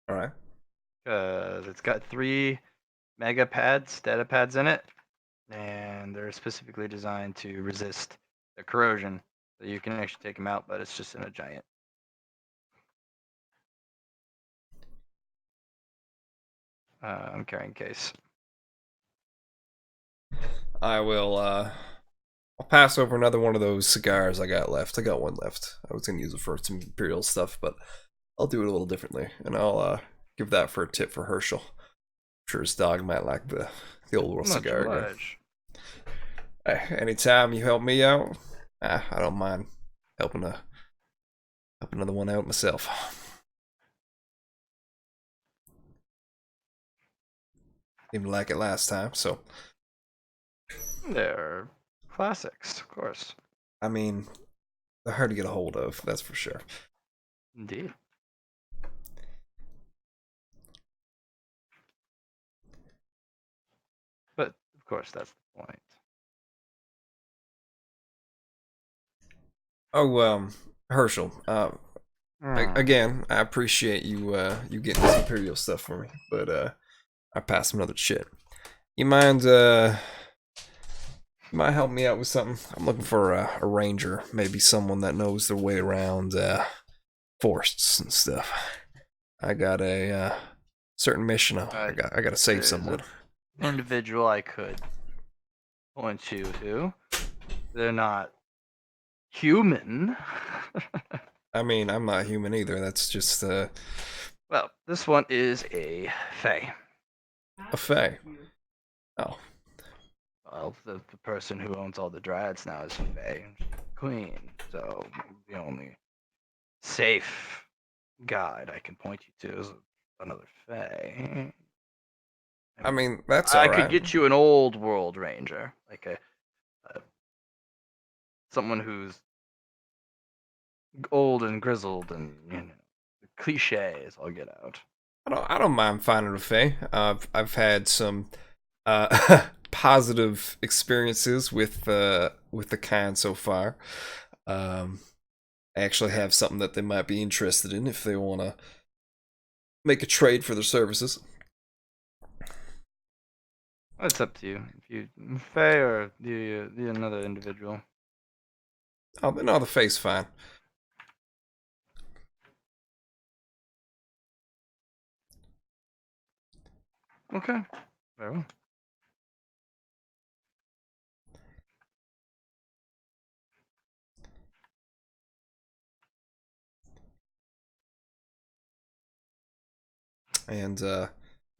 All right. Because it's got 3 data pads in it, and they're specifically designed to resist the corrosion. So you can actually take them out, but it's just in a giant. I'm carrying case. I will. I'll pass over another one of those cigars I got left. I got one left. I was gonna use it for some Imperial stuff, but I'll do it a little differently, and I'll give that for a tip for Herschel. I'm sure his dog might like the old world Much cigar again. obliged. Anytime you help me out, I don't mind helping another one out myself. Didn't like it last time, so They're classics, of course. I mean, they're hard to get a hold of, that's for sure. Indeed. But of course, that's the point. Oh, Herschel, Hmm. again, I appreciate you getting this Imperial stuff for me, but I passed some other shit. You mind you might help me out with something? I'm looking for a ranger, maybe someone that knows their way around forests and stuff. I got a certain mission. Uh, I got to save there's someone. an individual I could point you to. They're not human. I mean, I'm not human either. That's just Well, this one is a fae. a fae. Oh, Well, the person who owns all the dryads now is fae, queen. So the only safe guide I can point you to is another fae. I I mean, mean that's I all could right. get you an old world ranger, like a someone who's old and grizzled and cliches. I'll get out. I don't mind finding a fae. I've had some positive experiences with the kind so far. Um, I actually have something that they might be interested in if they want to make a trade for their services. It's up to you. If you fae or the another individual. Oh, no, the fae's fine. Okay. Very well. And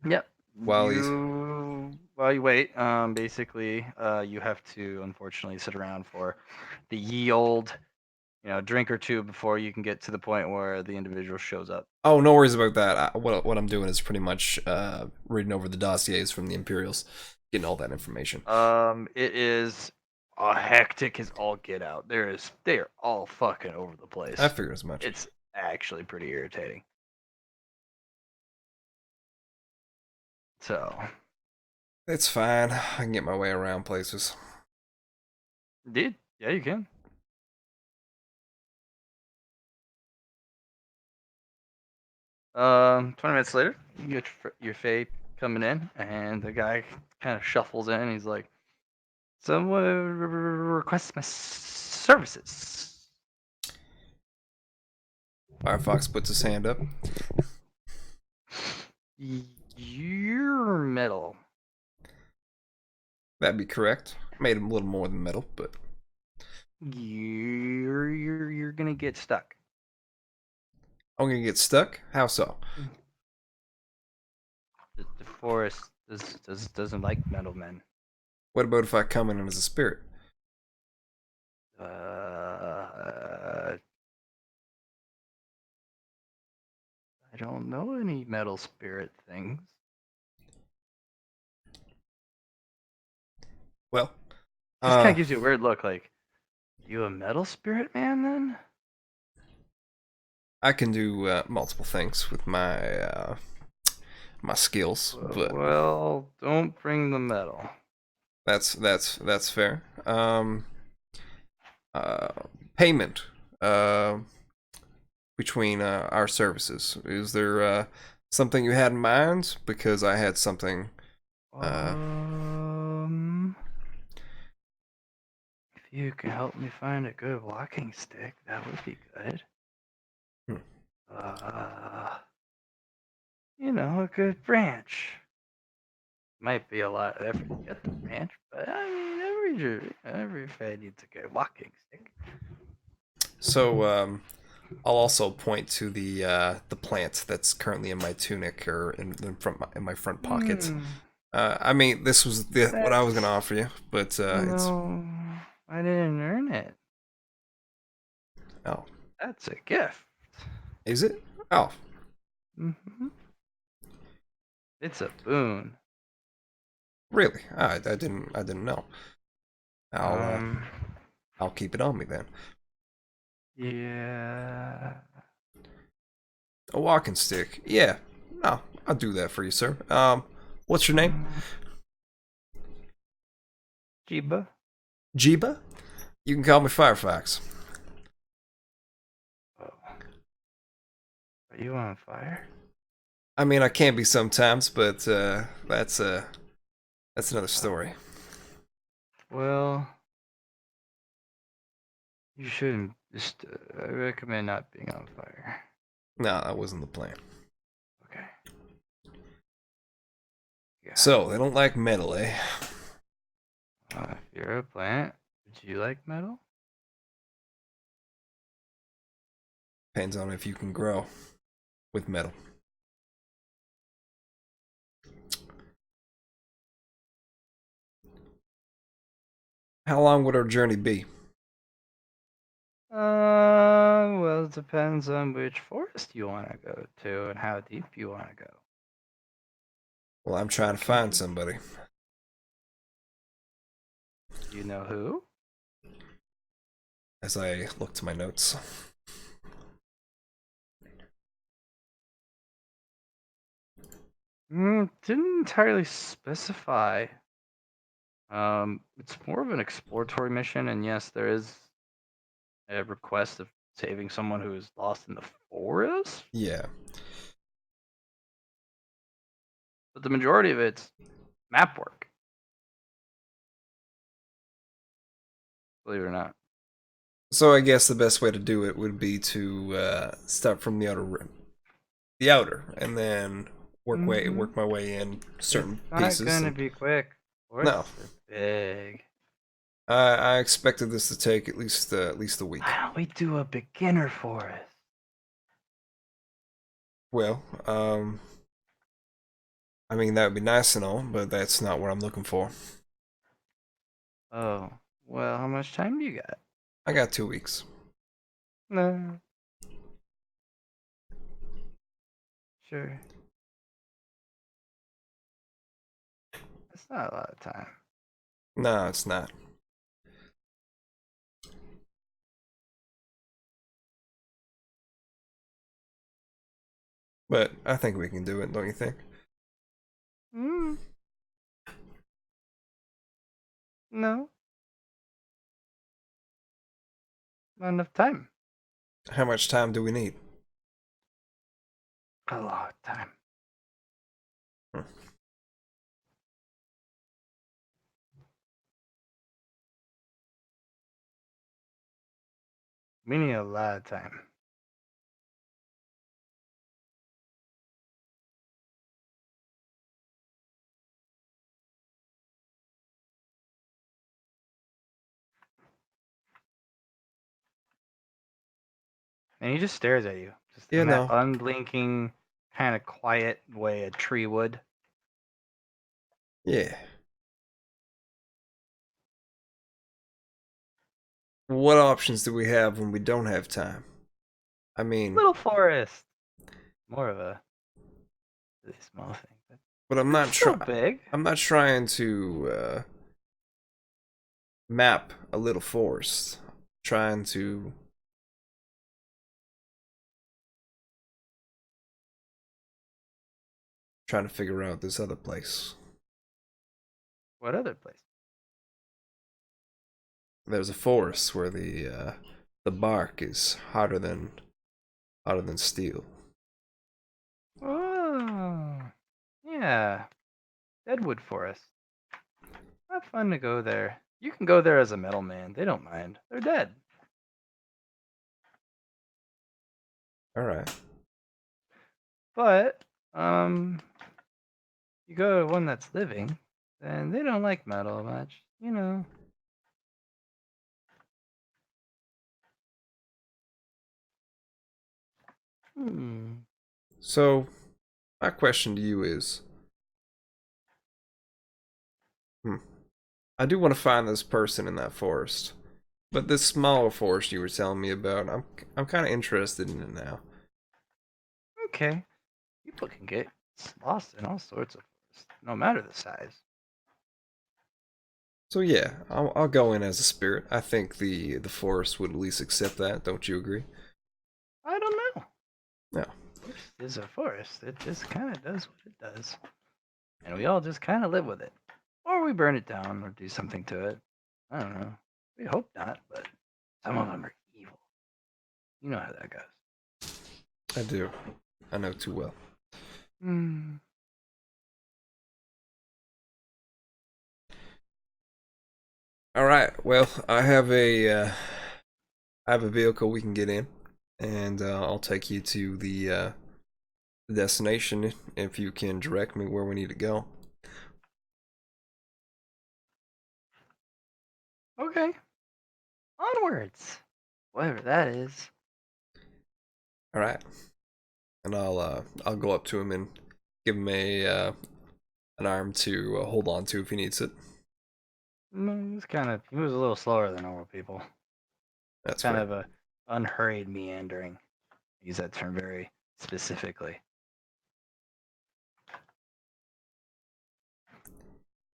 Yep. while he's While you wait, basically, you have to unfortunately sit around for the ye old, drink or two before you can get to the point where the individual shows up. oh, no worries about that. What I'm doing is pretty much reading over the dossiers from the Imperials, getting all that information. It is a hectic as all get out. They are all fucking over the I place. figured as much. It's actually pretty irritating. So, It's fine. I can get my way around places. indeed, yeah, you can. 20 minutes later, you get your fate coming in, and the guy kind of shuffles in. He's like, "Someone requests my services." Firefox puts his hand up. You're metal. That'd be correct. Made him a little more than metal, but You're gonna get stuck. I'm gonna get stuck. How so? The forest doesn't like metal men. What about if I come in as a spirit? I don't know any metal spirit things. Well, Just kind uh, of gives you a weird look, like, you a metal spirit man then? I can do multiple things with my skills, but Well, don't bring the metal. that's fair. Uh, Payment between our services. Is there Something you had in mind? Because I had something. Uh, Um, if you could help me find a good walking stick, that would be good. hmm. Uh, a good branch. Might be a lot of effort to get the branch, but I mean, every fan needs a good walking stick. So I'll also point to the plant that's currently in my tunic or in my front pocket. Hmm, I mean, this was what I was gonna that's offer you, but it's no, I didn't earn it. oh, That's a gift. is it? Oh, Hmm. It's a boon. really? I didn't know. I'll uh, Um, I'll keep it on me then. yeah. A walking stick. Yeah. No, I'll do that for you, sir. What's your name? Mm, Jiba. Jeeba? You can call me Firefox. Oh, are you on fire? I mean, I can be sometimes, but that's another Oh, story. well, you shouldn't. Just, I recommend not being on fire. No, that wasn't the plan. Okay. Got it. So, they don't like metal, eh? If you're a plant, would you like metal? Depends on if you can grow with metal. How long would our journey be? Well, it depends on which forest you want to go to and how deep you want to go. Well, I'm trying to find Can somebody. you know who? As I look to my notes. Didn't entirely specify. It's more of an exploratory mission, and yes, there is a request of saving someone who is lost in the forest, Yeah. but the majority of it's map work, believe it or not. So I guess the best way to do it would be to start from the outer rim, the outer, and then Mm-hmm. work my way in It's certain not pieces. gonna And be quick. no, Forests are big. I expected this to take at least a week. Why don't we do a beginner forest? Well, I mean that would be nice and all, but that's not what I'm looking for. Oh, well, how much time do you got? I got 2 weeks. No, sure. That's not a lot of time. No, it's not. But I think we can do it, don't you think? Mm, no, not enough time. How much time do we need? A lot of time. Hmm. We need a lot of time. And he just stares at you, just You in that know, unblinking, kind of quiet way a tree would. yeah. What options do we have when we don't have time? I mean, Little forest. More of a really small thing, but but it's still big. I'm not trying to map a little forest. Trying to figure out this other place. What other place? There's a forest where the bark is hotter than steel. Oh, Yeah, Deadwood Forest. Not fun to go there. You can go there as a metal man. They don't mind. They're dead. All right. But you go to one that's living, then they don't like metal much. You know. Hmm. So, my question to you is, hmm, I do want to find this person in that forest, but this smaller forest you were telling me about, I'm kind of interested in it now. Okay. People can get lost in all sorts of forests, no matter the size. So yeah, I'll go in as a spirit. I think the forest would at least accept that. Don't you agree? I don't know. No. Forest is a forest. It just kind of does what it does. And we all just kind of live with it. Or we burn it down or do something to it. I don't know. We hope not, but some of them are evil. You know how that goes. I do. I know too well. Hmm. All right. Well, I have a vehicle we can get in, and I'll take you to the destination if you can direct me where we need to go. Okay. Onwards. Whatever that is. All right. And I'll go up to him and give him a an arm to hold on to if he needs it. He was a little slower than normal people. That's Kind fair. of a unhurried meandering. Use that term very specifically.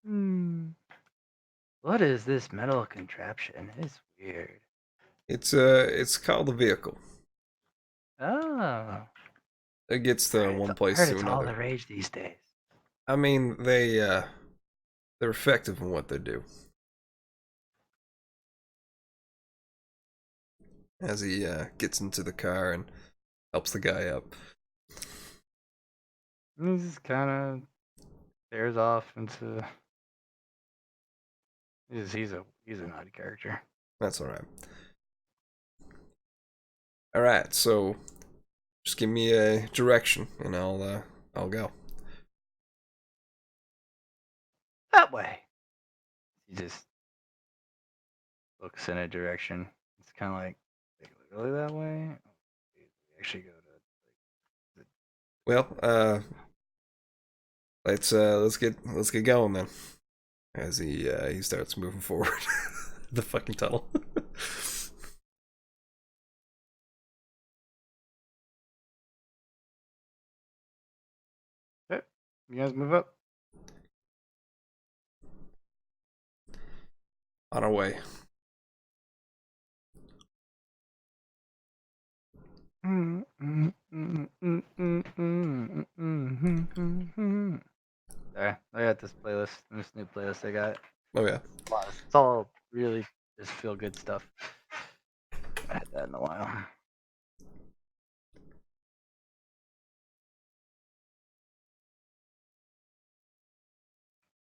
Hmm. What is this metal contraption? It's weird. It's called the vehicle. Oh. It gets to one I place heard to it's all another. the rage these days. I mean, they're effective in what they do. As he gets into the car and helps the guy up. He just kind of stares off into. He's an odd character. That's all right. All right, so just give me a direction and I'll go. That way. He just looks in a direction. It's kind of like, really that way? We actually go to. Well, let's get going then. As he starts moving forward, the fucking tunnel. Okay, you guys move up. On our way. There, I got this playlist, this new playlist I got. Oh yeah. It's all really just feel good stuff. I had that in a while.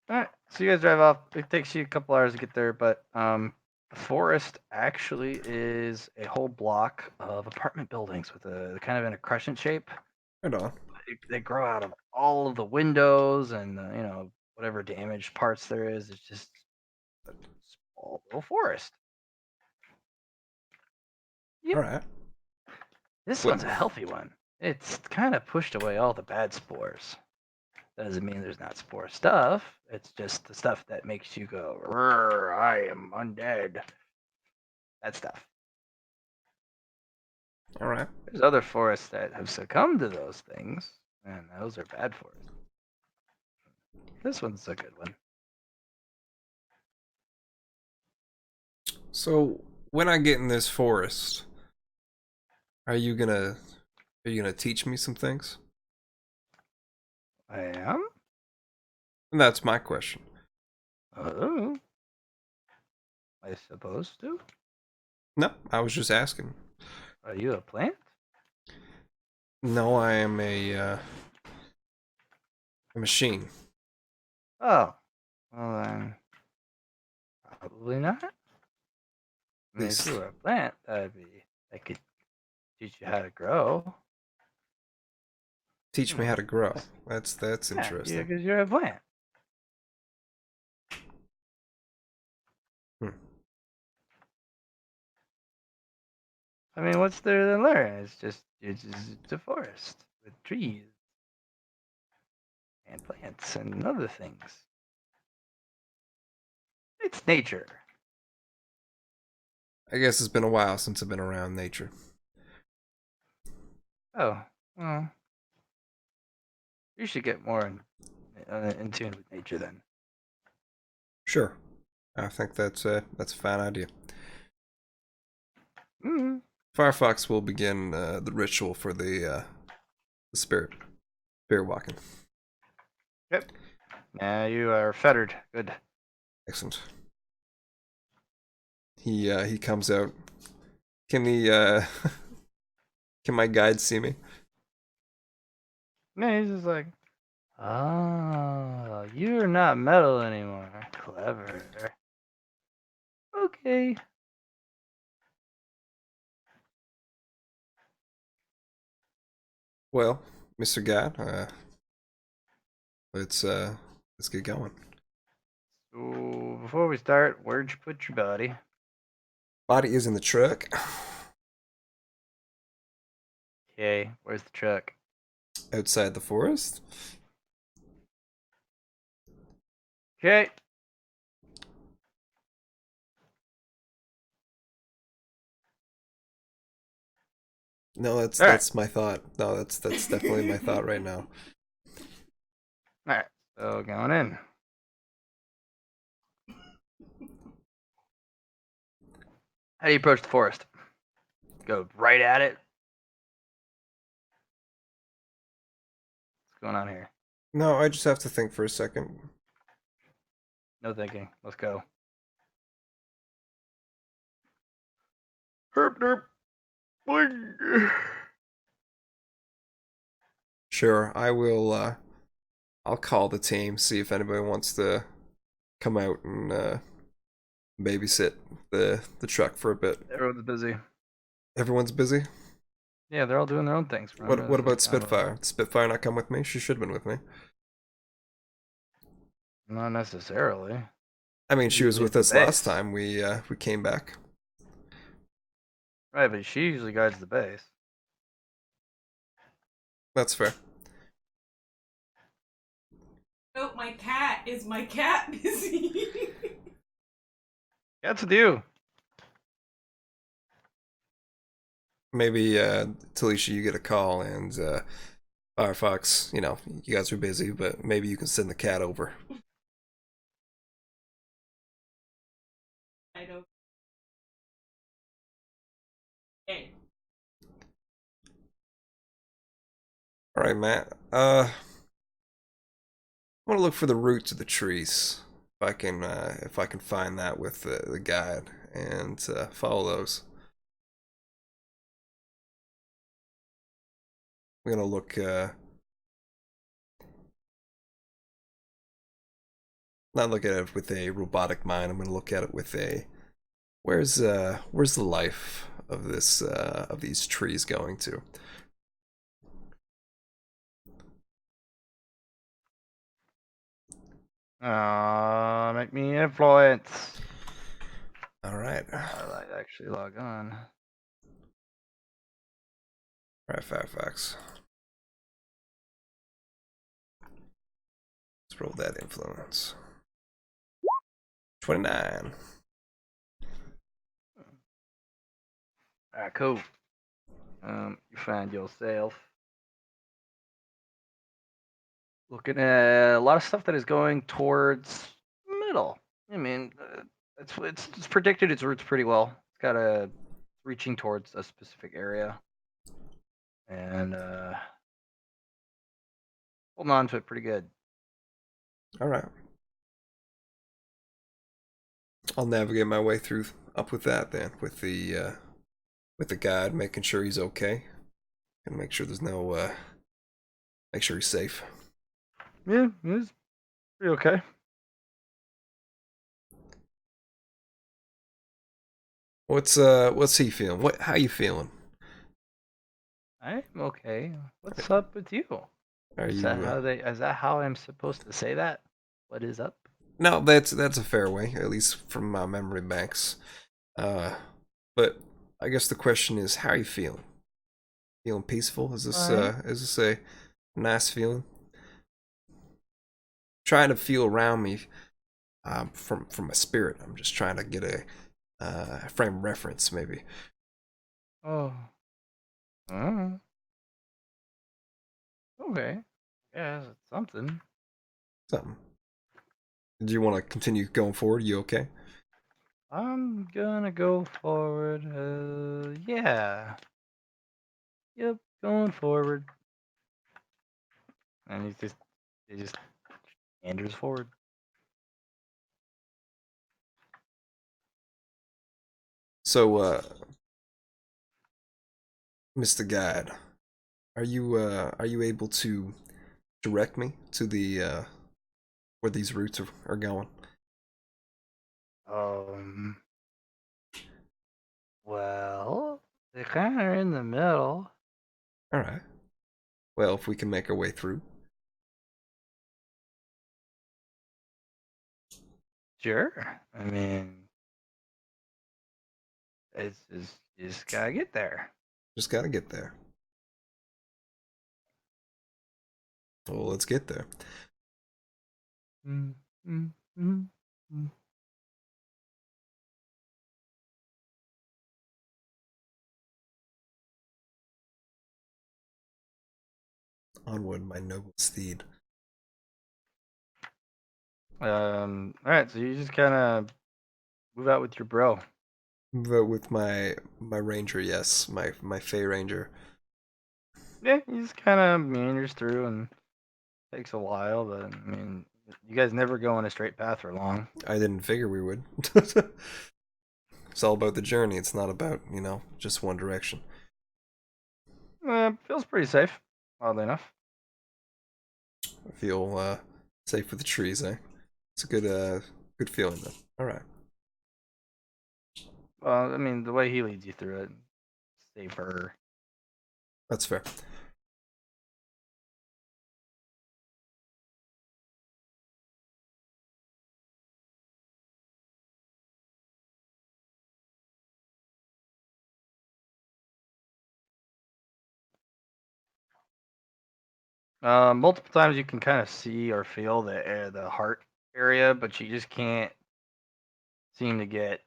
All right, so you guys drive off. It takes you a couple hours to get there, but the forest actually is a whole block of apartment buildings with a kind of in a crescent shape. Right on. They grow out of all of the windows and whatever damaged parts there is. It's just a small little forest. All Yep, right. this What? one's a healthy one. It's kind of pushed away all the bad spores. Doesn't mean there's not spore stuff. It's just the stuff that makes you go, I am undead. That stuff. All right. There's other forests that have succumbed to those things, and those are bad forests. This one's a good one. So when I get in this forest, are you gonna teach me some things? I am? And that's my question. Oh, I supposed to? No, I was just asking. Are you a plant? No, I am A machine. Oh, well then, probably not. I At mean, if you least were a plant, I could teach you how to grow. teach me how Hmm. to grow. That's Yeah, interesting. because you're a plant. Hmm. I mean, what's there to learn? It's a forest with trees and plants and other things. It's nature. I guess it's been a while since I've been around nature. Oh, well, you should get more in tune with nature then. Sure. I think that's a fine idea. Mm. Firefox will begin the ritual for the spirit walking. Yep. Now you are fettered. Good. Excellent. He comes out. Can he can my guide see me? No, he's just like, oh, you're not metal anymore. Clever. Okay. Well, Mr. Guide, let's uh let's get going. So before we start, where'd you put your body? Body is in the truck Okay, where's the truck? outside the forest. Okay. No, that's All right. that's my thought. No, that's definitely my thought right now. All right. So going in. How do you approach the forest? Go right at it. What's going on here? No, I just have to think for a second. No thinking. Let's go. Herp derp. Boing. Sure, I will. I'll call the team, see if anybody wants to come out and babysit the truck for a bit. Everyone's busy. Everyone's busy. Yeah, they're all doing their own things. What Remember, what this is about kind of a Spitfire? Did Spitfire not come with me? She should have been with me. not necessarily. I mean, she Usually was leads with the us last base. time we came back. Right, but she usually guides the base. That's fair. Oh, my cat. Is my cat busy? That's with you. Maybe Talisha, you get a call and Firefox. You know, you guys are busy, but maybe you can send the cat over. I don't. Okay. All right, Matt. I want to look for the roots of the trees. If I can find that with the guide and follow those. I'm gonna look. Not look at it with a robotic mind. I'm gonna look at it with a where's the life of this of these trees going to? Make me influence. All right, I might actually log on. all right, Firefox. Let's roll that influence. 29. All right, cool. You find yourself looking at a lot of stuff that is going towards middle. I mean, it's predicted its roots pretty well. It's got a reaching towards a specific area and holding on to it pretty good. All right, I'll navigate my way through up with that then with the guide, making sure he's okay and make sure there's no make sure he's safe. Yeah, it's pretty okay. What's he feeling? How you feeling? I'm okay. What's up with you? Are Is that you how they? Is that how I'm supposed to say that? What is up? No, that's a fair way, at least from my memory banks. Uh, but I guess the question is, how are you feeling? Feeling peaceful? Fine. Is this a nice feeling? Trying to feel around me from my spirit. I'm just trying to get a frame of reference, maybe Oh. Mm, okay. Yeah, it's something. something. Do you want to continue going forward? You okay? I'm gonna go forward. Yeah. Yep. Going forward. And he just anders forward. So, Mr. Guide, are you able to direct me to the where these routes are going? Um. Well, they kind of are in the middle. All right. Well, if we can make our way through, Sure. I mean, it's you just gotta get there. just gotta get there. Well, let's get there. Mm, mm, mm, mm. Onward, my noble steed. All right. So you just kind of move out with your bro. Vote with my ranger, yes, my Fey ranger. Yeah, he just kind of meanders through and takes a while, but I mean, you guys never go on a straight path for long. I didn't figure we would. It's all about the journey. It's not about, just one direction. Feels pretty safe, oddly enough. I feel safe with the trees, eh? It's a good feeling then. All right, Well, I mean, the way he leads you through it, safer. that's fair. Multiple times you can kind of see or feel the heart area, but you just can't seem to get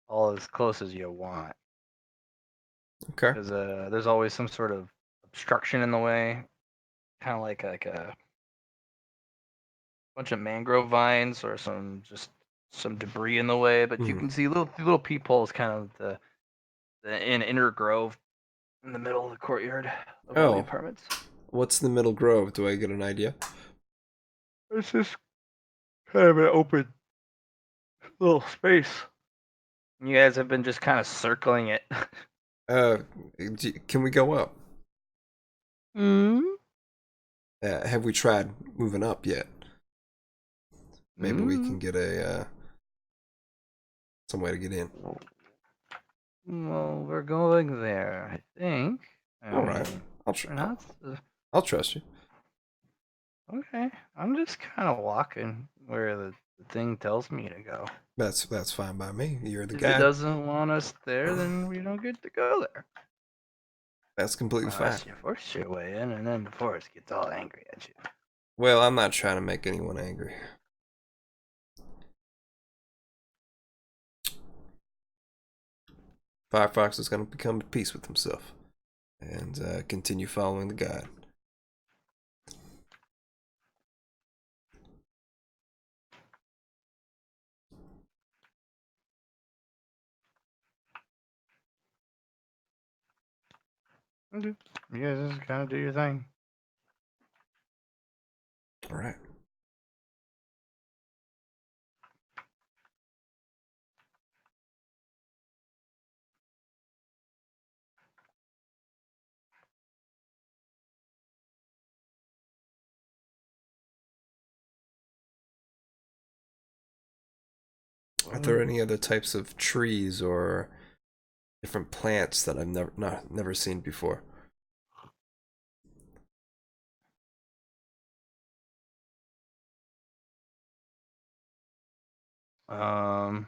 all as close as you want Okay. because there's always some sort of obstruction in the way, kind of like a bunch of mangrove vines or some debris in the way. But you Hmm. can see little peepholes, kind of the inner grove in the middle of the courtyard of all the Oh, apartments. what's the middle grove? Do I get an idea? It's just kind of an open little space. You guys have been just kind of circling it. Uh, can we go up? Mm. Have we tried moving up yet? Maybe we Mm. can get a some way to get in. Well, we're going there, I think. I All right, mean, I'll tr- we're not. I'll trust you. Okay, I'm just kind of walking where the thing tells me to go. That's fine by me. You're the If it guy. doesn't want us there, then we don't get to go there. That's completely fine. Unless you force your way in, and then the forest gets all angry at you. Well, I'm not trying to make anyone angry. Firefox is going to become at peace with himself and continue following the guide. Okay. You guys just kind of do your thing. All right. Are there any other types of trees or different plants that I've never seen before? Um,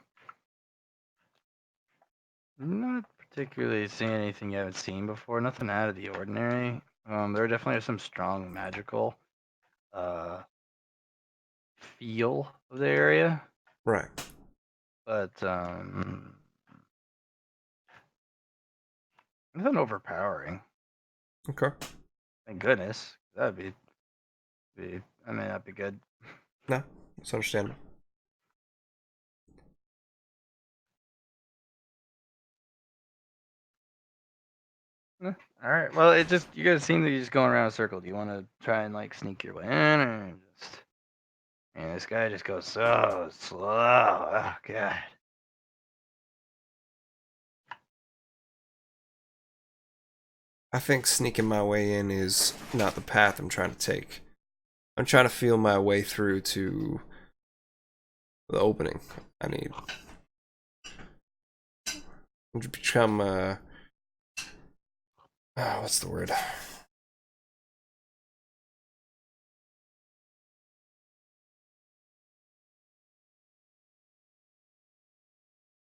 not particularly seeing anything you haven't seen before. Nothing out of the ordinary. There definitely are some strong magical uh feel of the area, Right. but nothing overpowering. Okay. Thank goodness. That'd be. I mean, that'd be good. No, it's understandable. All right. Well, it just you guys seem to be just going around in a circle. Do you want to try and like sneak your way in, or just? And this guy just goes so slow. Oh god. I think sneaking my way in is not the path I'm trying to take. I'm trying to feel my way through to the opening. I need to become what's the word?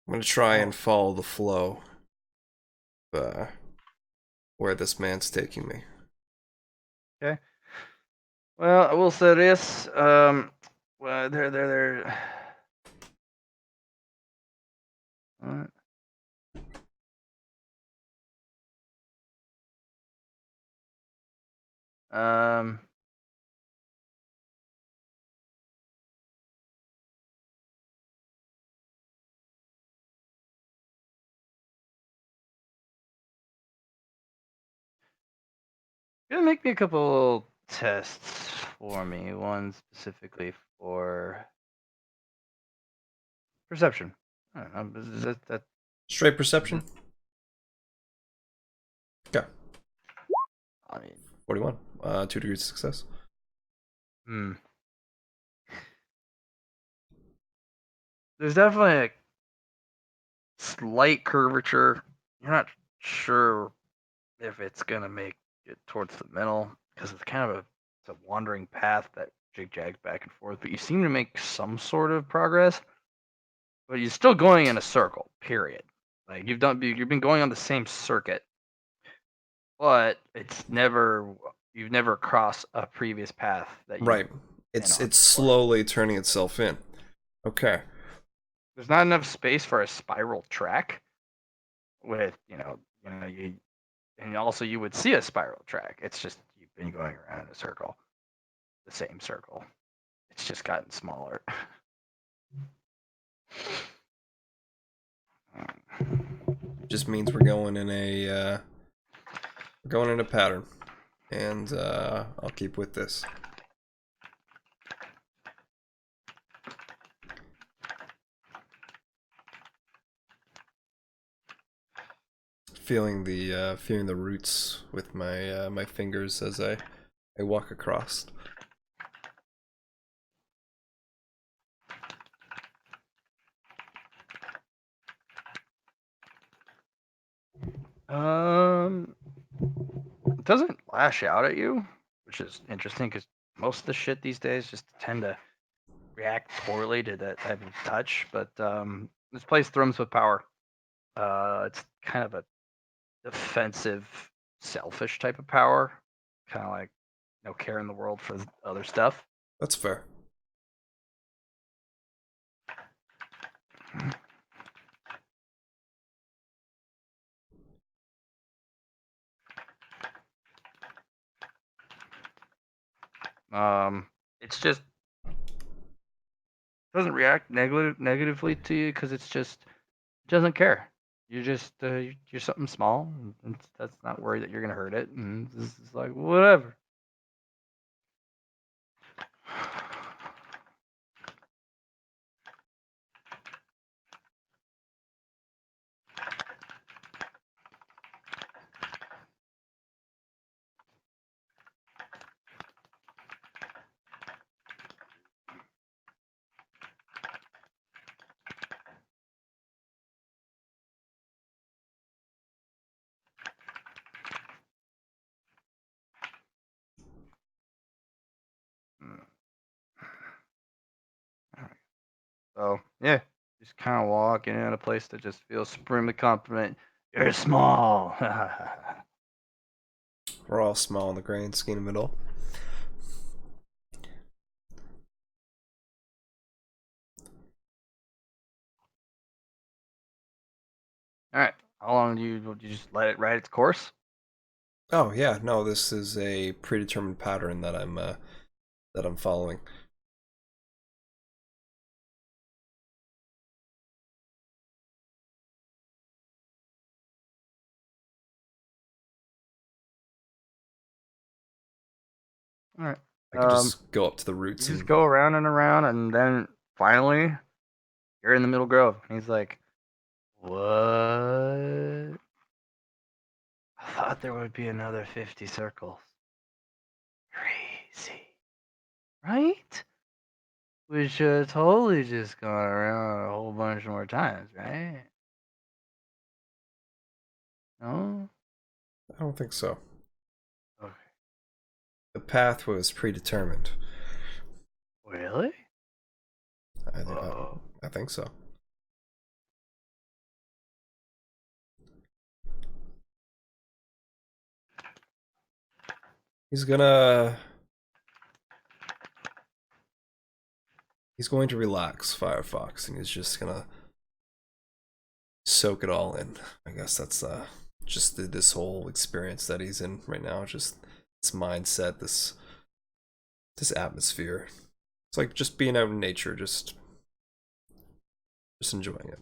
I'm gonna try Oh, and follow the flow of where this man's taking me. okay. Well, I will say this. Well, they're. What? Um. Gonna make me a couple tests for me. One specifically for perception. I don't know. That Straight is it? perception? Okay. I mean, 41. 2 degrees of success. hmm. There's definitely a slight curvature. You're not sure if it's gonna make it towards the middle because it's kind of it's a wandering path that jig-jags back and forth. But you seem to make some sort of progress, but you're still going in a circle. Period. Like you've been going on the same circuit, but you've never crossed a previous path that you've Right. been on It's before. slowly turning itself in. Okay. There's not enough space for a spiral track with you and also you would see a spiral track. It's just you've been going around in a circle, the same circle. It's just gotten smaller. Just means we're going in a pattern. And I'll keep with this. Feeling the roots with my fingers as I walk across. It doesn't lash out at you, which is interesting because most of the shit these days just tend to react poorly to that type of touch. But this place thrums with power. It's kind of a defensive, selfish type of power, kind of like no care in the world for other stuff. That's fair. It's just doesn't react negatively to you because it's just it doesn't care. You're just you're something small, and that's not worried that you're gonna hurt it, and it's like whatever. So yeah, just kind of walking in a place that just feels supremely confident. You're small. We're all small in the grand scheme of it all. All right. How long do you just let it ride its course? Oh yeah, no, this is a predetermined pattern that I'm following. All right. I could just go up to the You roots just and go around and around, and then finally you're in the middle grove. And he's like, "What? I thought there would be another 50 circles. Crazy, right? We should have totally just gone around a whole bunch more times, right? No? I don't think so. Okay. The path was predetermined. Really? I, I, Whoa. I think so. He's gonna he's going to relax Firefox, and he's just gonna soak it all in. I guess that's just this whole experience that he's in right now. Just this mindset, this atmosphere. It's like just being out in nature, just enjoying it.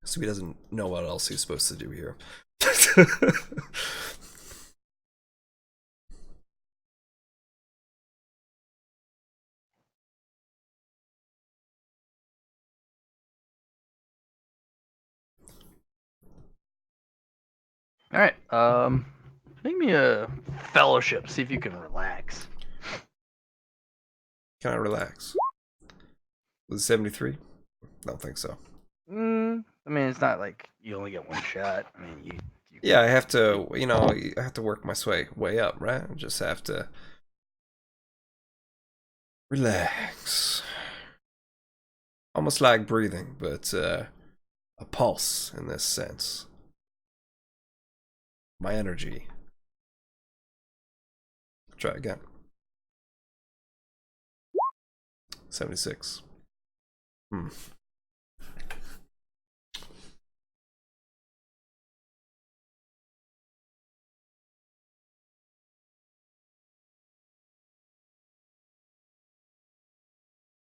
So he doesn't know what else he's supposed to do here. All right. Make me a fellowship. See if you can relax. Can I relax? Was it 73? Don't think so. I mean, it's not like you only get one shot. I mean, you Yeah, I have to, I have to work my way up, right? I just have to relax. Almost like breathing, but a pulse in this sense. My energy. Try again. 76. Hmm.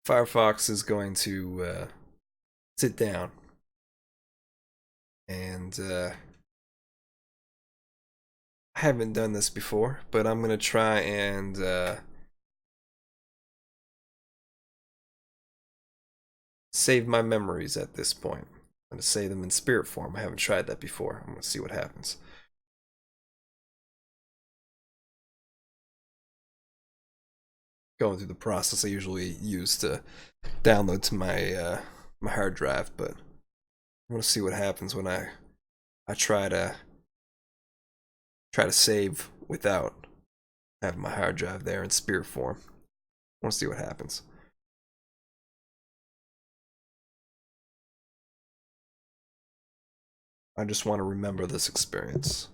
Firefox is going to sit down and I haven't done this before, but I'm gonna try and save my memories at this point. I'm gonna save them in spirit form. I haven't tried that before. I'm gonna see what happens. Going through the process I usually use to download to my hard drive, but I want to see what happens when I try to save without having my hard drive there in spirit form. I want to see what happens. I just want to remember this experience.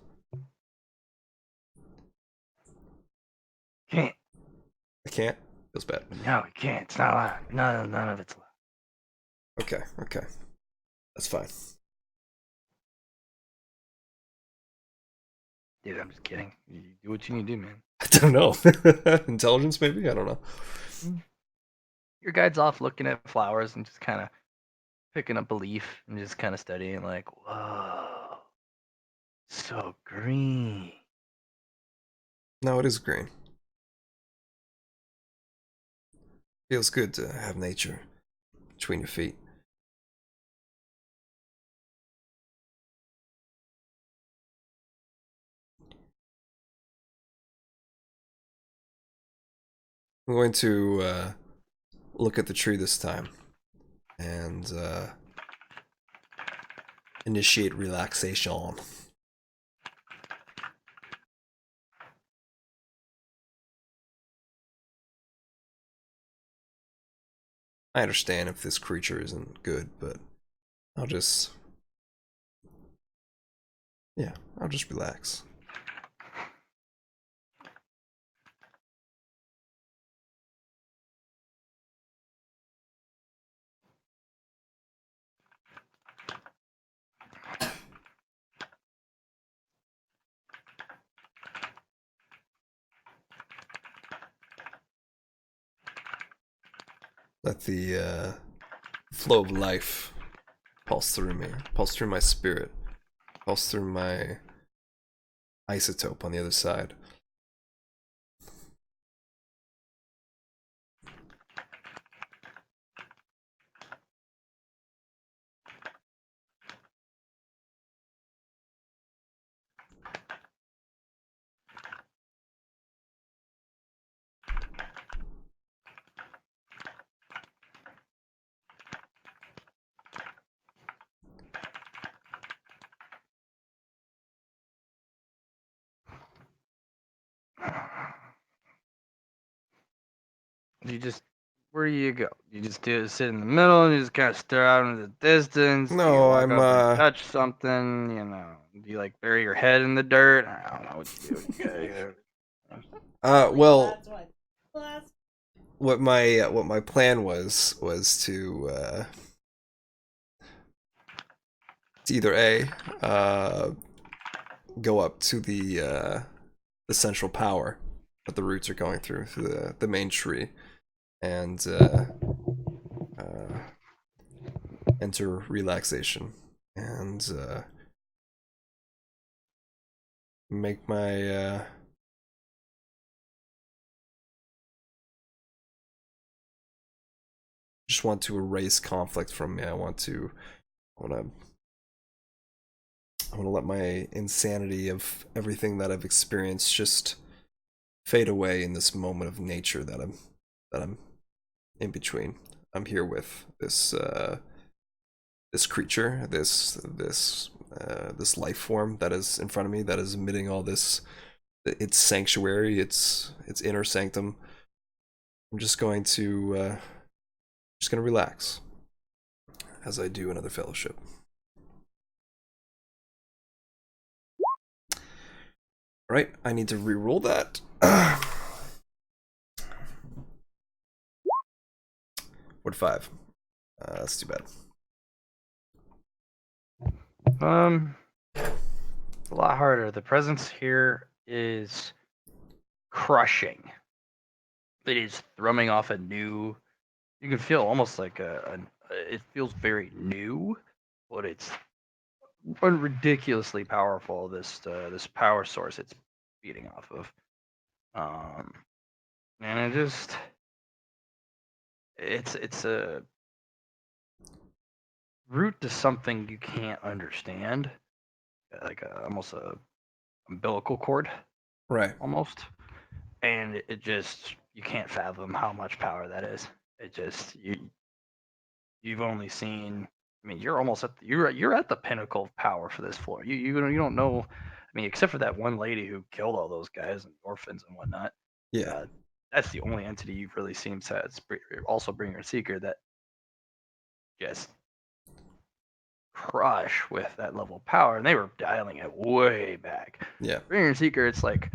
can't. I can't. Feels bad. No, you can't. It's not allowed. None of it's allowed. Okay, okay, that's fine. Dude, I'm just kidding. You do what you need to do, man. I don't know. Intelligence, maybe. I don't know. Your guide's off looking at flowers and just kind of picking up a leaf and just kind of studying, like, whoa, so green. No, it is green. Feels good to have nature between your feet. I'm going to look at the tree this time and initiate relaxation. I understand if this creature isn't good, but I'll just, yeah, I'll just relax. Let the flow of life pulse through me, pulse through my spirit, pulse through my isotope on the other side. You just, where do you go? You just do sit in the middle and you just kind of stare out into the distance. Do you No, walk I'm up and touch something? You know, do you like bury your head in the dirt? I don't know what you do. well, what my plan was to either a go up to the central power that the roots are going through the main tree, and enter relaxation and make my just want to erase conflict from me. I want to I want to let my insanity of everything that I've experienced just fade away in this moment of nature that I'm in between. I'm here with this creature, this life form that is in front of me, that is emitting all this, its sanctuary, its inner sanctum. I'm just going to relax as I do another fellowship. Right, I need to re-roll that. What 5? That's too bad. It's a lot harder. The presence here is crushing. It is thrumming off a new. You can feel almost like it feels very new, but it's ridiculously powerful. This power source it's feeding off of, and it just it's a root to something you can't understand, like almost a umbilical cord, Right. almost, and it just you can't fathom how much power that is. It just you've only seen. I mean, you're almost at you're at the pinnacle of power for this floor. You don't know. I mean, except for that one lady who killed all those guys and orphans and whatnot. Yeah. That's the only entity you've really seen besides also Bringer Seeker that just crush with that level of power, and they were dialing it way back. Yeah. Bringer Seeker, it's like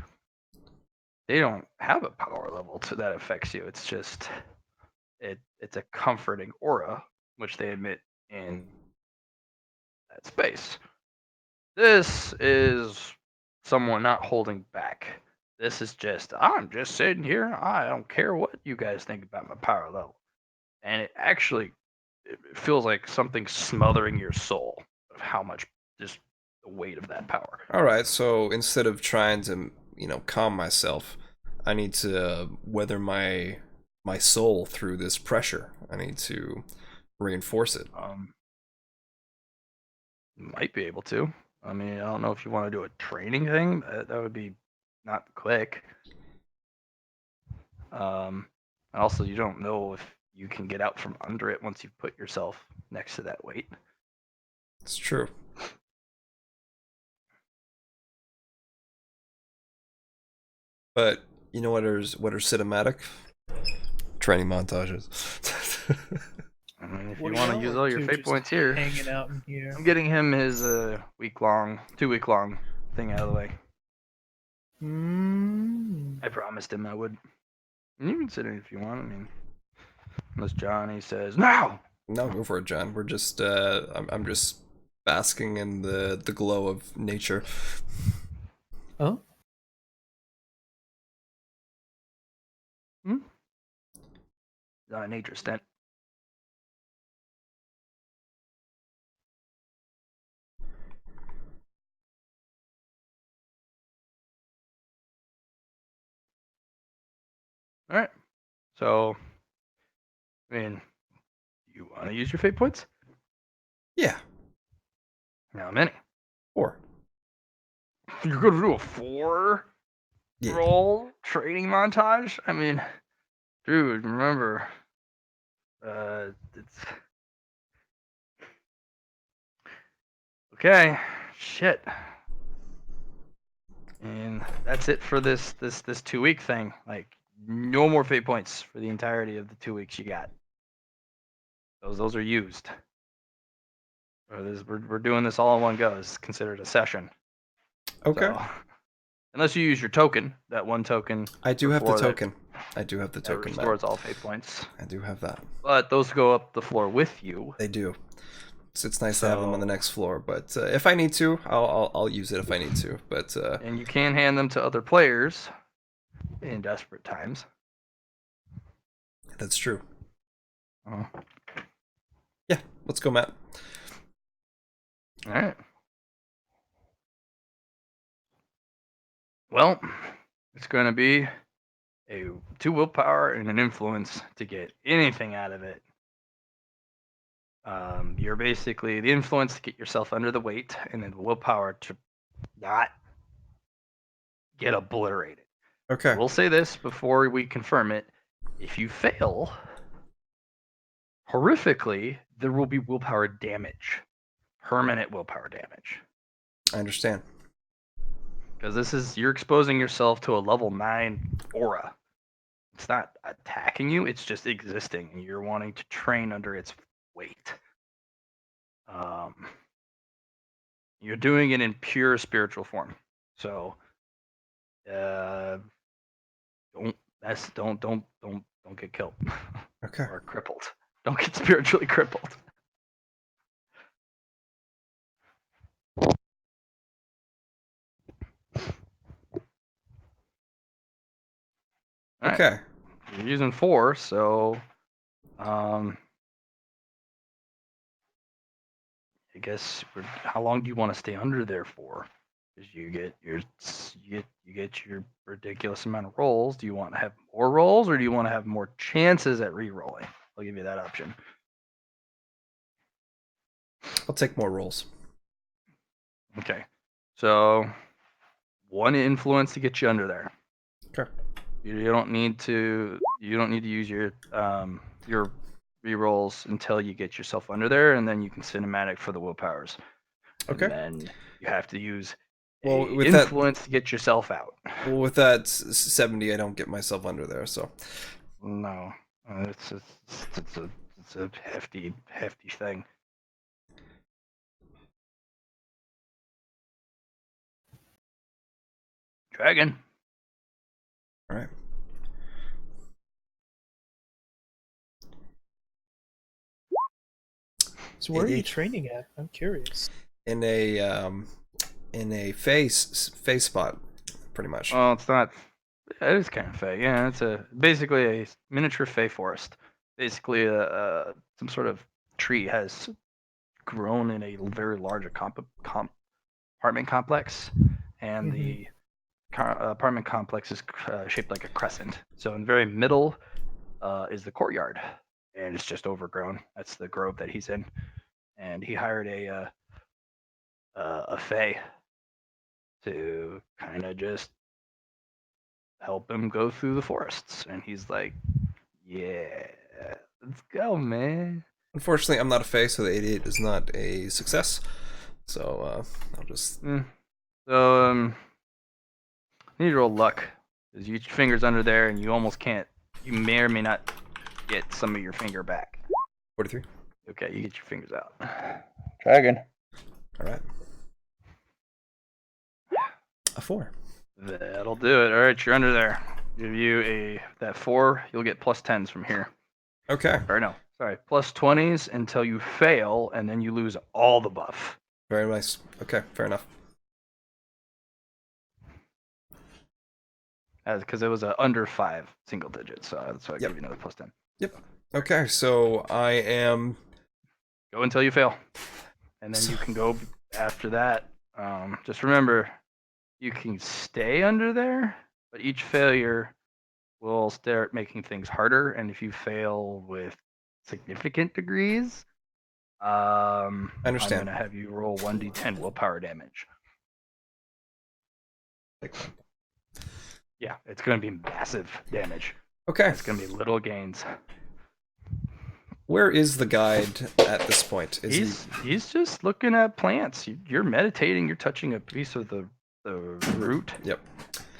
they don't have a power level to that affects you. It's just it's a comforting aura which they emit in that space. This is someone not holding back. This is just I'm just sitting here. I don't care what you guys think about my power level, and it feels like something smothering your soul of how much just the weight of that power. All right. So instead of trying to, calm myself, I need to weather my soul through this pressure. I need to reinforce it. Might be able to. I mean, I don't know if you want to do a training thing. That would be not quick. And also, you don't know if you can get out from under it once you put yourself next to that weight. It's true. But you know what are cinematic? Training montages. I mean, if What you are want to y'all use up all your to, fate just points here, hanging out in here. I'm getting him his 2-week long thing out of the way. I promised him I would. And you can sit in if you want. I mean, unless Johnny says no. No, go for it, John. We're just I'm just basking in the glow of nature. Oh, Not a nature stint. All right. So, I mean, you want to use your fate points? Yeah, How many? 4. You're gonna do a 4 Yeah. roll training montage? I mean, dude, remember, it's okay. Shit. And that's it for this 2-week thing. Like, no more fate points for the entirety of the 2 weeks you got. Those are used. We're doing this all in one go. It's considered a session. Okay. So, unless you use your token, that one token. I do have the before that- token. I do have the That token, Matt. restores all fate points. I do have that. But those go up the floor with you. They do. So it's nice to have them on the So- next floor, but if I need to, I'll use it if I need to. But And you can hand them to other players in desperate times. that's true. Oh. Yeah, let's go, Matt. All right. Well, it's going to be a 2 willpower and an influence to get anything out of it. You're basically the influence to get yourself under the weight, and then the willpower to not get obliterated. Okay. We'll say this before we confirm it. If you fail, horrifically, there will be willpower damage. Permanent willpower damage. I understand. Because you're exposing yourself to a level 9 aura. It's not attacking you, it's just existing, and you're wanting to train under its weight. You're doing it in pure spiritual form. So don't get killed. Okay. Or crippled. Don't get spiritually crippled. All right. Okay. You're using 4, so I guess how long do you want to stay under there for? Because you get your ridiculous amount of rolls. Do you want to have more rolls, or do you want to have more chances at re-rolling? I'll give you that option. I'll take more rolls. Okay, so 1 influence to get you under there. Okay. You don't need to use your re-rolls until you get yourself under there, and then you can cinematic for the willpowers. Okay. And then you have to use Well, a with that- influence to get yourself out. Well, with that 70, I don't get myself under there, so. No, it's a hefty thing. Dragon. All right. so where are you 88. training at? I'm curious. In a face spot, pretty much. Well, it's not. It is kind of fey. Yeah, it's basically a miniature fey forest. Basically, some sort of tree has grown in a very large apartment complex, and the apartment complex is shaped like a crescent. So in the very middle is the courtyard, and it's just overgrown. That's the grove that he's in, and he hired a fey to kind of just help him go through the forests. And he's like, yeah, let's go, man. Unfortunately, I'm not a face, so the 88 is not a success. So I'll just. So need to roll luck, because your finger's under there, and you almost can't. You may or may not get some of your finger back. 43. Okay, you get your fingers out. Try again. All right. A 4. That'll do it. All right, you're under there. Give you that 4. You'll get plus 10s from here. Okay. Or no, sorry, plus 20s until you fail, and then you lose all the buff. Very nice. Okay, fair enough. Because it was under 5 single digits, so that's why I Yep. give you another plus 10. Yep. Okay, so I am. Go until you fail, and then you can go after that. Just remember, you can stay under there, but each failure will start making things harder. And if you fail with significant degrees, I'm understand. gonna have you roll 1d10 willpower damage. Yeah, it's gonna be massive damage. Okay. It's gonna be little gains. Where is the guide at this point? He's just looking at plants. You're meditating. You're touching a piece of the root. Yep.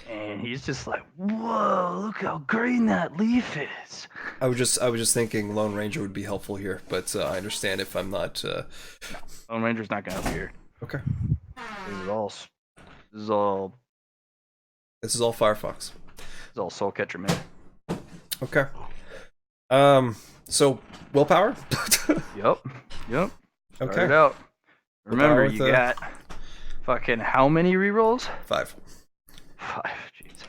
And he's just like, whoa, look how green that leaf is. I was just thinking Lone Ranger would be helpful here, but I understand if I'm not. Lone Ranger's not gonna help you here. Okay. This is all Firefox. Soul Catcher man. Okay. So willpower. Yep. Start Okay. it out. Remember, Willpower with you got fucking how many rerolls? 5. 5. Jeez.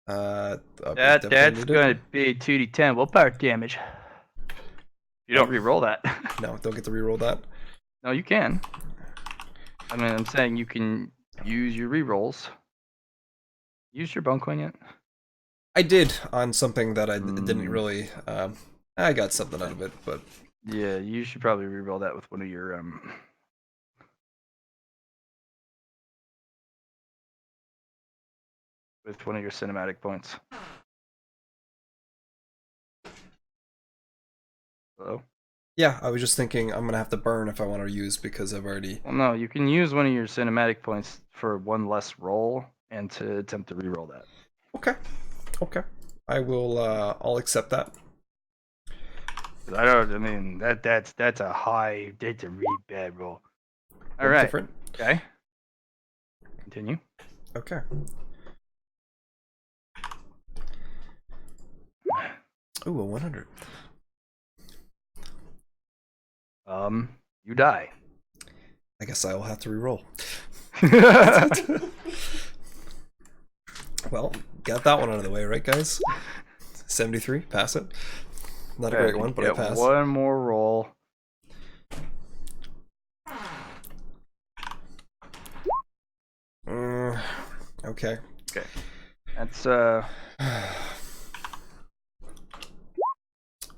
Definitely That's need gonna it. be 2d10 willpower damage. You don't re-roll that. No, don't get to reroll that. No, you can. I mean, I'm saying you can use your rerolls. Use your bone coin yet? I did on something that I didn't really. I got something out of it, but Yeah, you should probably reroll that with one of your cinematic points. Hello? yeah, I was just thinking I'm gonna have to burn if I want to use because I've already. Well, no, you can use one of your cinematic points for one less roll and to attempt to reroll that. Okay. I will. I'll accept that. I mean that's a high. That's a really bad roll. All right. Different. Okay. Continue. Okay. Ooh, a 100. You die. I guess I will have to reroll. Well, got that one out of the way, right, guys? 73, pass it. Not a great one, but I Get pass. one more roll. Okay. Okay. That's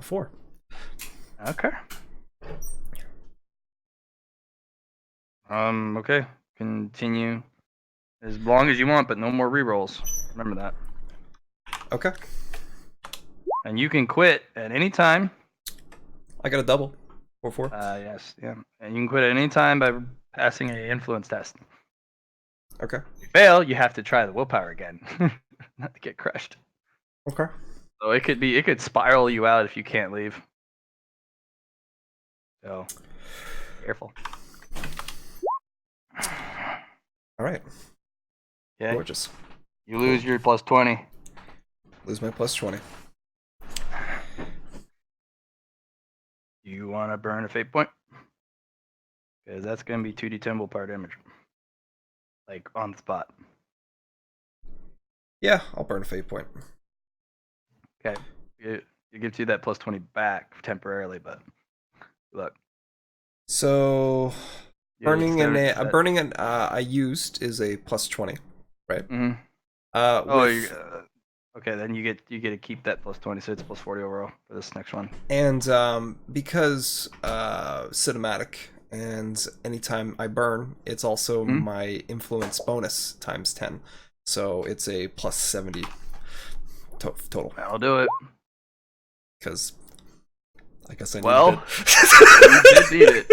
4. okay. Okay. Continue as long as you want, but no more rerolls. Remember that. Okay. And you can quit at any time. I got a double. 4. Yes, yeah. And you can quit at any time by passing an influence test. Okay. If you fail, you have to try the willpower again. Not to get crushed. Okay. So it could spiral you out if you can't leave. So careful. All right. Okay. Gorgeous. You lose your plus 20. Lose my plus 20. Do you want to burn a fate point? Because that's going to be 2d10 willpower damage. Like, on the spot. Yeah, I'll burn a fate point. Okay. It gives you that plus 20 back temporarily, but look. So burning that... burning an I used is a plus 20, right? Mm-hmm. Okay, then you get to keep that plus 20, so it's plus 40 overall for this next one. And because cinematic, and anytime I burn, it's also my influence bonus times 10. So it's a plus 70 total. I'll do it. Because I guess I needed it. You did need it.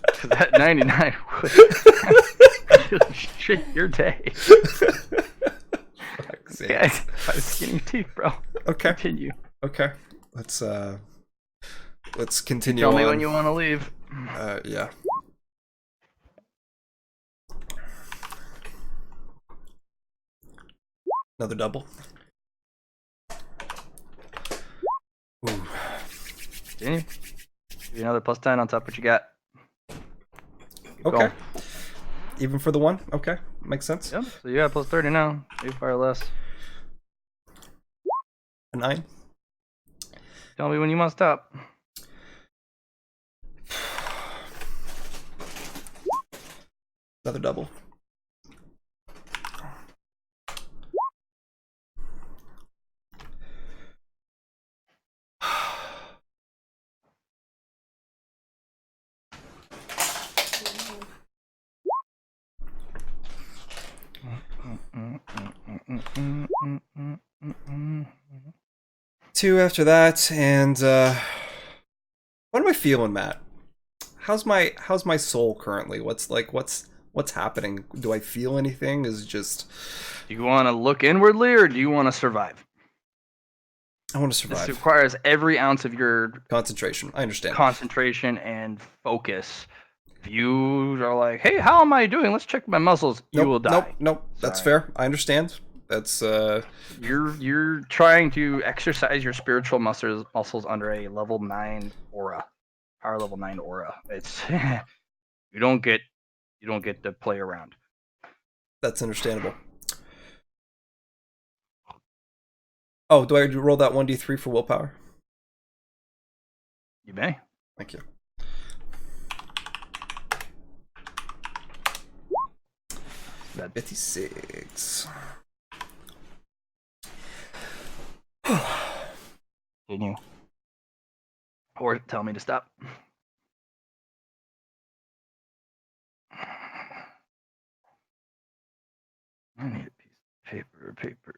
Because that 99 would shit your day. Okay. By the skin of your teeth, bro. Okay. Continue. Okay. Let's let's continue Tell on. me when you want to leave. Yeah. Another double. Ooh. Continue. Give you another +10 on top of what you got. Keep Okay. going. Even for the one? Okay. Makes sense. Yep. So you got +30 now. You fire less. A 9. Tell me when you want to stop. Another double. Two after that, and what am I feeling, Matt? How's my soul currently? What's happening? Do I feel anything? Is it just Do you want to look inwardly or do you want to survive? I want to This survive. requires every ounce of your Concentration. I understand. concentration and focus. If you are like, hey, how am I doing? Let's check my muscles. You will die. Nope. That's Sorry. fair. I understand. That's You're trying to exercise your spiritual muscles under a level 9 aura, power level 9 aura. It's you don't get to play around. that's understandable. Oh, do I roll that 1d3 for willpower? You may. Thank you. That 56. continue. Or tell me to stop. I need a piece of paper.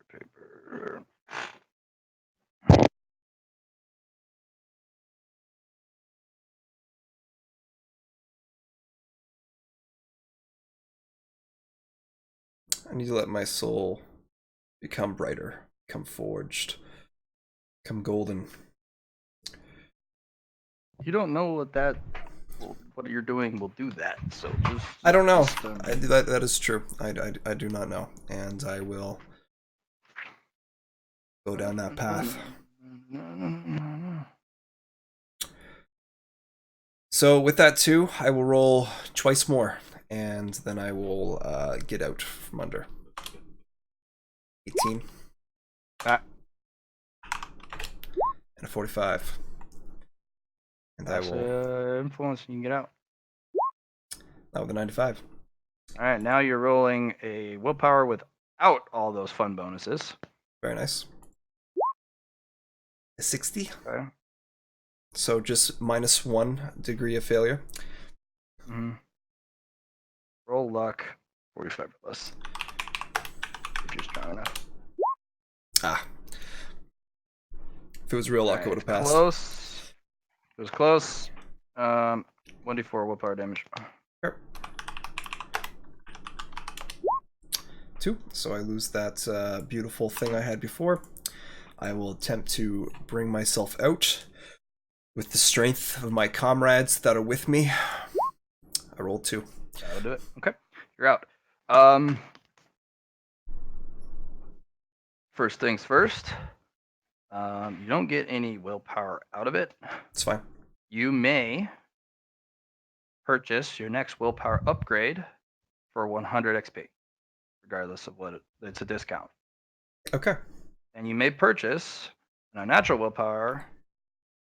I need to let my soul become brighter, become forged, become golden. You don't know what you're doing will do that. So just I don't know. just, That is true. I do not know, and I will go down that path. So with that too, I will roll twice more, and then I will get out from under. 18. Ah. And a 45. And That's I will influence. You can get out. now with a 95. All right, now you're rolling a willpower without all those fun bonuses. Very nice. A 60. Okay. So just -1 degree of failure. Mm-hmm. Roll luck, 45 or less. If you're strong enough. Ah. If it was real luck, I would have passed. Close. It was close. 1d4 willpower damage. Sure. 2. So I lose that beautiful thing I had before. I will attempt to bring myself out with the strength of my comrades that are with me. I rolled 2. That'll do it. Okay, you're out. First things first. You don't get any willpower out of it. It's fine. You may purchase your next willpower upgrade for 100 XP, regardless of what it's a discount. Okay. And you may purchase an unnatural willpower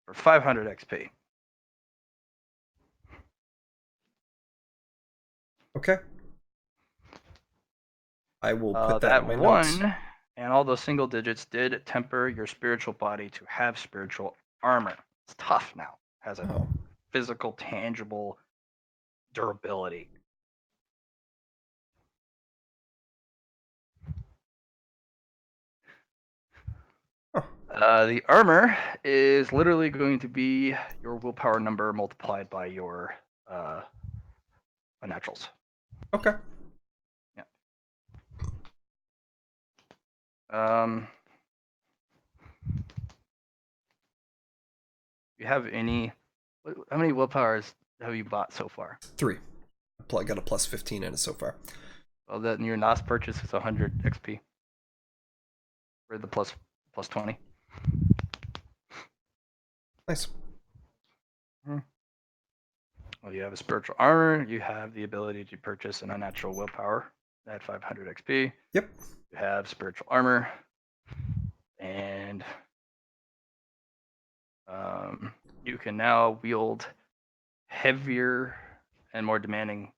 for 500 XP. Okay. I will put that in my one notes. and all those single digits did temper your spiritual body to have spiritual armor. It's tough now. Has a Oh. physical, tangible durability. The armor is literally going to be your willpower number multiplied by your unnaturals. Okay. Yeah. you have any? How many willpowers have you bought so far? 3. I got a plus 15 in it so far. Well, then your last purchase is 100 XP for the plus 20. Nice. Well, you have a spiritual armor. You have the ability to purchase an unnatural willpower at 500 XP. Yep. You have spiritual armor, and you can now wield heavier and more demanding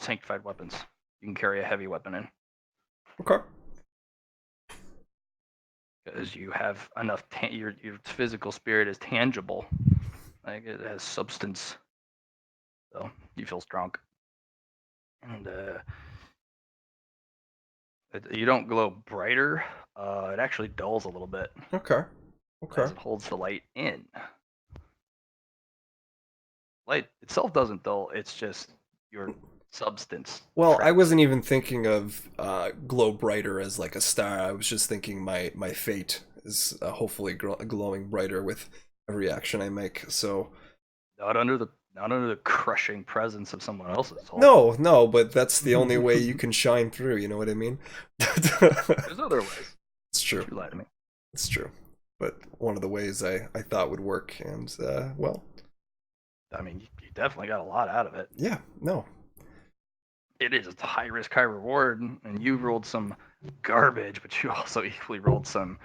sanctified weapons. You can carry a heavy weapon in Okay. because you have enough. Your physical spirit is tangible, like it has substance. So you feel strong, and you don't glow brighter. It actually dulls a little bit Okay. Okay. as it holds the light in. Light itself doesn't dull. It's just your substance. Well, I traps. wasn't even thinking of glow brighter as like a star. I was just thinking my fate is hopefully glowing brighter with every action I make. So not under the crushing presence of someone else's soul. no, but that's the only way you can shine through. You know what I mean? There's other ways. It's true. You lie to me. It's true. But one of the ways I thought would work, and well, I mean, you definitely got a lot out of it. yeah, no, It is a high risk, high reward, and you rolled some garbage, but you also equally rolled some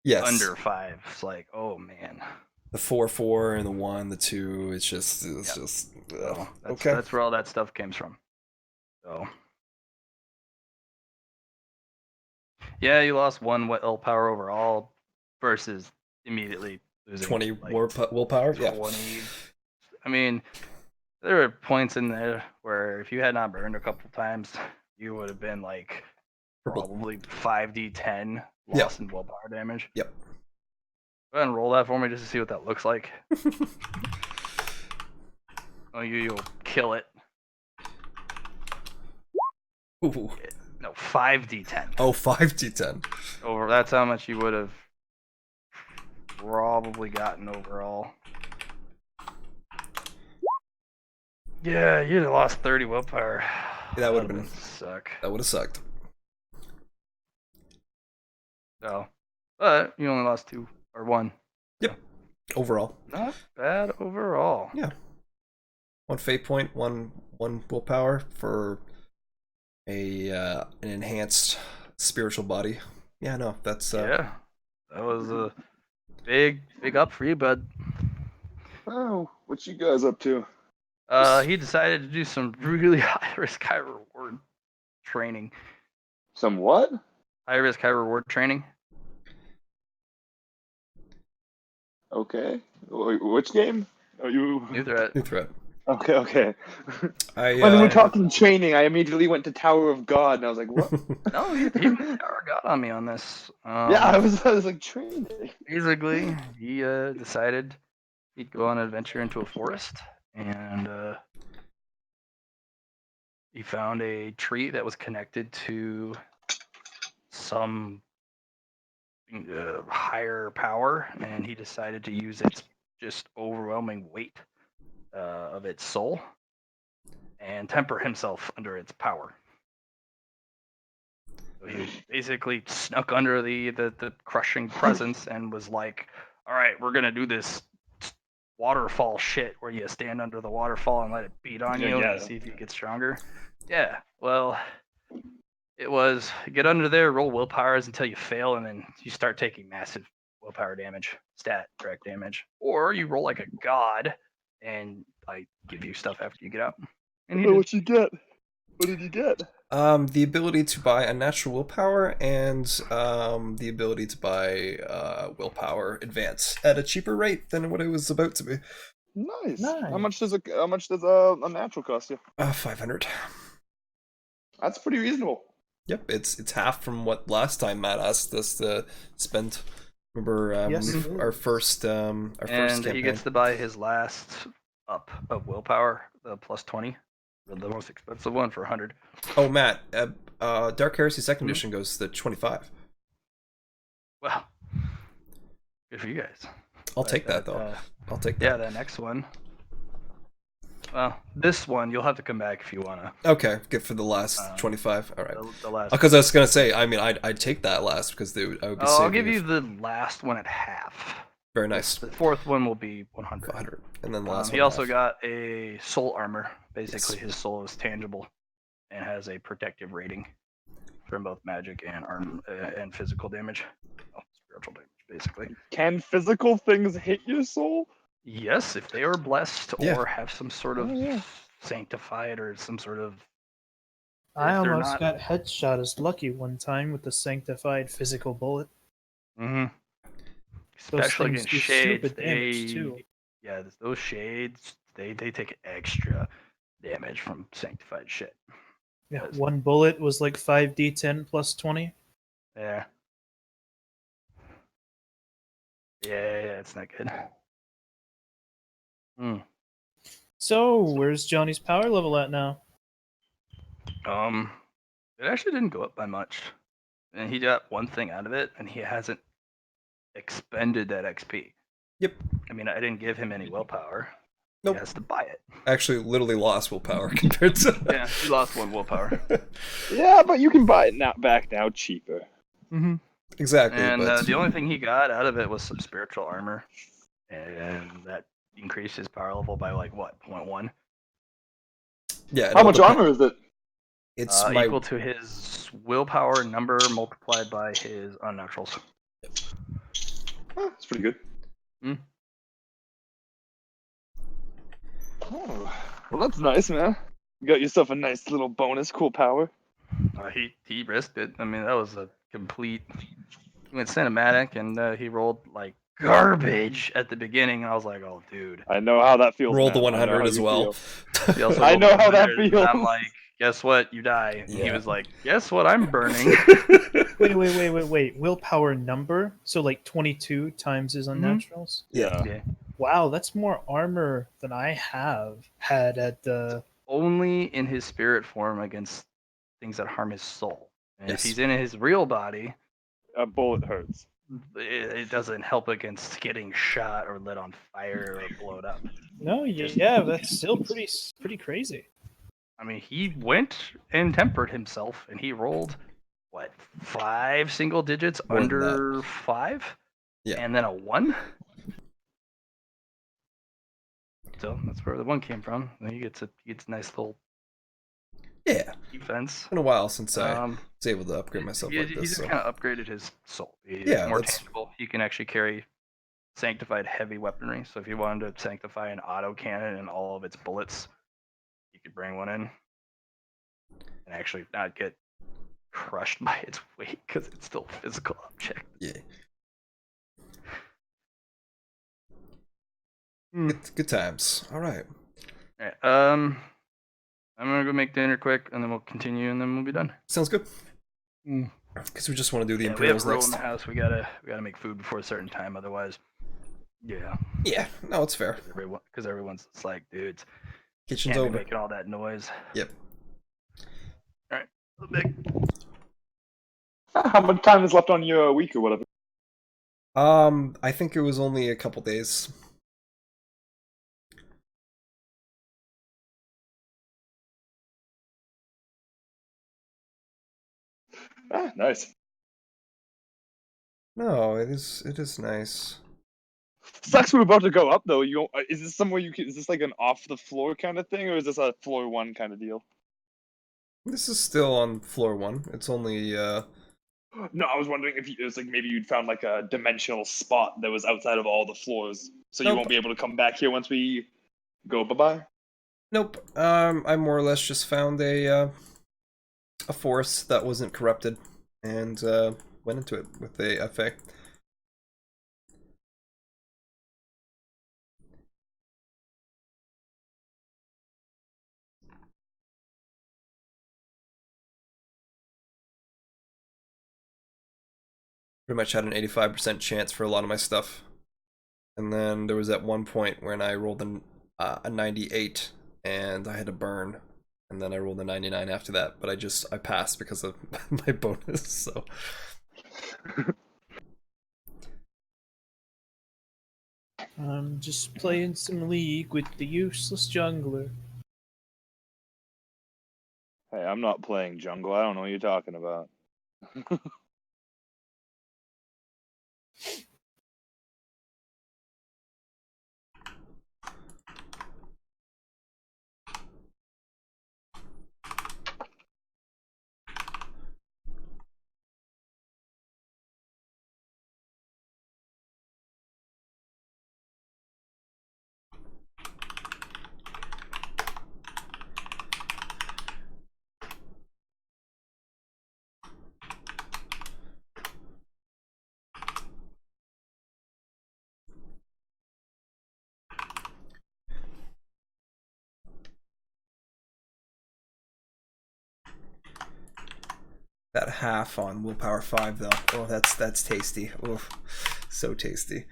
yes, under 5. It's like, oh man. the 4 and the 1, the 2. It's just Yep. ugh. So Okay. that's where all that stuff comes from. So yeah, you lost 1 willpower overall versus immediately losing 20 like, willpower. 20. Yeah. I mean, there were points in there where if you had not burned a couple times, you would have been like Purple. probably 5d10 Yep. loss in willpower damage. Yep. Go ahead and roll that for me just to see what that looks like. Oh, you'll kill it. Ooh. No, 5d10. Oh, 5d10. Over. That's how much you would have probably gotten overall. Yeah, you'd have lost 30 willpower. That would have been suck. That would have sucked. So, but you only lost 2 or 1. Yep. Overall. Not bad overall. Yeah. 1 fate point, one willpower for an enhanced spiritual body. Yeah, no, that's Yeah, that was a big up for you, bud. Oh, what you guys up to? He decided to do some really high risk, high reward training. Some what? High risk, high reward training. Okay. Which game? Oh, you. New threat. new threat. Okay. I When we're talking training, I immediately went to Tower of God, and I was like, what? No, he got on me on this. Yeah, I was like, training. Basically, he decided he'd go on an adventure into a forest, and he found a tree that was connected to some higher power, and he decided to use its just overwhelming weight of its soul and temper himself under its power. So he basically snuck under the crushing presence and was like, all right, we're going to do this waterfall shit where you stand under the waterfall and let it beat on you and see if you get stronger. Yeah, well, it was get under there, roll willpowers until you fail, and then you start taking massive willpower damage, stat direct damage. Or you roll like a god and I give you stuff after you get out. And What you get? What did you get? the ability to buy a natural willpower and the ability to buy willpower advance at a cheaper rate than what it was about to be. Nice. Nice. How much does a natural cost you? 500. That's pretty reasonable. Yep, it's half from what last time Matt asked us to spend. Remember Yes. our first and campaign. he gets to buy his last up of willpower, the plus 20, the most expensive one for 100. Oh, Matt, Dark Heresy second Hmm? edition goes to 25. Well, good for you guys. I'll take that though. I'll take that. Yeah, that next one. Well, this one you'll have to come back if you wanna. Okay, good for the last 25. All right. The last. Because I was gonna say, I mean, I'd take that last because I would be I'll saving give it you the last one at half. Very nice. The fourth one will be 100. 100, and then the last one. He also half. got a soul armor. Basically, Yes. his soul is tangible and has a protective rating from both magic and and physical damage. Oh, spiritual damage, basically. Can physical things hit your soul? Yes, if they are blessed Yeah. or have some sort of Oh, yeah. sanctified or some sort of. I If they're almost not- got headshot as lucky one time with the sanctified physical bullet. Mm-hmm. Those Especially things against do shades, stupid damage too. yeah, those shades, they take extra damage from sanctified shit. Yeah, Yes. one bullet was like 5d10 plus 20. Yeah. Yeah, it's not good. So, where's Johnny's power level at now? It actually didn't go up by much, and he got one thing out of it, and he hasn't expended that XP. Yep. I mean, I didn't give him any willpower. Nope. He has to buy it. Actually, literally lost willpower compared to. Yeah, he lost one willpower. Yeah, but you can buy it back now cheaper. Mm-hmm. Exactly. And but the only thing he got out of it was some spiritual armor, and that increased his power level by like what, 0.1? yeah. How much armor is it? It's my Equal to his willpower number multiplied by his unnaturals. That's pretty good. Hmm. Oh, well, that's nice, man. You got yourself a nice little bonus, cool power. He risked it. I mean, that was a complete. He went cinematic, and he rolled like garbage at the beginning. And I was like, "Oh, dude." I know how that feels. rolled the man. I know 100 how as you well. feel. He also I rolled know how that 100, and feels. I'm like, "Guess what? You die." And he Yeah. was like, "Guess what? I'm burning." Wait. Willpower number? So like 22 times his unnaturals? Yeah. Yeah. Wow, that's more armor than I have had at the. Only in his spirit form against things that harm his soul. And Yes. if he's in his real body, A bullet hurts. it doesn't help against getting shot or lit on fire or blown up. No, yeah, that's still pretty crazy. I mean, he went and tempered himself, and he rolled what, 5 single digits More than under 5, Yeah. and then a 1. So that's where the 1 came from. And he gets a nice little Yeah. defense. It's been a while since I Um, was able to upgrade myself he like just this. So. kind of upgraded his soul. He's Yeah, more that's- tangible. He can actually carry sanctified heavy weaponry. So if you wanted to sanctify an auto cannon and all of its bullets, you could bring one in and actually not get crushed by its weight because it's still a physical object. Yeah. Hmm. Good times. All right. All right, I'm gonna go make dinner quick, and then we'll continue, and then we'll be done. Sounds good. Mm. Because we just want to do the Yeah, we have Imperials a rule next. in the house. We gotta make food before a certain time, otherwise, yeah. Yeah. No, it's fair. Because everyone's just like, dudes, Kitchen's can't be over. making all that noise. Yep. All right, big. How much time is left on your week or whatever? I think it was only a couple days. Nice. No, it is nice. Sucks we're about to go up though. You is this somewhere you can? Is this like an off the floor kind of thing, or is this a floor 1 kind of deal? This is still on floor 1. It's only No, I was wondering if it was like maybe you'd found like a dimensional spot that was outside of all the floors, so you Nope. won't be able to come back here once we go bye. Nope. I more or less just found a forest that wasn't corrupted and went into it with a FA. Pretty much had an 85% chance for a lot of my stuff. And then there was at one point when I rolled a 98 and I had to burn. And then I rolled a 99 after that, but I passed because of my bonus, so. I'm just playing some League with the useless jungler. Hey, I'm not playing jungle. I don't know what you're talking about. That half on willpower 5 though. Oh, that's tasty. Oh, so tasty.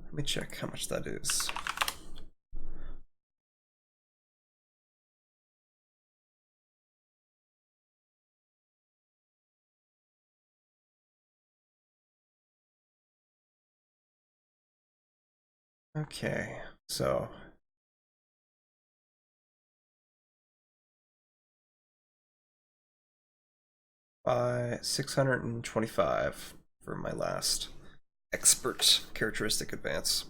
Let me check how much that is. Okay, so by 625 for my last expert characteristic advance.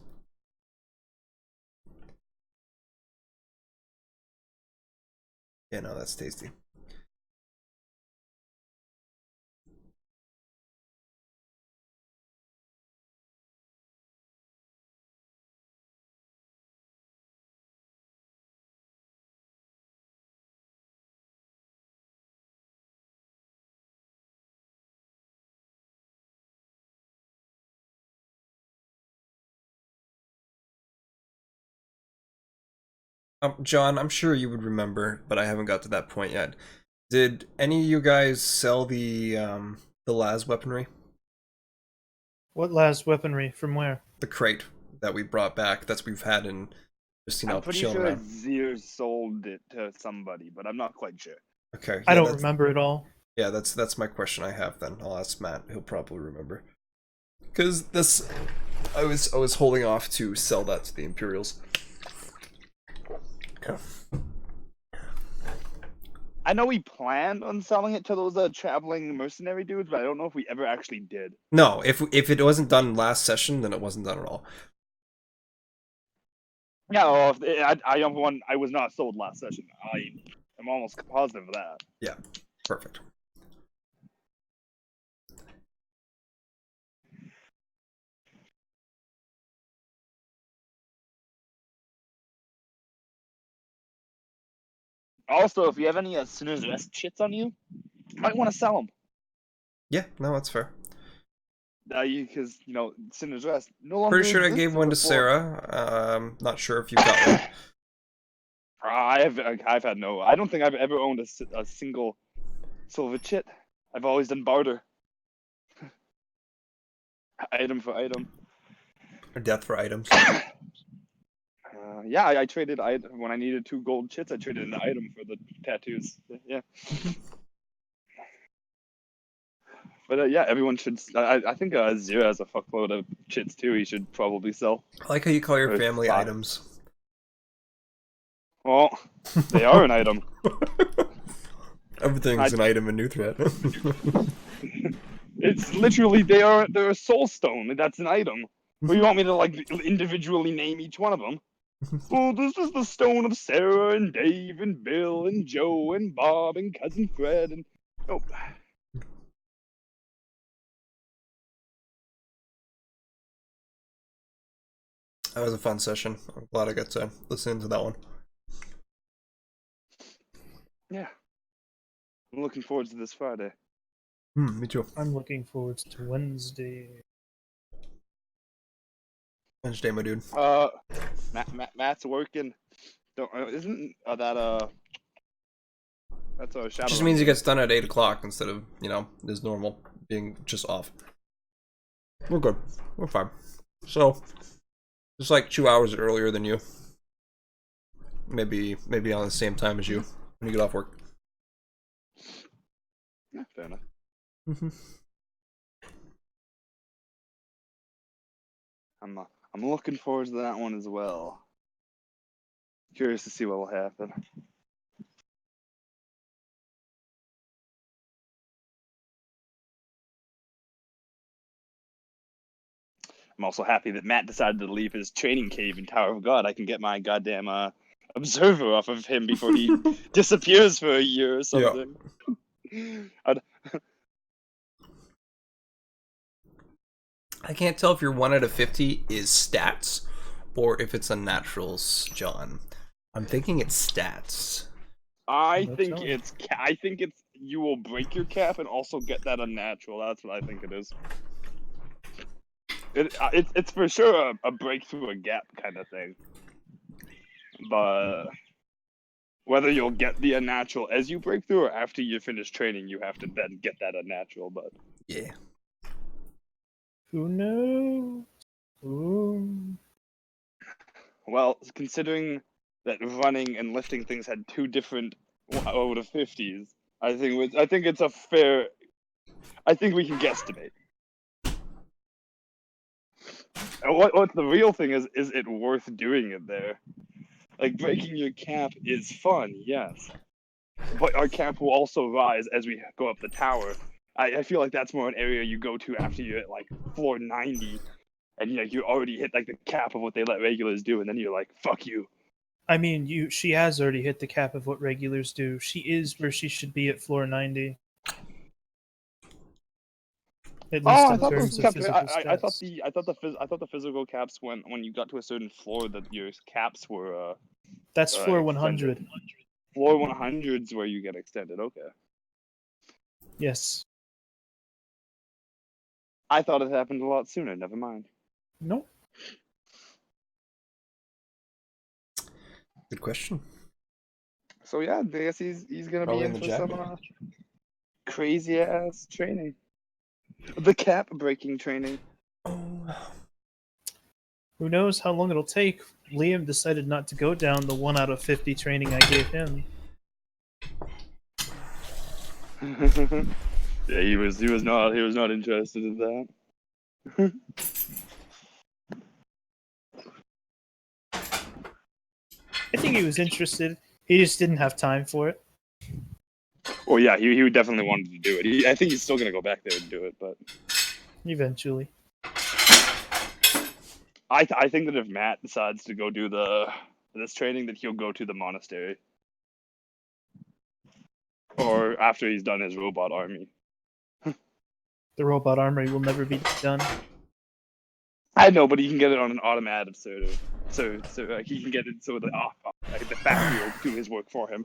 Yeah, no, that's tasty. John, I'm sure you would remember, but I haven't got to that point yet. Did any of you guys sell the las weaponry? What last weaponry? From where? The crate that we brought back, that's we've had in just, I'm pretty chilling sure around. Zir sold it to somebody, but I'm not quite sure. Okay, I yeah, don't remember it all. yeah, that's my question I have then. I'll ask Matt, he'll probably remember. Cause this I was holding off to sell that to the Imperials. Okay. I know we planned on selling it to those traveling mercenary dudes, but I don't know if we ever actually did. No, if it wasn't done last session, then it wasn't done at all. Yeah, well, I was not sold last session. I am almost positive of that. Yeah, perfect. Also, if you have any Sinner's Rest shits on you, you might want to sell them. Yeah, no, that's fair. Because Sinner's Rest no longer Pretty sure I exists gave in one the to floor. Sarah. Not sure if you got one. I've had no. I don't think I've ever owned a single silver chit. I've always done barter, item for item. Or death for items. Yeah, I traded when I needed 2 gold chits. I traded an item for the tattoos. Yeah. But yeah, everyone should. I think Zero has a fuckload of chits too. He should probably sell. I like how you call your Or family 5. items. Well, they are an item. Everything's an item in New Threat. It's literally they're a soul stone. That's an item. Well, you want me to like individually name each one of them? Well, this is the stone of Sarah and Dave and Bill and Joe and Bob and cousin Fred and nope. That was a fun session. I'm glad I got to listen to that one. Yeah, I'm looking forward to this Friday. Me too. I'm looking forward to Wednesday. Wednesday, my dude. Matt's working. Isn't that that's a shadow? Just means he gets done at 8 o'clock instead of, his normal being just off. We're good. We're fine. So, just like 2 hours earlier than you. Maybe on the same time as you when you get off work. Yeah, fair enough. I'm looking forward to that one as well. Curious to see what will happen. I'm also happy that Matt decided to leave his training cave in Tower of God. I can get my goddamn observer off of him before he disappears for a year or something. I can't tell if your 1 out of 50 is stats or if it's unnaturals, John. I'm thinking it's stats. I No think telling. it's you will break your cap and also get that unnatural. That's what I think it is. It's for sure a break through a gap kind of thing. But whether you'll get the unnatural as you break through or after you finish training, you have to then get that unnatural. But Yeah. Who knows? Ooh. well, considering that running and lifting things had two different out of 50s, I think it's a fair. I think we can guesstimate. And what the real thing is it worth doing it there? Like, breaking your cap is fun, yes. But our cap will also rise as we go up the tower. I feel like that's more an area you go to after you're at, like, floor 90, and you already hit, like, the cap of what they let regulars do, and then you're like, fuck you. I mean, she has already hit the cap of what regulars do. She is where she should be at floor 90. At least Oh, I in thought those terms of caps. physical I thought stats. I thought the physical caps when you got to a certain floor that your caps were That's floor extended. 100. Floor 100's where you get extended. Okay. Yes. I thought it happened a lot sooner. Never mind. Nope. Good question. So yeah, I guess he's gonna Probably be in in the for chat. some crazy ass training. The cap breaking training. Oh. Who knows how long it'll take? Liam decided not to go down the 1 out of 50 training I gave him. Yeah, he was not interested in that. I think he was interested. He just didn't have time for it. Well, yeah, he would definitely wanted to do it. I think he's still gonna go back there and do it, but Eventually. I think that if Matt decides to go do this training, that he'll go to the monastery, or after he's done his robot army. The robot armory will never be done. I know, but he can get it on an automatic server, so he can get it so the factory will do his work for him.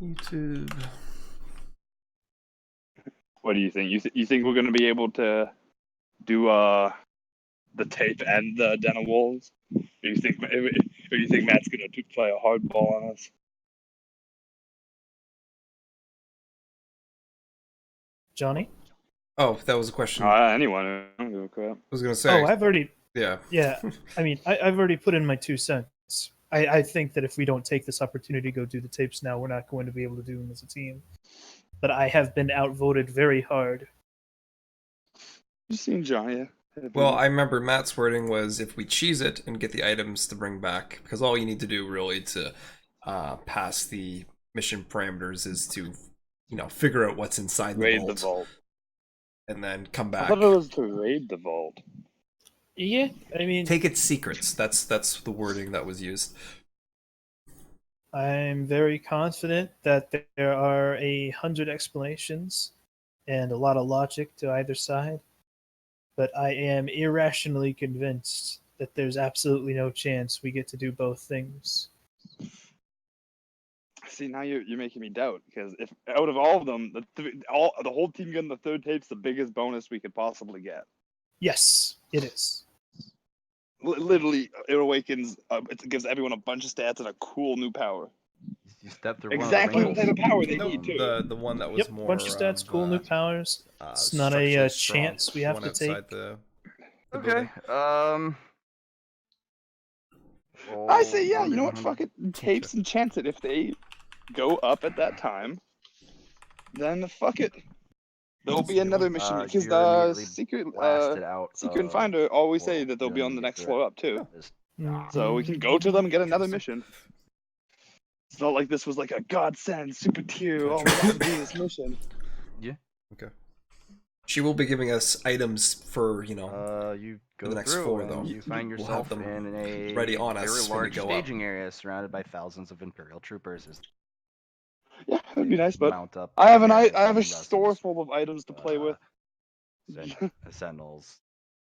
YouTube. What do you think? You think we're gonna be able to do the tape and the Den of Wolves? Or you think Matt's gonna play a hardball on us? Johnny? Oh, that was a question. I Anyone? I don't give a crap. was gonna say. Oh, I've already. Yeah. Yeah. I mean, I've already put in my 2 cents. I think that if we don't take this opportunity to go do the tapes now, we're not going to be able to do them as a team. But I have been outvoted very hard. You seen Johnny? Well, I remember Matt's wording was if we cheese it and get the items to bring back, because all you need to do really to pass the mission parameters is to, figure out what's inside raid the the vault, and then come I back. thought it was to raid the vault. Yeah, I mean, Take its secrets. That's the wording that was used. I'm very confident that there are 100 explanations and a lot of logic to either side, but I am irrationally convinced that there's absolutely no chance we get to do both things. See, now you're making me doubt, because if out of all of them, the whole team getting the third tape's the biggest bonus we could possibly get. Yes, it is. literally, it awakens. It gives everyone a bunch of stats and a cool new power. You step through Exactly one what of the type of power they Nope, need too. the one that was Yep, more bunch of stats, cool new powers. It's not a structurally strong, chance we have one to outside take. the Okay. building. I say, yeah, Roll you know what? 1d100. Fuck it. Tapes and chance it. If they go up at that time, then fuck it. There'll be another mission because You're the immediately secret blasted out. and of finder always portal. say that they'll You be don't on even the get next through floor it. up too. Just- So we can go to them and get another Interesting. mission. It's not like this was like a godsend super tier. Oh, we got to do this mission. Yeah. Okay. She will be giving us items for, you know, You for go the next through floor, and though. you find We'll have yourself them in a ready on very us when we large go up. staging area surrounded by thousands of Imperial troopers. As Yeah, that'd be they nice, but mount up I have ahead a and store dozens full of items to play with. sentinels.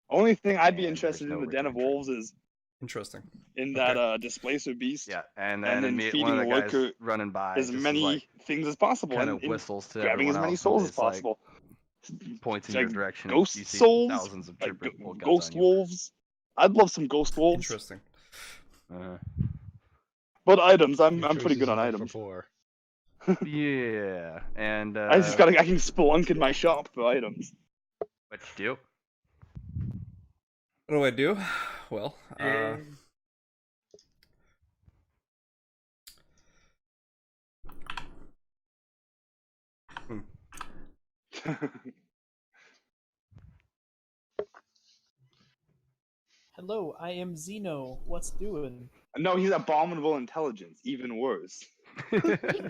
Only thing I'd be And interested there's in no the Den of return train. Wolves is Interesting. in Okay. that displacer beast. Yeah, and And then then one feeding of the guys Lurker running by as just is many like things as possible kind and of whistles to grabbing everyone as many else and souls as just like possible. points in Like your direction. And ghost you see souls, thousands of like troopers pull guns ghost on you. wolves. I'd love some ghost wolves, Interesting. but items. I'm Your pretty good choices on are for items. poor. Yeah, and I can spelunk in my shop for items. what you What do I do? Well, Hello, I am Zeno. What's doing? No, he's abominable intelligence. Even worse. do?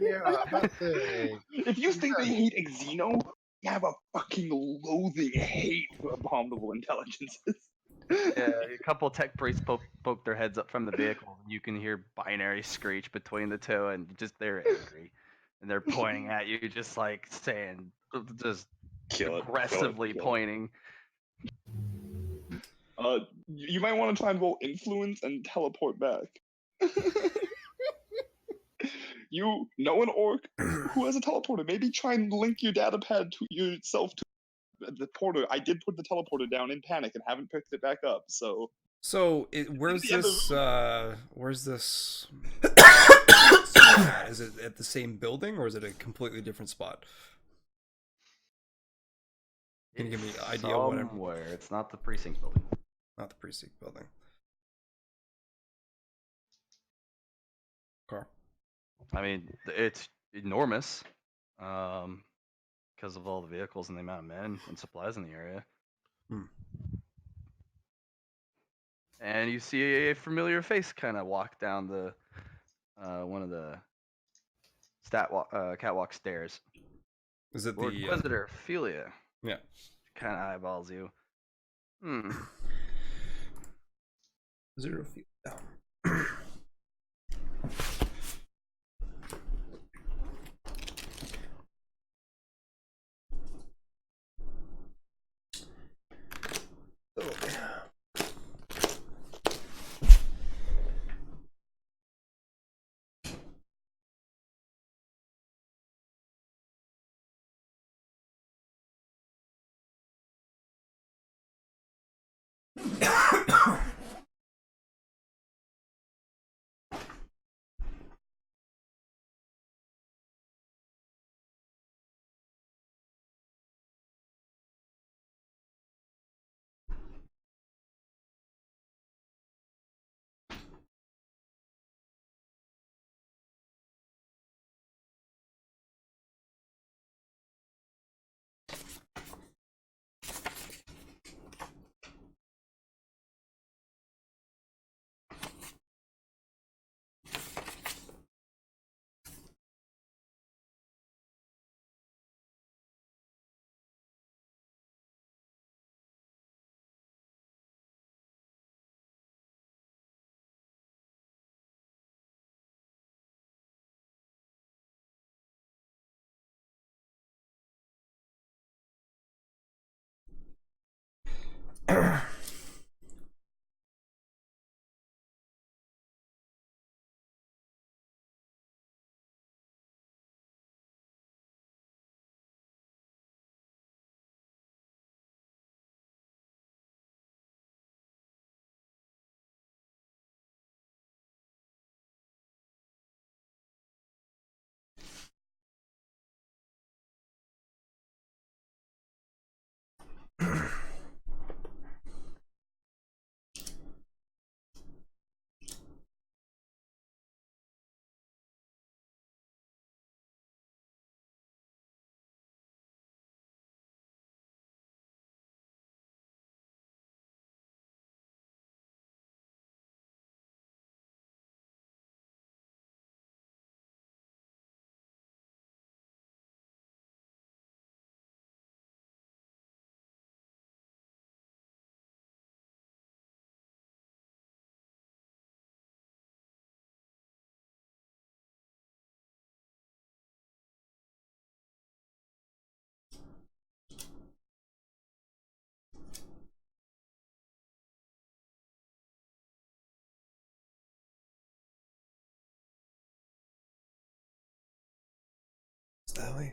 Yeah, that's it. If you think they hate Xeno, you have a fucking loathing hate for abominable intelligences. Yeah, a couple tech priests poke their heads up from the vehicle, and you can hear binary screech between the two, and just they're angry, and they're pointing at you, just like saying, just Kill it. aggressively pointing. You might want to try and roll influence and teleport back. You know an orc who has a teleporter. Maybe try and link your data pad to yourself to the porter. I did put the teleporter down in panic and haven't picked it back up. So where's the end of where's this spot at? Is it at the same building or is it a completely different spot? Can you give me an idea of whatever? Somewhere. It's not the precinct building. Not the precinct building. Car. I mean, it's enormous, because of all the vehicles and the amount of men and supplies in the area. Hmm. And you see a familiar face kind of walk down the one of the catwalk stairs. Is it Lord the Inquisitor Philia yeah. kind of eyeballs you. Zero feet down. Sally.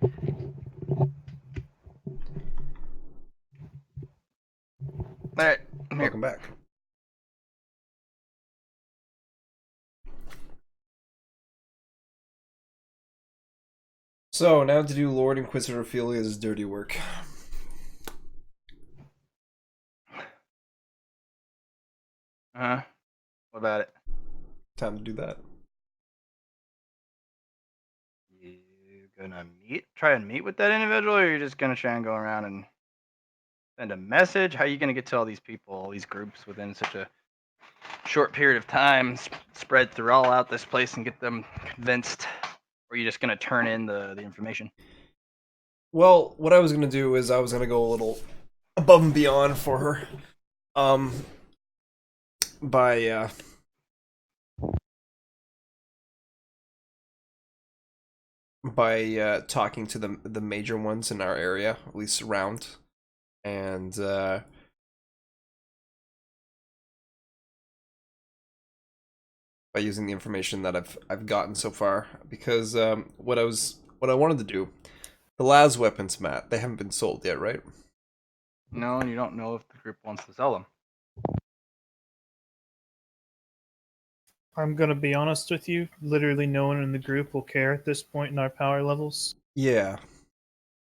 All right, I'm here. Welcome back. So now to do Lord Inquisitor Ophelia's dirty work. What about it? Time to do that. You gonna try and meet with that individual, or you're just gonna try and go around and send a message? How are you gonna get to all these people, all these groups within such a short period of time, spread through all out this place and get them convinced? Or are you just gonna turn in the information? Well, what I was gonna do is I was gonna go a little above and beyond for her. Um by talking to the major ones in our area, at least around, and by using the information that I've gotten so far, because what I wanted to do, the las weapons, Matt, they haven't been sold yet, right? No, and you don't know if the group wants to sell them. I'm gonna be honest with you. Literally, no one in the group will care at this point in our power levels. Yeah,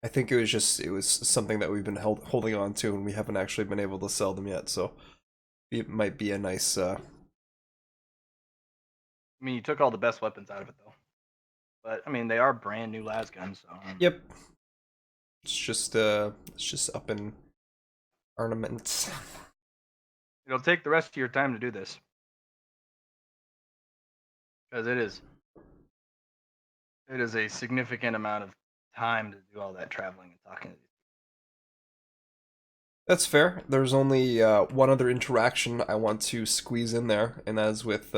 I think it was something that we've been holding on to, and we haven't actually been able to sell them yet. So it might be a nice. I mean, you took all the best weapons out of it, though. But I mean, they are brand new las guns. So, Yep, it's just up in ornaments. it'll take the rest of your time to do this, because it is a significant amount of time to do all that traveling and talking to these. That's fair. There's only one other interaction I want to squeeze in there, and that is with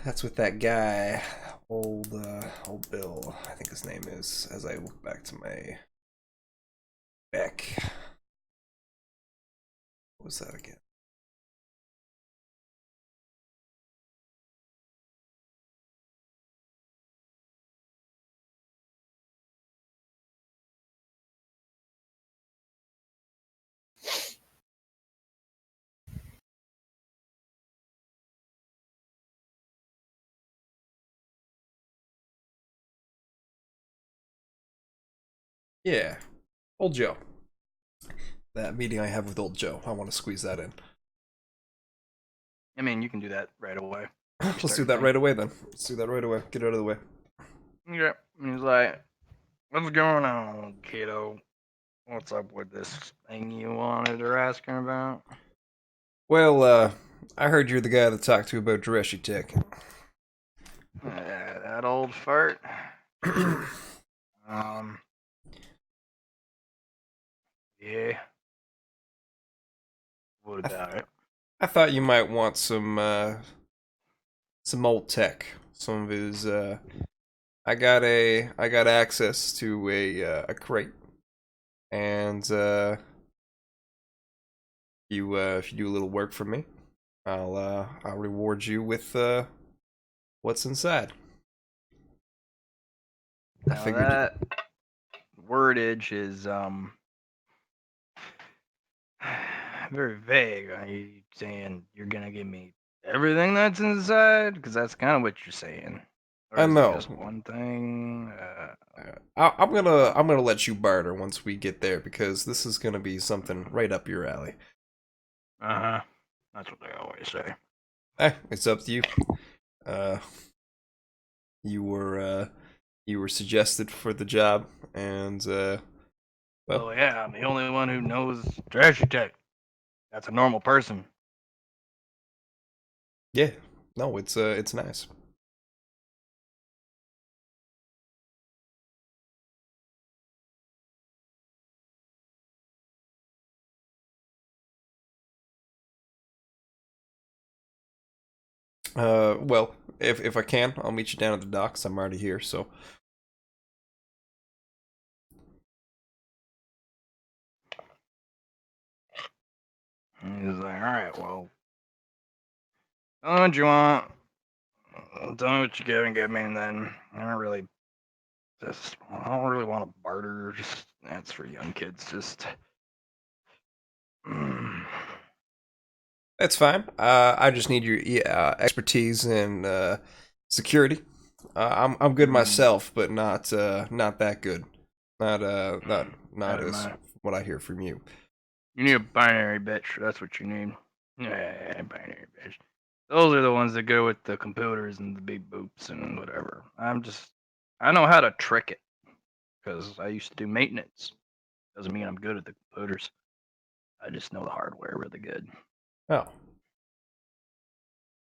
that's with that guy, old Bill, I think his name is. As I look back to my back, what was that again? Yeah, old Joe. That meeting I have with old Joe. I want to squeeze that in. I mean, you can do that right away. Let's do that right away then. Let's do that right away. Get it out of the way. Yeah. And he's like, "What's going on, kiddo? What's up with this thing you wanted or asking about?" Well, I heard you're the guy that talked to about Dreshi Tech. That old fart. Um. Yeah. What about it? I thought you might want some old tech. Some of his I got access to a crate, and you if you do a little work for me, I'll reward you with what's inside. I Now figured. that wordage is very vague. Are you saying you're gonna give me everything that's inside? Because that's kind of what you're saying. Or I is it know. just one thing? I'm gonna let you barter once we get there because this is gonna be something right up your alley. Uh-huh. That's what they always say. It's up to you. Uh, you were suggested for the job, and well, Oh yeah, I'm the only one who knows Treasure Tech. That's a normal person. yeah, no, it's nice. Well, if I can, I'll meet you down at the docks. I'm already here, so. And he's like, all right, well, what do you want? Tell me what you can give me, and then I don't really want to barter. Just that's for young kids. Just That's fine. I just need your expertise in security. I'm good myself, but not that good. Not never as mind. what I hear from you. You need a binary bitch. That's what you need. Yeah, binary bitch. Those are the ones that go with the computers and the big boops and whatever. I know how to trick it because I used to do maintenance. Doesn't mean I'm good at the computers. I just know the hardware really good. Oh.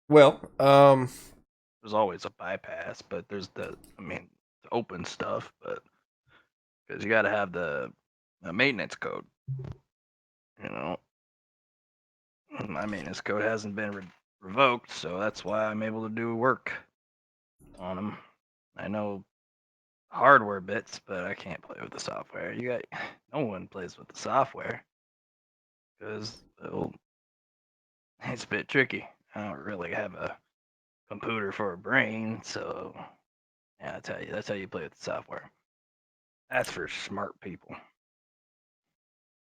Well, There's always a bypass, but there's the open stuff, but because you got to have the maintenance code. You know, my maintenance code hasn't been revoked, so that's why I'm able to do work on them. I know hardware bits, but I can't play with the software. No one plays with the software because it's a bit tricky. I don't really have a computer for a brain, so yeah, that's how you play with the software. That's for smart people.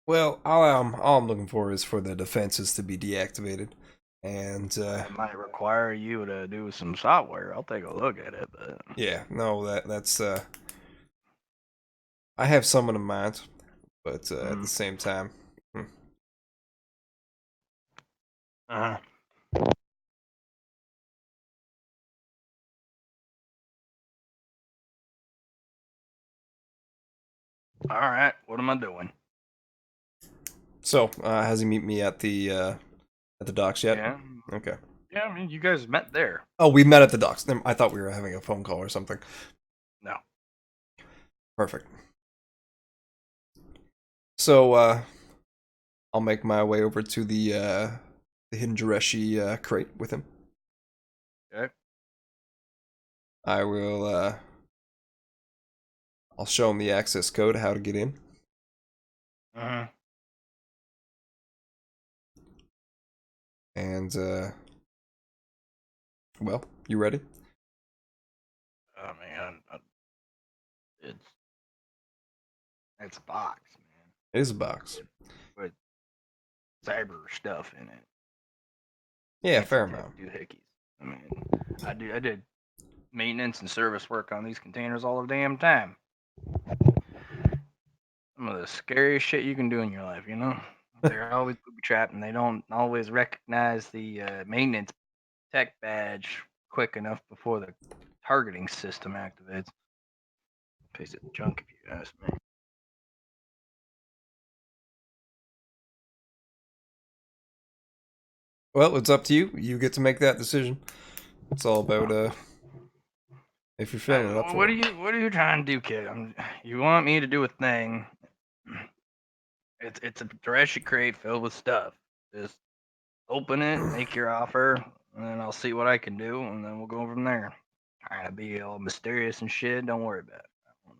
well, all I'm looking for is for the defenses to be deactivated, and It might require you to do some software. I'll take a look at it, but yeah, no, that's I have someone in mind, but at the same time, uh-huh. All right, what am I doing? So, has he meet me at the docks yet? Yeah, Okay. yeah. I mean, you guys met there. Oh, we met at the docks. I thought we were having a phone call or something. No. Perfect. So, I'll make my way over to the hidden Jureshi crate with him. Okay. I will I'll show him the access code, how to get in. Uh-huh. And well, you ready? Oh man, it's it's a box, man, It is a box. with cyber stuff in it. Yeah, Fancy fair tech amount. doohickeys. I mean, I did maintenance and service work on these containers all the damn time. Some of the scariest shit you can do in your life, you know? They're always booby trapped and they don't always recognize the maintenance tech badge quick enough before the targeting system activates. Piece of junk, if you ask me. Well, it's up to you. You get to make that decision. It's all about if you're feeling it up for it. What are you trying to do, kid? You want me to do a thing? It's a Jurassic crate filled with stuff. Just open it, make your offer, and then I'll see what I can do, and then we'll go from there. Trying to be all mysterious and shit. Don't worry about it.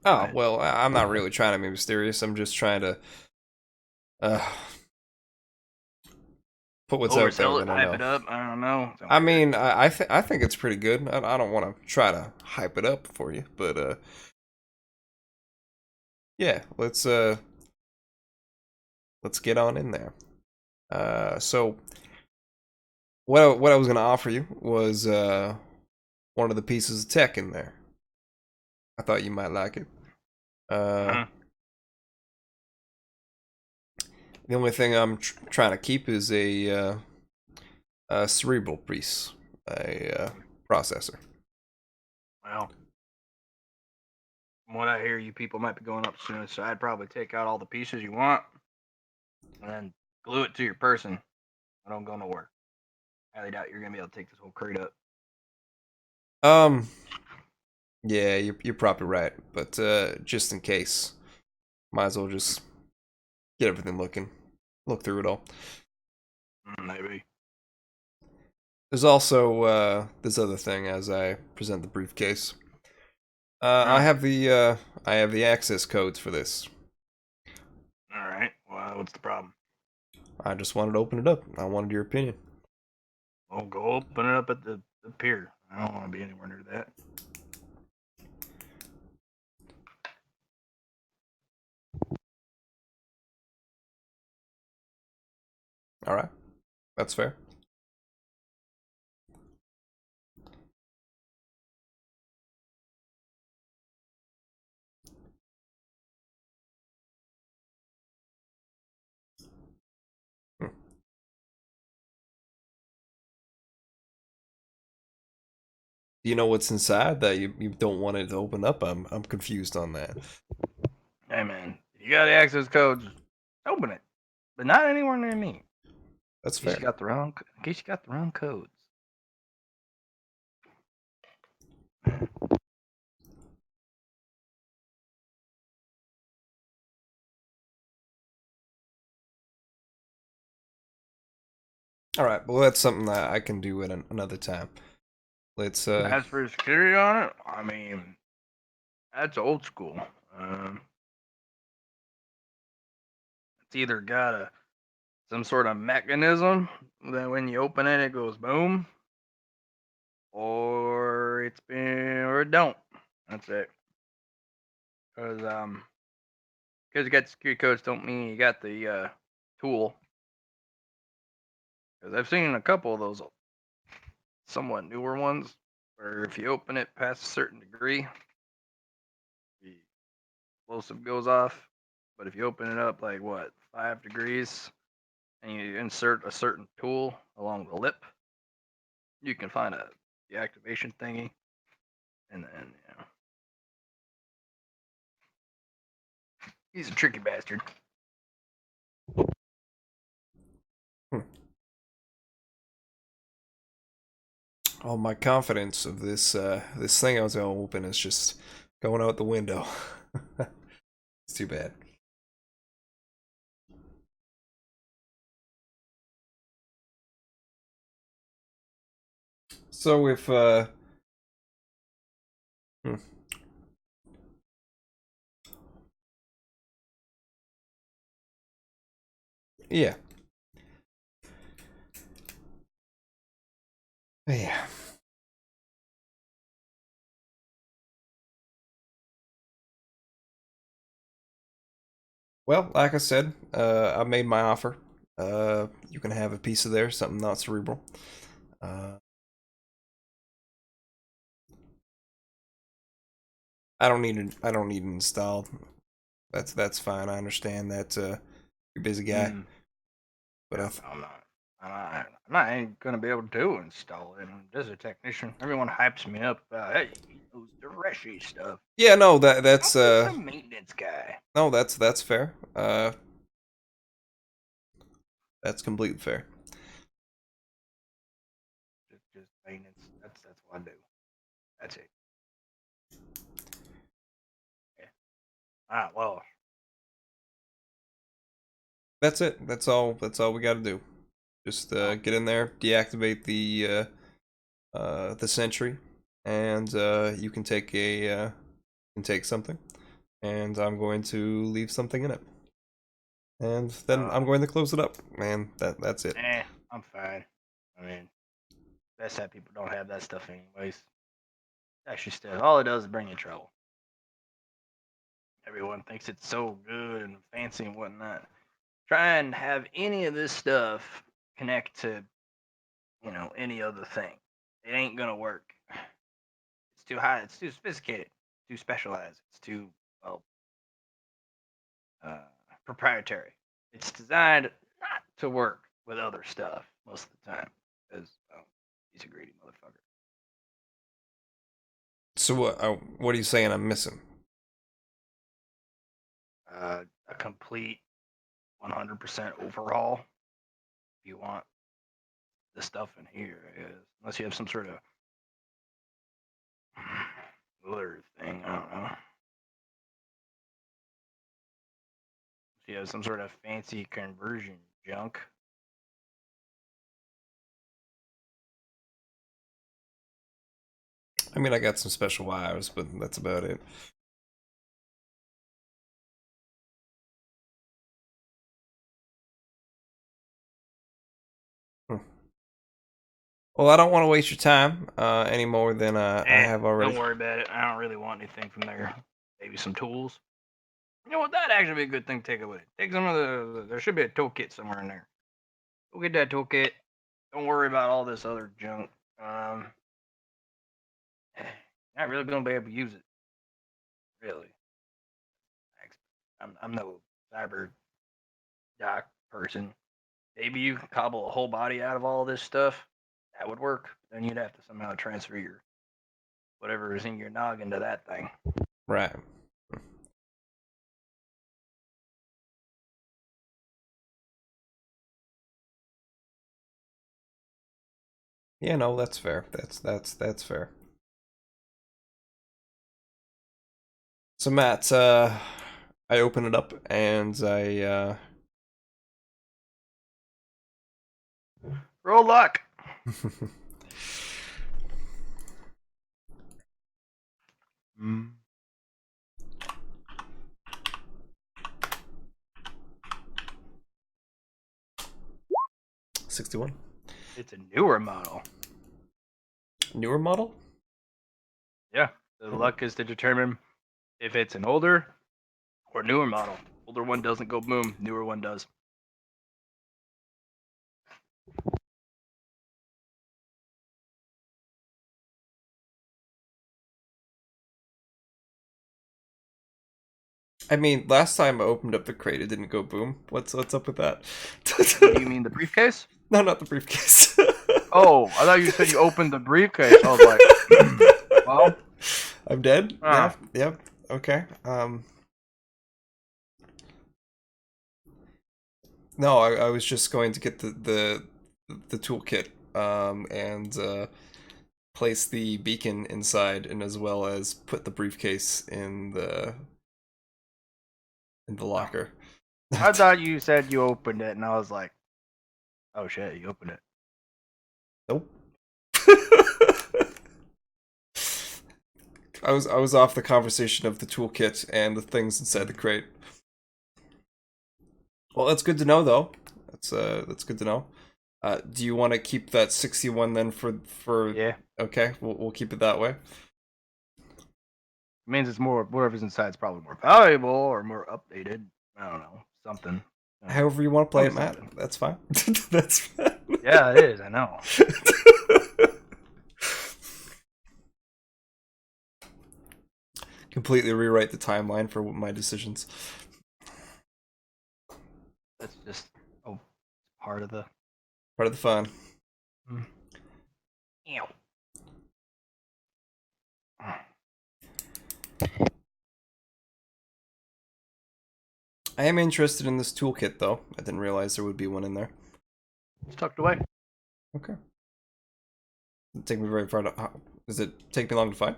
Go Oh, ahead. well, I'm not really trying to be mysterious. I'm just trying to uh put what's out there Oversell it, that I hype know. it up. I don't know. Don't I care. mean, I think it's pretty good. I don't want to try to hype it up for you, but yeah, let's get on in there. So what I was gonna offer you was one of the pieces of tech in there. I thought you might like it. Uh, Uh-huh. the only thing I'm trying to keep is a cerebral piece, a processor. Well, from what I hear, you people might be going up soon, so I'd probably take out all the pieces you want and then glue it to your person. I don't go nowhere. I highly doubt you're gonna be able to take this whole crate up. Um, yeah, you're probably right, but just in case, might as well just get everything look through it all. Maybe. There's also this other thing as I present the briefcase. Huh. I have the access codes for this. All right. Well, what's the problem? I just wanted to open it up. I wanted your opinion. Well, go open it up at the pier. I don't want to be anywhere near that. All right, that's fair. Hmm. Do you know what's inside that you don't want it to open up? I'm confused on that. Hey man, if you got the access codes, open it, but not anywhere near me. That's In case fair. you got the wrong, in case you got the wrong codes. All right, well that's something that I can do at another time. Let's As for security on it, I mean, that's old school. It's either got some sort of mechanism that when you open it, it goes boom, or or it don't. That's it. Because you got security codes don't mean you got the tool. Because I've seen a couple of those somewhat newer ones where if you open it past a certain degree, the explosive goes off. But if you open it up like what 5 degrees and you insert a certain tool along the lip, you can find a deactivation thingy, and then he's a tricky bastard. hmm. All my confidence of this thing I was gonna open is just going out the window. It's too bad. So if hmm. Yeah. Yeah. Well, like I said, I made my offer. You can have a piece of there, something not cerebral. Uh, I don't need it installed. That's fine. I understand that you're a busy guy, Mm, but yeah, I'm not. Ain't gonna be able to install it. I'm just a technician. Everyone hypes me up about, hey, he knows the Reshi stuff. yeah, no, I'm that's just a maintenance guy. no, that's fair. That's completely fair. Just maintenance. That's what I do. That's it. Yeah. Well, That's it. That's all we got to do. Just get in there, deactivate the sentry, and you can take something, and I'm going to leave something in it, and then I'm going to close it up, and that's it. I'm fine. I mean, that's how people don't have that stuff anyways. Actually, still, all it does is bring you trouble. Everyone thinks it's so good and fancy and whatnot. Try and have any of this stuff connect to, any other thing. It ain't gonna work. It's too high. It's too sophisticated. Too specialized. It's too well uh, proprietary. It's designed not to work with other stuff most of the time because he's a greedy motherfucker. So what are you saying I'm missing? A complete 100% overhaul. If you want the stuff in here, is unless you have some sort of other thing. I don't know. If you have some sort of fancy conversion junk. I mean, I got some special wires, but that's about it. Hmm. Well, I don't want to waste your time any more than I have already. Don't worry about it. I don't really want anything from there. Maybe some tools. You know what? That'd actually be a good thing to take away. Take some of there should be a toolkit somewhere in there. Go get that toolkit. Don't worry about all this other junk. Not really gonna be able to use it. Really. I'm no cyber doc person. Maybe you could cobble a whole body out of all this stuff. That would work. Then you'd have to somehow transfer your whatever is in your noggin to that thing. Right. Yeah, no, that's fair. That's fair. So Matt, I open it up and Roll luck. Mm. 61. It's a newer model. Newer model? Yeah. The luck is to determine if it's an older or newer model. Older one doesn't go boom. Newer one does. I mean, last time I opened up the crate, it didn't go boom. What's up with that? Do you mean the briefcase? No, not the briefcase. Oh, I thought you said you opened the briefcase. I was like, well, I'm dead. Ah. Yep. Okay. No, I was just going to get the toolkit and place the beacon inside, and as well as put the briefcase in the locker. I thought you said you opened it, and I was like, oh shit, you opened it. Nope. I was off the conversation of the toolkit and the things inside the crate. Well, that's good to know, though. That's good to know. Do you want to keep that 61 then for? Yeah. Okay, we'll keep it that way. It means it's more, whatever's inside is probably more valuable or more updated. I don't know. Something. However you want to play it, Something. Matt. That's fine. That's fine. Yeah, it is. I know. Completely rewrite the timeline for my decisions. That's just part of the. Part of the fun. Ew. I am interested in this toolkit, though. I didn't realize there would be one in there. It's tucked away. Okay. Does it take me very far to... Does it take me long to find?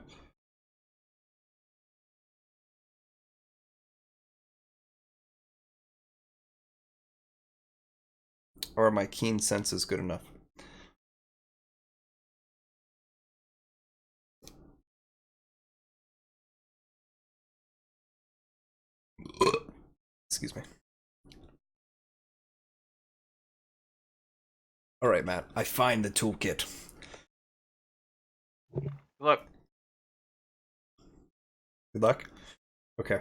Or are my keen senses good enough? Excuse me. Alright, Matt. I find the toolkit. Look. Good luck. Okay.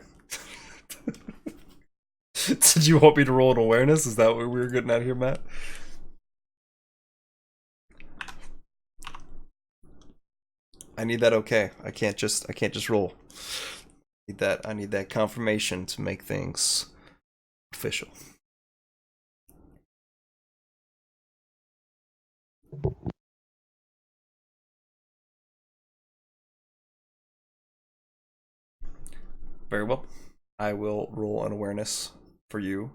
Did you want me to roll an awareness? Is that what we were getting at here, Matt? I need that okay. I can't just roll. I need that confirmation to make things official. Very well. I will roll an awareness for you.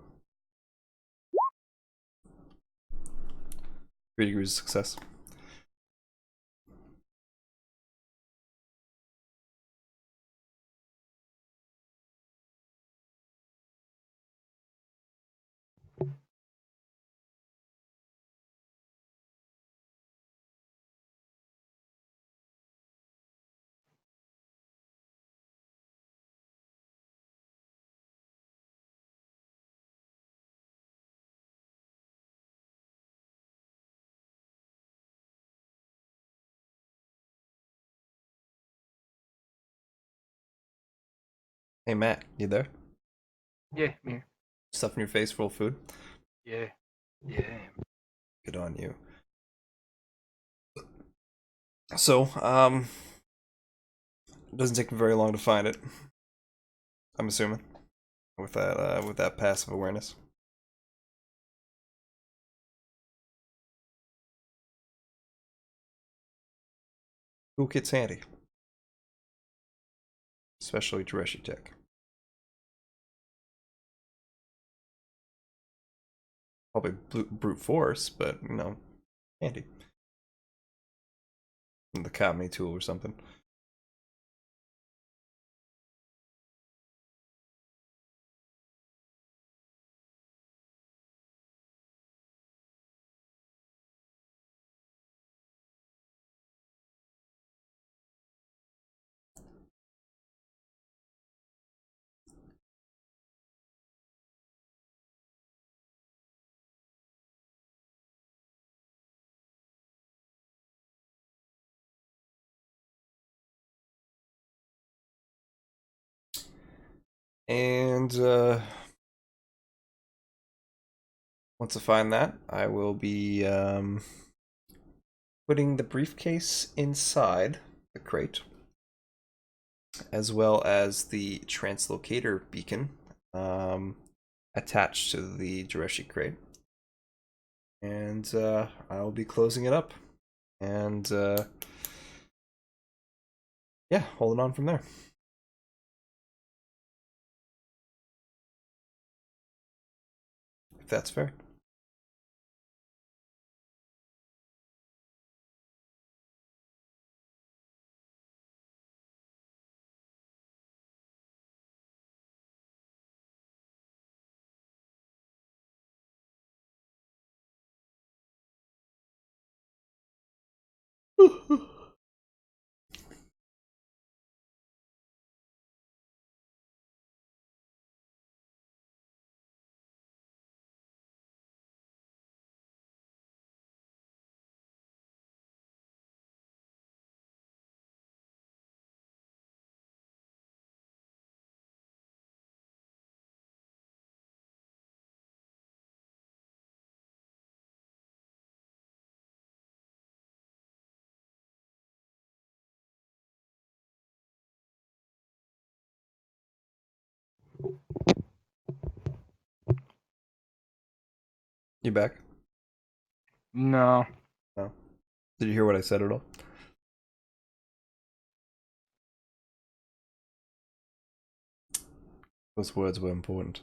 3 degrees of success. Hey Matt, you there? Yeah, I'm here. Stuff in your face full of food? Yeah. Yeah. Good on you. So, it doesn't take me very long to find it. I'm assuming with that passive awareness. Toolkit's handy, especially Dreshi Tech. Probably brute force, but you know, handy. The Kami tool or something. And once I find that, I will be putting the briefcase inside the crate, as well as the translocator beacon attached to the Dreshi crate. And I'll be closing it up. And yeah, holding on from there. If that's fair. You back? No. No. Did you hear what I said at all? Those words were important.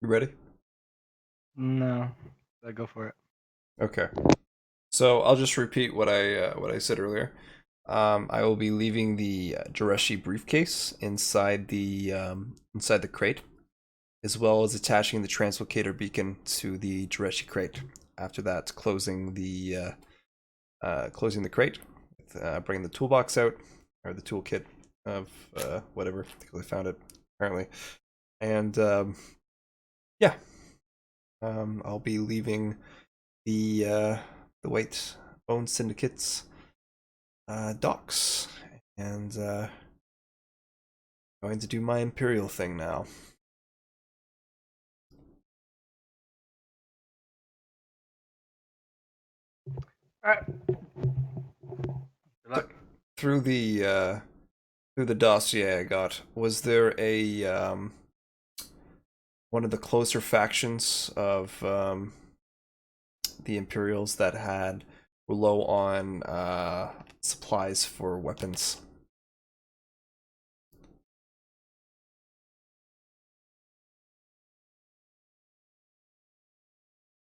You ready? No. Go for it. Okay. So I'll just repeat what I said earlier. I will be leaving the Dreshi briefcase inside the crate, as well as attaching the translocator beacon to the Dreshi crate. After that, closing the crate, bringing the toolbox out or the toolkit, of whatever because I found it apparently, and yeah, I'll be leaving the White Bone Syndicate's docks and going to do my Imperial thing now. Alright. Good luck. Through the dossier I got, was there a one of the closer factions of the Imperials that were low on supplies for weapons?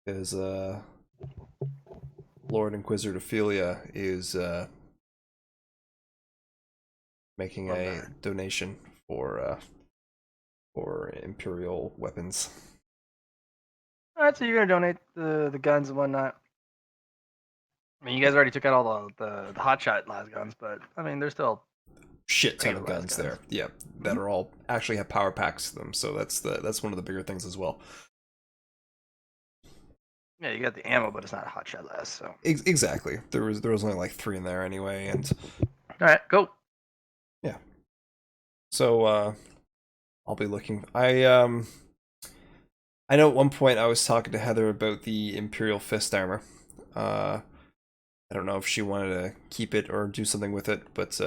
Because Lord Inquisitor Ophelia is making Love a that. donation for Imperial weapons. Alright, so you're gonna donate the guns and whatnot. I mean, you guys already took out all the hotshot las guns, but I mean, there's still Shit ton of regular las guns guns. there. Yeah, that are all actually have power packs to them. So that's one of the bigger things as well. Yeah, you got the ammo, but it's not a hotshot las. So Exactly. There was only like 3 in there anyway, and all right, go. yeah. So I'll be looking. I know at one point I was talking to Heather about the Imperial fist armor. I don't know if she wanted to keep it or do something with it, but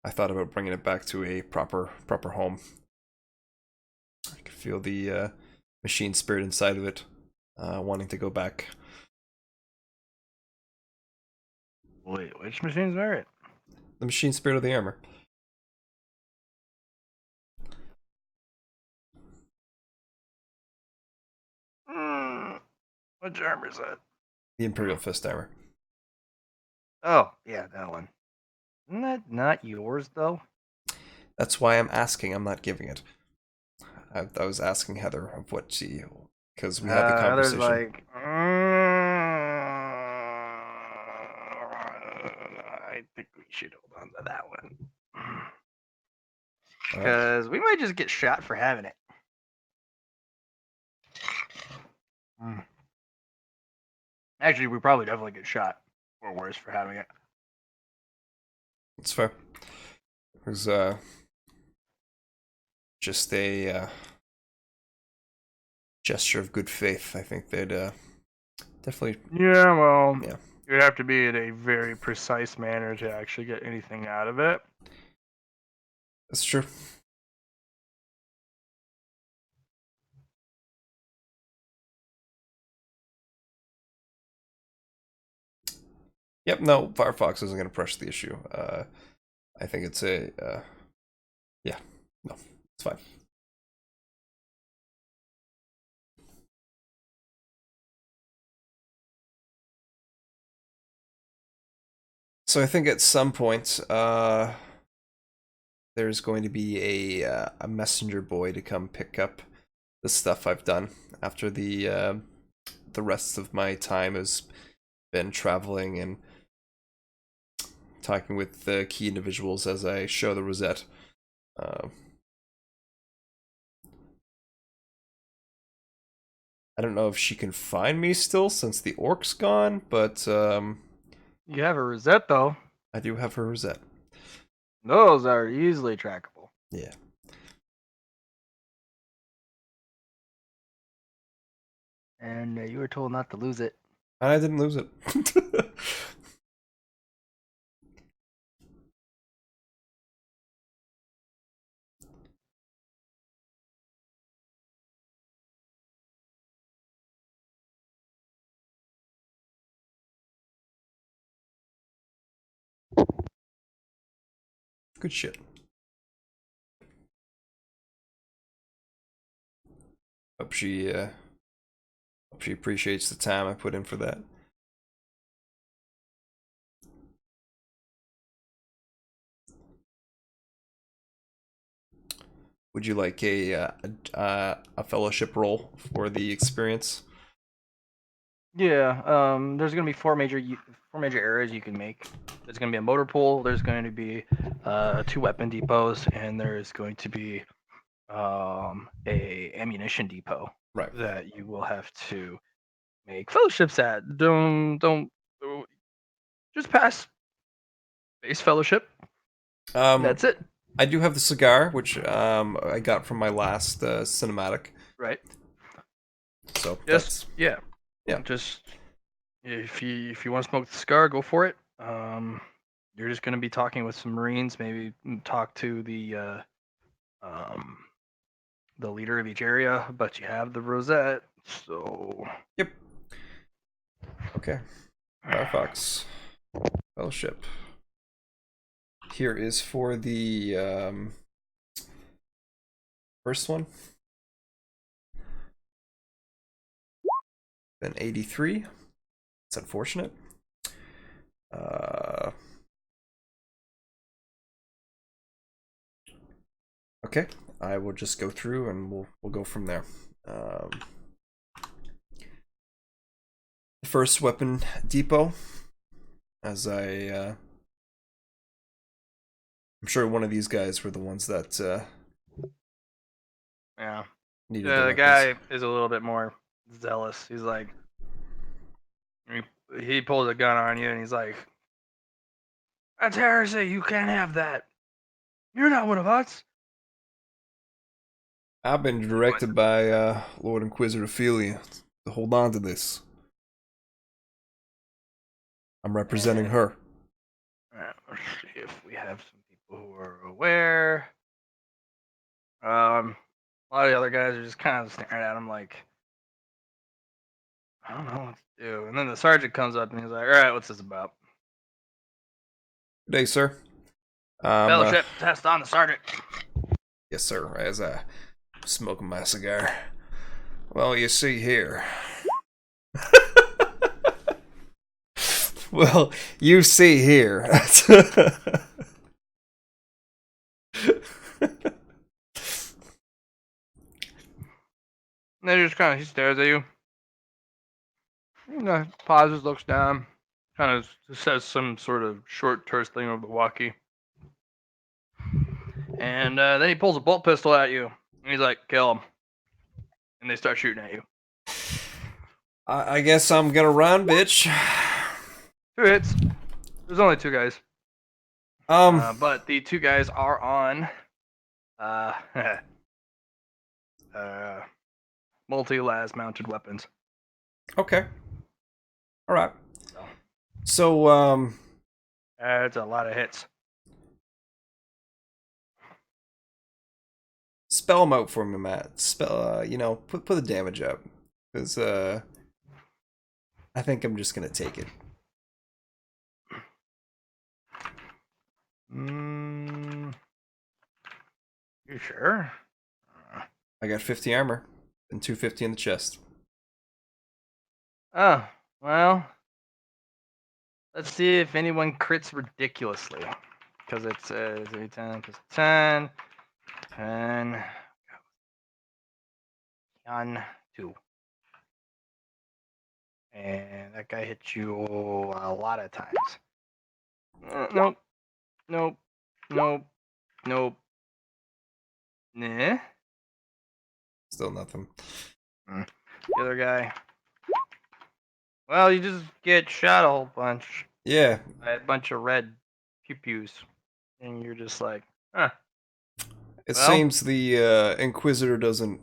I thought about bringing it back to a proper home. I could feel the machine spirit inside of it, wanting to go back. Wait, which machine's merit? The machine spirit of the armor. Which armor is that? The Imperial fist armor. Oh, yeah, that one. Isn't that not yours though? That's why I'm asking. I'm not giving it. I was asking Heather of what she, because we had the Others conversation. like, I think we should hold on to that one. Because we might just get shot for having it. Actually, we probably definitely get shot or worse for having it. It's fair. It was just a gesture of good faith. I think they'd definitely. Yeah, well, Yeah. you'd have to be in a very precise manner to actually get anything out of it. That's true. Yep. No, Firefox isn't going to pressure the issue. I think it's a. Yeah. No, it's fine. So I think at some point, there's going to be a messenger boy to come pick up the stuff I've done after the rest of my time has been traveling and talking with the key individuals as I show the Rosette. I don't know if she can find me still since the orc's gone, but You have a Rosette though. I do have her Rosette. Those are easily trackable. Yeah. And you were told not to lose it. And I didn't lose it. Good shit. Hope she appreciates the time I put in for that. Would you like a fellowship role for the experience? Yeah, there's gonna be four major areas you can make. There's gonna be a motor pool. There's going to be 2 weapon depots, and there's going to be a ammunition depot Right. that you will have to make fellowships at. Don't just pass base fellowship. Um, That's it. I do have the cigar, which I got from my last cinematic. Right. So Just yeah. Just if you want to smoke the cigar, go for it. You're just gonna be talking with some Marines. Maybe talk to um, the leader of each area, but you have the rosette, so Yep. Okay. Firefox Fellowship. Here is for the first one. Then 83. It's unfortunate. Okay, I will just go through and we'll go from there. First weapon depot, as I'm sure one of these guys were the ones that yeah. needed The weapons. guy is a little bit more zealous. He's like, he pulls a gun on you, and he's like, "That's heresy. You can't have that. You're not one of us." I've been directed by Lord Inquisitor Ophelia to hold on to this. I'm representing her. Let's see if we have some people who are aware. A lot of the other guys are just kind of staring at him like, I don't know what to do. And then the sergeant comes up and he's like, "All right, what's this about?" Good day, sir. Uh, Fellowship test on the sergeant. yes, sir. As I smoking my cigar. Well, you see here. Well, you see here. And then just kind of he stares at you. Pauses, looks down, kind of says some sort of short, terse thing over the walkie. And then he pulls a bolt pistol at you. And he's like, "Kill him." And they start shooting at you. I guess I'm gonna run, bitch. 2 hits. There's only 2 guys. But the 2 guys are on multi-las mounted weapons. Okay. All right. So, That's a lot of hits. spell them out for me, Matt. Spell, put the damage up, because I think I'm just gonna take it. You sure? I got 50 armor and 250 in the chest. Oh, well. Let's see if anyone crits ridiculously. Because it's 10 plus 10. 10. 2. And that guy hit you a lot of times. Nope. Nope. Nope. Nope. Nah. Still nothing. The other guy. Well, you just get shot a whole bunch Yeah. by a bunch of red pew-pews. And you're just like, huh. It Well? seems the Inquisitor doesn't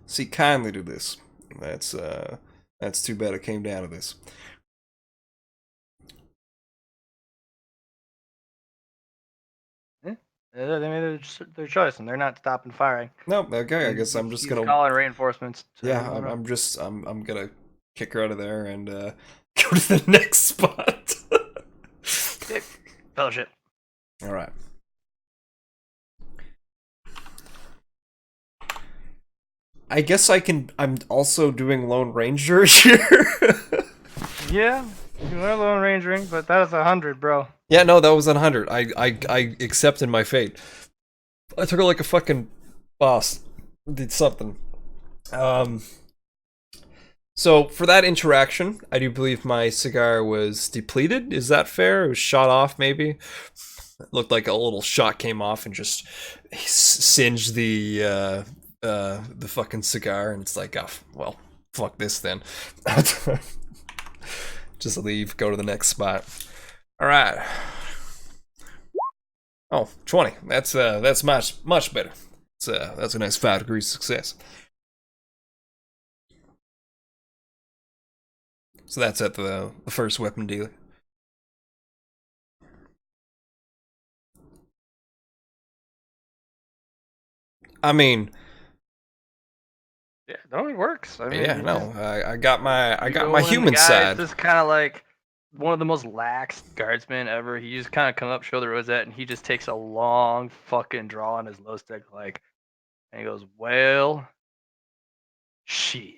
see kindly to this. That's too bad it came down to this. They made their choice, and they're not stopping firing. No, okay. I guess I'm just He's gonna. calling reinforcements. Yeah, I'm gonna kick her out of there and go to the next spot. Fellowship. All right. I guess I'm also doing Lone Ranger here. Yeah, you are Lone Rangering, but that is 100, bro. Yeah, no, that was 100. I accepted my fate. I took her like a fucking boss. Did something. So for that interaction, I do believe my cigar was depleted. Is that fair? It was shot off, maybe. It looked like a little shot came off and just singed the fucking cigar, and it's like, oh well, fuck this then. Just leave, go to the next spot. All right. Oh, 20. That's much better. That's a nice 5 degrees success. So that's at the first weapon dealer. I mean, Yeah, no, it works. I mean, yeah, no, I got my go in, the human guy side. is just kind of like one of the most lax guardsmen ever. He just kind of come up, show the rosette, and he just takes a long fucking draw on his low stick, like, and he goes, "Well, shit.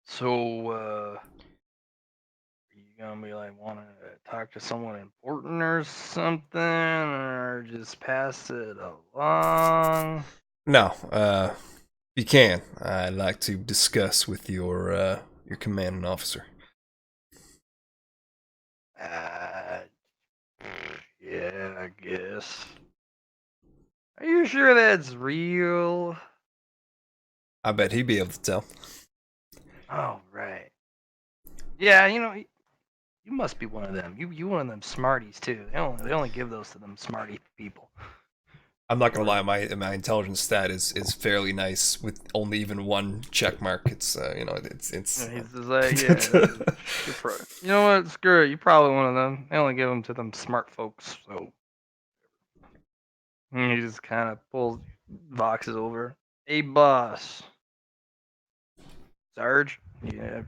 So, you gonna be like, want to talk to someone important or something, or just pass it along?" No, you can. I'd like to discuss with your commanding officer. Uh, yeah, I guess. Are you sure that's real? I bet he'd be able to tell. Oh, right. Yeah, you must be one of them. You one of them smarties too. They only give those to them smarty people. I'm not gonna lie, my intelligence stat is fairly nice with only even one check mark. It's it's. And he's just like, yeah, you know what? Screw it. You're probably one of them. They only give them to them smart folks. So and he just kind of pulls Voxes over. Hey, boss, Sarge. Yeah,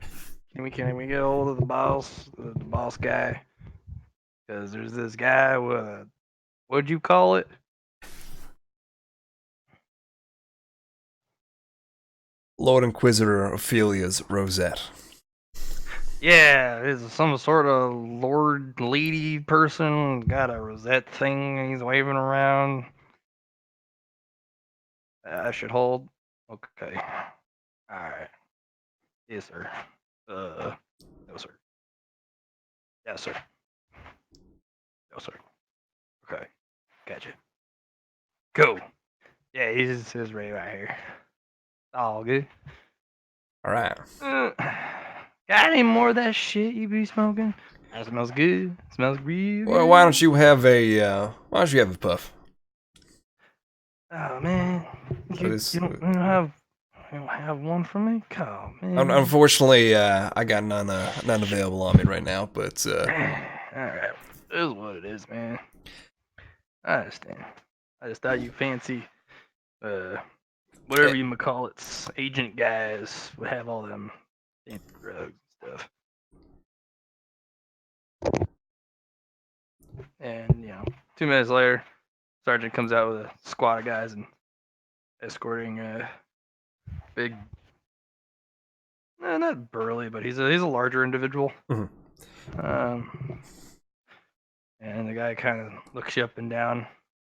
can we get a hold of the boss guy? Because there's this guy with a, what'd you call it? Lord Inquisitor Ophelia's rosette. Yeah, it's some sort of lord lady person. Got a rosette thing he's waving around. I should hold. Okay. Alright. Yes, sir. No, sir. Yes, sir. No, sir. Okay. Gotcha. Go. Yeah, he's right here. All good. All right. Got any more of that shit you be smoking? That smells good. Smells real good. Well, why don't you have a puff? Oh man, you don't have one for me? Oh man. Unfortunately, I got none available on me right now. But All right, it is what it is, man. I understand. I just thought you fancy, whatever you might call it, agent guys would have all them fancy drugs and stuff. And 2 minutes later, Sergeant comes out with a squad of guys and escorting a big, not burly, but he's a larger individual. Mhm. And the guy kind of looks you up and down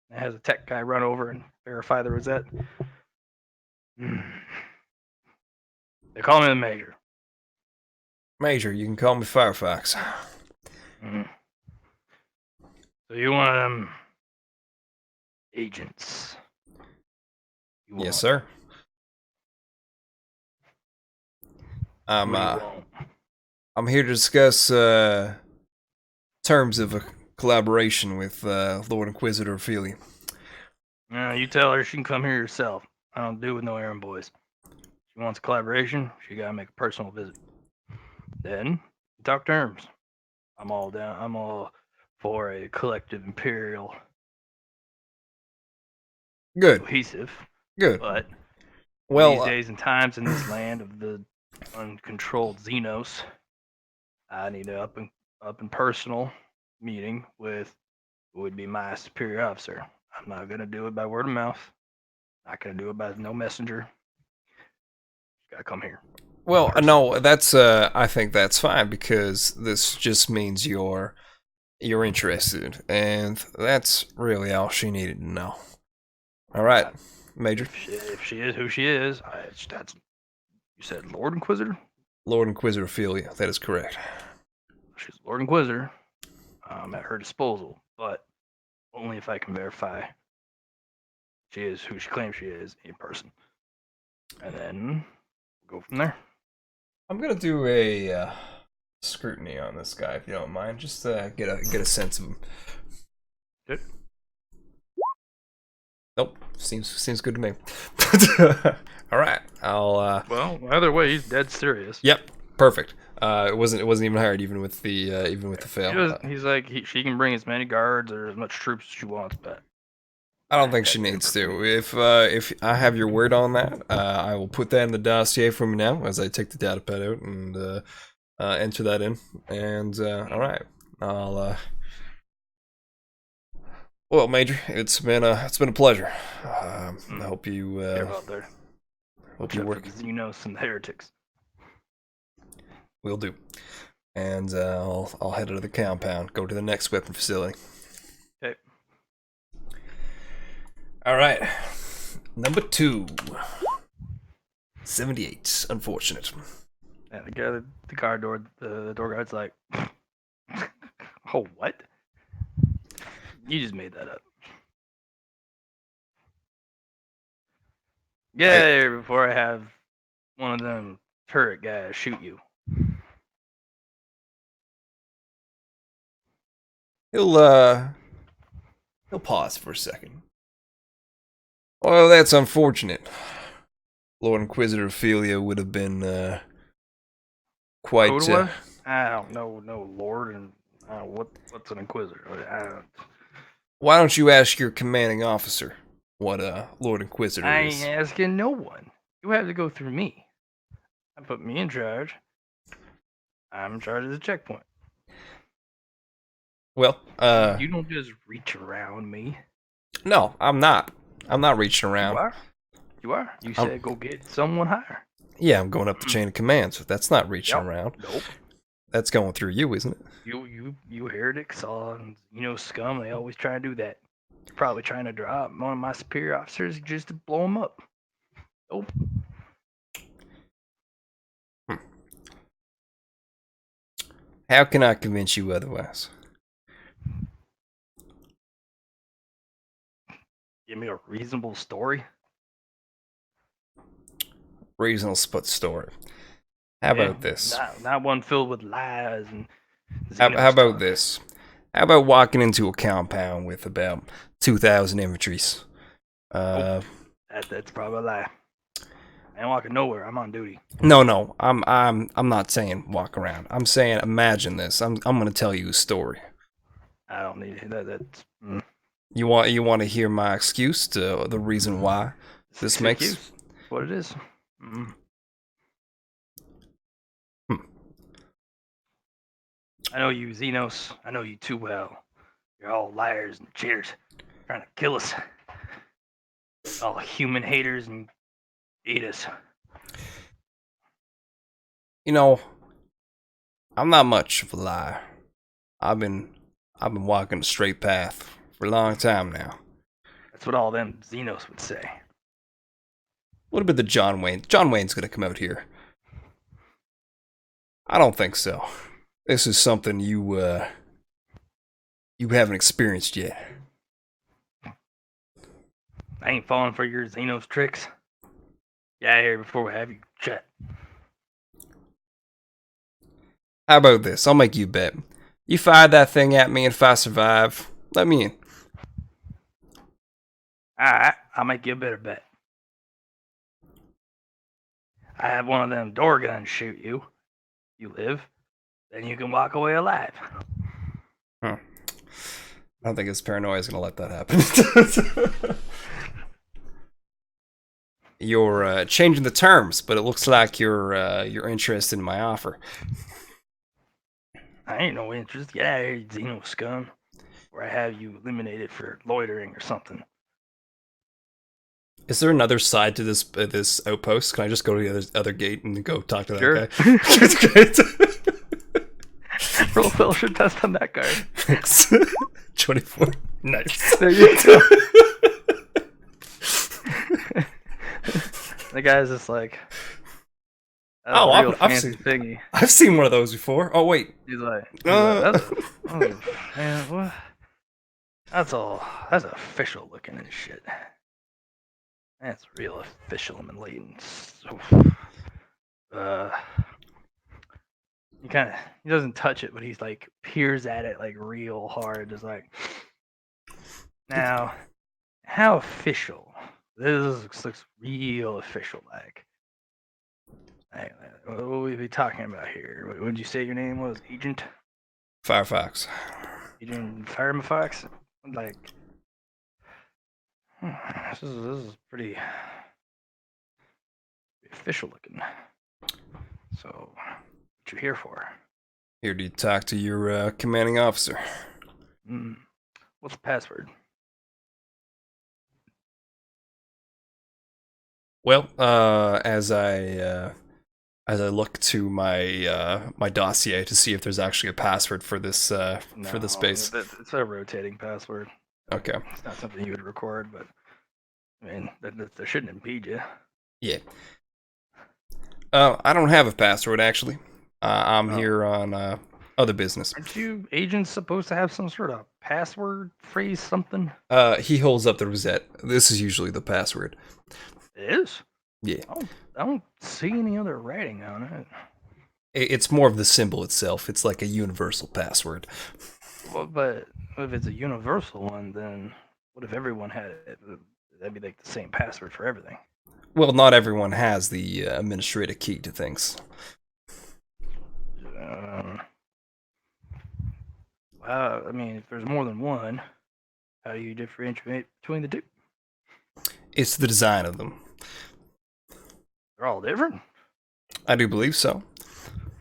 and has a tech guy run over and verify the rosette. They call me the Major. Major, you can call me Firefox. So you one of them agents? Yes, sir. What do you want? I'm here to discuss terms of a collaboration with Lord Inquisitor Ophelia. You tell her she can come here herself. I don't do with no errand boys. She wants collaboration. She gotta make a personal visit. Then talk terms. I'm all down. I'm all for a collective Imperial Good. cohesive. Good. But Well, these days and times in this land of the uncontrolled Xenos, I need an up and personal meeting with who would be my superior officer. I'm not gonna do it by word of mouth. Not gonna do it by no messenger. Gotta come here. well, Personal. no, that's I think that's fine because this just means you're interested, and that's really all she needed to know. All right, Major. If she is who she is, that's You said Lord Inquisitor? Lord Inquisitor Ophelia, that is correct. She's Lord Inquisitor. At her disposal, but only if I can verify she is who she claims she is in person. And then we'll go from there. I'm gonna do a scrutiny on this guy, if you don't mind, just to get a sense of him. Good. Nope, seems good to me. All right, I'll. Well, either way, he's dead serious. Yep, perfect. It wasn't even hard, even with the fail. He's like she can bring as many guards or as much troops as she wants, but I don't think she needs to. If I have your word on that, I will put that in the dossier for me now as I take the data pad out and enter that in. And all right, I'll. Well, Major, it's been a pleasure. I hope you out there. hope you work. Xenos and heretics. Will do. And I'll head out of the compound, go to the next weapon facility. Okay. All right. Number 2. 78. Unfortunate. Yeah, the guy, the car door, the door guard's like, oh, what? You just made that up. Yeah, before I have one of them turret guys shoot you. He'll pause for a second. Well, that's unfortunate. Lord Inquisitor Ophelia would have been quite. I don't know, no lord, and what's an inquisitor? I don't. Why don't you ask your commanding officer what Lord Inquisitor I is? ain't asking no one. You have to go through me. I put me in charge. I'm in charge of the checkpoint. Well, you don't just reach around me. No, I'm not. I'm not reaching around. You are. You are. You said go get someone higher. Yeah, I'm going up the chain of command, so that's not reaching around. Nope. That's going through you, isn't it? You heretics on scum. They always try to do that. You're probably trying to drop one of my superior officers just to blow him up. Nope. How can I convince you otherwise? Give me a reasonable story. Reasonable split story. How about this? Not one filled with lies and. How about this? How about walking into a compound with about 2,000 infantries? That's probably a lie. I ain't walking nowhere. I'm on duty. No. I'm not saying walk around. I'm saying imagine this. I'm gonna tell you a story. I don't need that. That's. You want to hear my excuse to the reason why this makes what it is. I know you, Xenos. I know you too well. You're all liars and cheaters, trying to kill us. All human haters and eat us. You know, I'm not much of a liar. I've been walking a straight path for a long time now. That's what all them Xenos would say. What about the John Wayne? John Wayne's gonna come out here. I don't think so. This is something you haven't experienced yet. I ain't falling for your Xenos tricks. Get out of here before we have you shut. How about this? I'll make you a bet. You fire that thing at me, and if I survive, let me in. Alright, I'll make you a better bet. I have one of them door guns shoot you. You live. Then you can walk away alive. I don't think his paranoia is going to let that happen. You're changing the terms, but it looks like you're interested in my offer. I ain't no interest. Get out of here, you Xeno scum. Or I have you eliminated for loitering or something. Is there another side to this outpost? Can I just go to the other gate and go talk to that Sure. guy? It's great. Roll fellowship test on that guy. Thanks. 24. Nice. There you go. The guy's just like, That's Oh, a real I've fancy seen thingy. I've seen one of those before. Oh wait, He's like, uh, oh, man, what? That's official looking and shit. That's real official and latent. So, uh, he doesn't touch it, but he's like peers at it like real hard, just like now. How official? This looks real official. What would we be talking about here? What did you say your name was? Agent Firefox. Firefox? Like, this is pretty official looking. So, what you here for? Here to talk to your commanding officer. What's the password? Well, as I look to my my dossier to see if there's actually a password for this for this space. It's a rotating password. Okay. It's not something you would record, but I mean, that shouldn't impede you. Yeah. I don't have a password actually. I'm here on other business. Aren't you agents supposed to have some sort of password phrase, something? He holds up the rosette. This is usually the password. It is? Yeah. I don't see any other writing on it. It's more of the symbol itself. It's like a universal password. Well, but if it's a universal one, then what if everyone had it? That'd be like the same password for everything. Well, not everyone has the administrative key to things. I mean, if there's more than one, how do you differentiate between the two? It's the design of them. They're all different? I do believe so.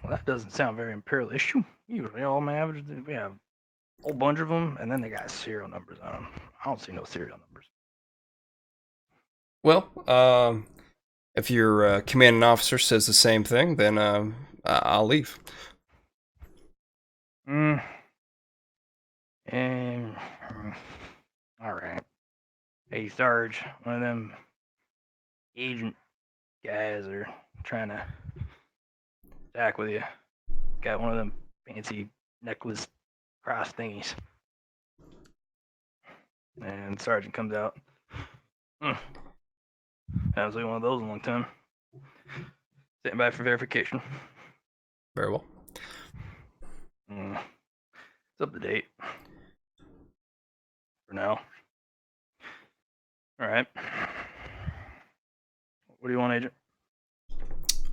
Well, that doesn't sound very Imperial issue. Usually all my average, we have a whole bunch of them, and then they got serial numbers on them. I don't see no serial numbers. Well, if your commanding officer says the same thing, then I'll leave. And all right. Hey, Sarge, one of them agent guys are trying to attack with you. Got one of them fancy necklace cross thingies. And Sergeant comes out. Haven't seen one of those in a long time. Sitting by for verification. Very well. It's up to date. For now. Alright. What do you want, Agent?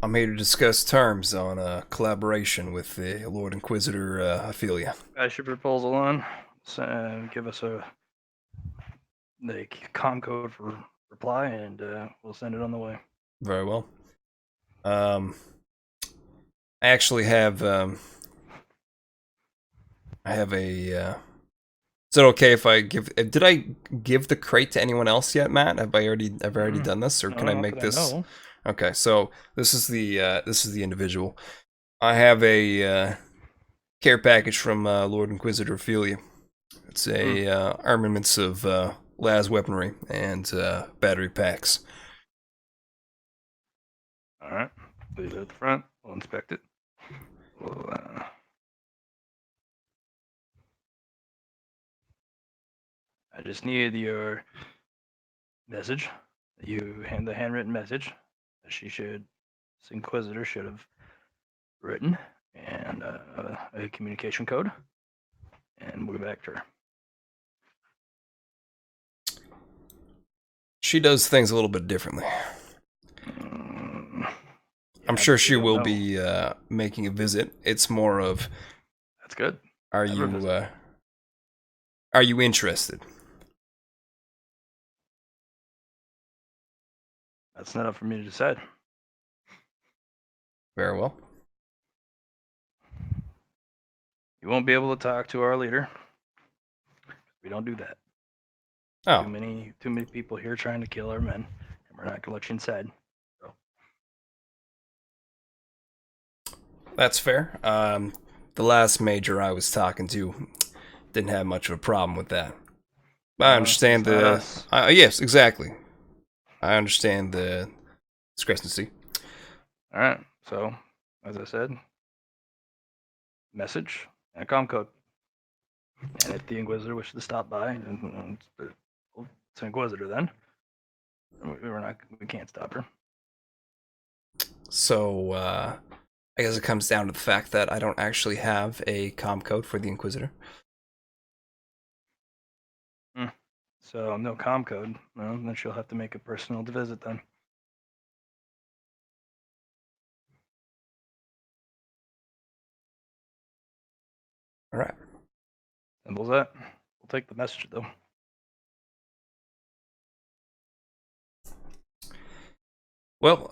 I'm here to discuss terms on collaboration with the Lord Inquisitor Ophelia. Pass your proposal on. Give us the com code for reply, and we'll send it on the way. Very well. I actually have I have a is it okay if I give did I give the crate to anyone else yet, Matt? Have I already done this, or can I make this? Okay, so this is the individual. I have a care package from Lord Inquisitor Ophelia. It's a armaments of las weaponry and battery packs. All right, leave it at the front. We'll inspect it. I just need your message. The handwritten message that this Inquisitor should have written, and a communication code, and we'll get back to her. She does things a little bit differently. I'm sure she will be making a visit. It's more of, that's good. Are you interested? That's not up for me to decide. Very well. You won't be able to talk to our leader. We don't do that. Oh. Too many people here trying to kill our men, and we're not gonna let you inside. So. That's fair. The last major I was talking to didn't have much of a problem with that. I understand the. Yes, exactly. I understand the discrepancy. All right. So, as I said, message and a comm code. And if the Inquisitor wishes to stop by, it's an Inquisitor then. We can't stop her. So, I guess it comes down to the fact that I don't actually have a comm code for the Inquisitor. So no comm code. Well, then she'll have to make a personal visit then. All right. Simple as that. We'll take the message though. Well,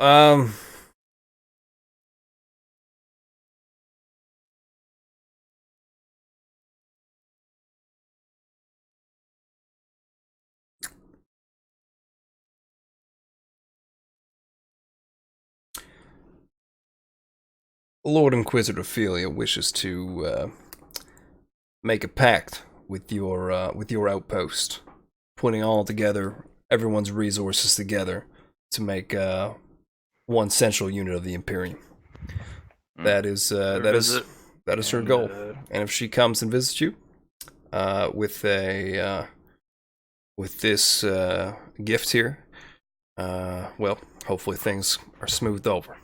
Lord Inquisitor Ophelia wishes to make a pact with your outpost, putting all together, everyone's resources together to make one central unit of the Imperium. That is her goal. And if she comes and visits you with this gift here, well, hopefully things are smoothed over.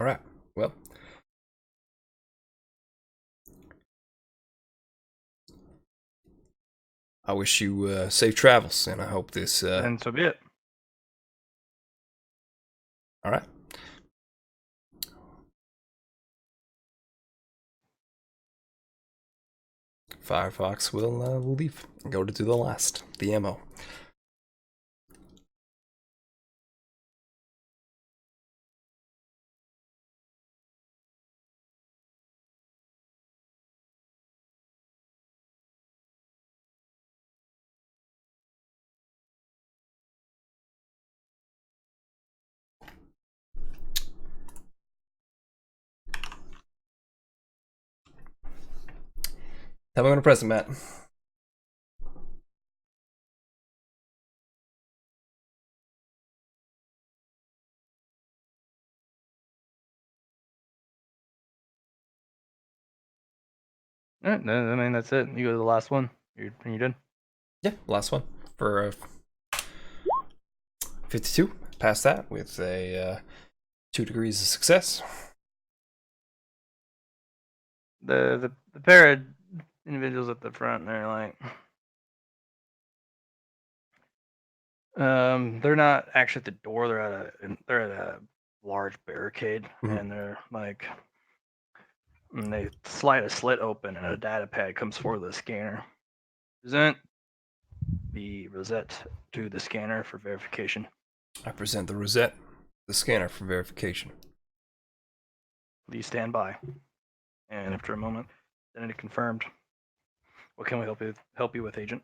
All right. Well, I wish you safe travels, and I hope this. And so be it. All right. Firefox will leave and go to do the ammo. Tell me when to press it, Matt. No, I mean that's it. You go to the last one. You're done. Yeah, last one for 52. Past that with a 2 degrees of success. The pair of individuals at the front, they're like, they're not actually at the door. They're at a large barricade, and they're like, and they slide a slit open, and a data pad comes forward with a scanner. Present the rosette to the scanner for verification. I present the rosette, the scanner for verification. Please stand by. And after a moment, identity confirmed. What can we help you with, Agent?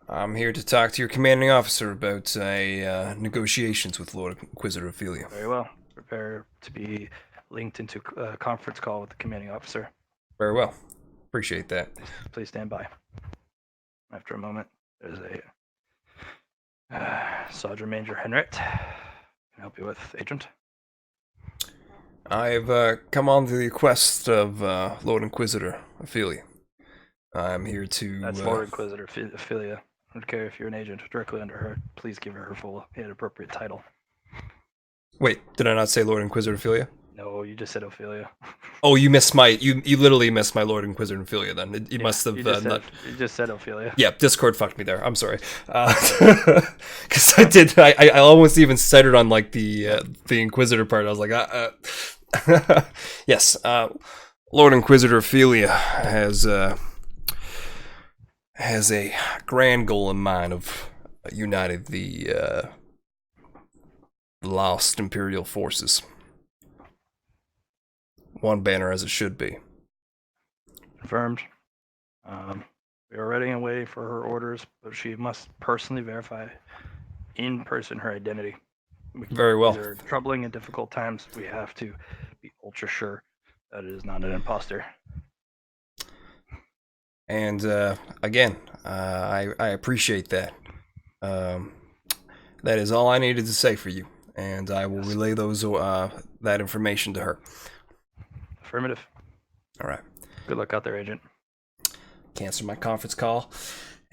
I'm here to talk to your commanding officer about negotiations with Lord Inquisitor Ophelia. Very well. Prepare to be linked into a conference call with the commanding officer. Very well. Appreciate that. Please stand by. After a moment, there's a Sergeant Major Henrit. Can I help you with, Agent? I've come on to the quest of Lord Inquisitor Ophelia. I'm here to... That's Lord Inquisitor Ophelia. I don't care if you're an agent directly under her. Please give her full and appropriate title. Wait, did I not say Lord Inquisitor Ophelia? No, you just said Ophelia. Oh, you missed my... You literally missed my Lord Inquisitor Ophelia then. You must have... You just said Ophelia. Yeah, Discord fucked me there. I'm sorry. Because I almost even centered on like the Inquisitor part. I was like, yes. Lord Inquisitor Ophelia has a grand goal in mind of uniting the lost Imperial forces. One banner as it should be. Confirmed. We are ready and waiting for her orders, but she must personally verify in person her identity. Very well. These are troubling and difficult times. We have to be ultra sure that it is not an imposter. And again, I appreciate that. That is all I needed to say for you, and I will relay those that information to her. Affirmative. All right. Good luck out there, Agent. Cancel my conference call,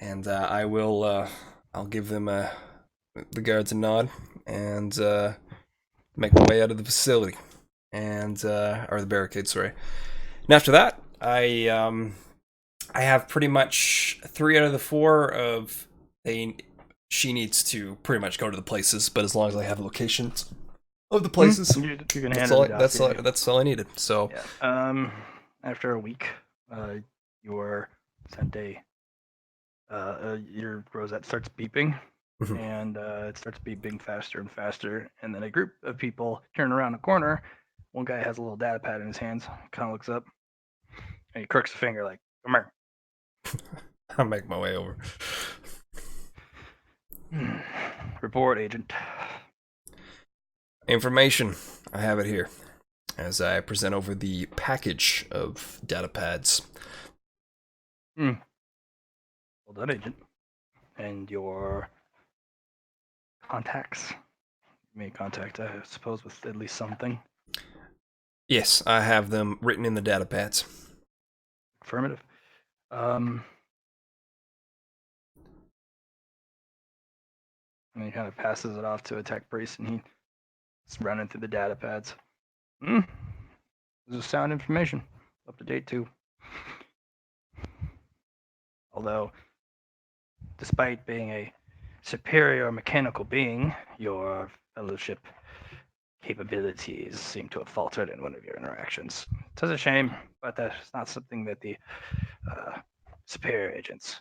and I will. I'll give them the guards a nod and make my way out of the facility, and or the barricade. Sorry. And after that, I have pretty much 3 out of the 4 of she needs to pretty much go to the places, but as long as I have locations of the places, You can that's hand all. it the That's all. dossier. That's all I needed. So Yeah. After a week, you are sent your rosette starts beeping, Mhm. and it starts beeping faster and faster, and then a group of people turn around a corner. One guy has a little data pad in his hands, kind of looks up, and he crooks a finger like, "Come here." I'll make my way over. Report, Agent. Information. I have it here as I present over the package of data pads. Well done, Agent. And your contacts. You made contact, I suppose, with at least something. Yes, I have them written in the data pads. Affirmative. And he kind of passes it off to a tech priest, and he's running through the data pads. This is sound information. Up to date, too. Although, despite being a superior mechanical being, your fellowship capabilities seem to have faltered in one of your interactions. It's a shame, but that's not something that the superior agents.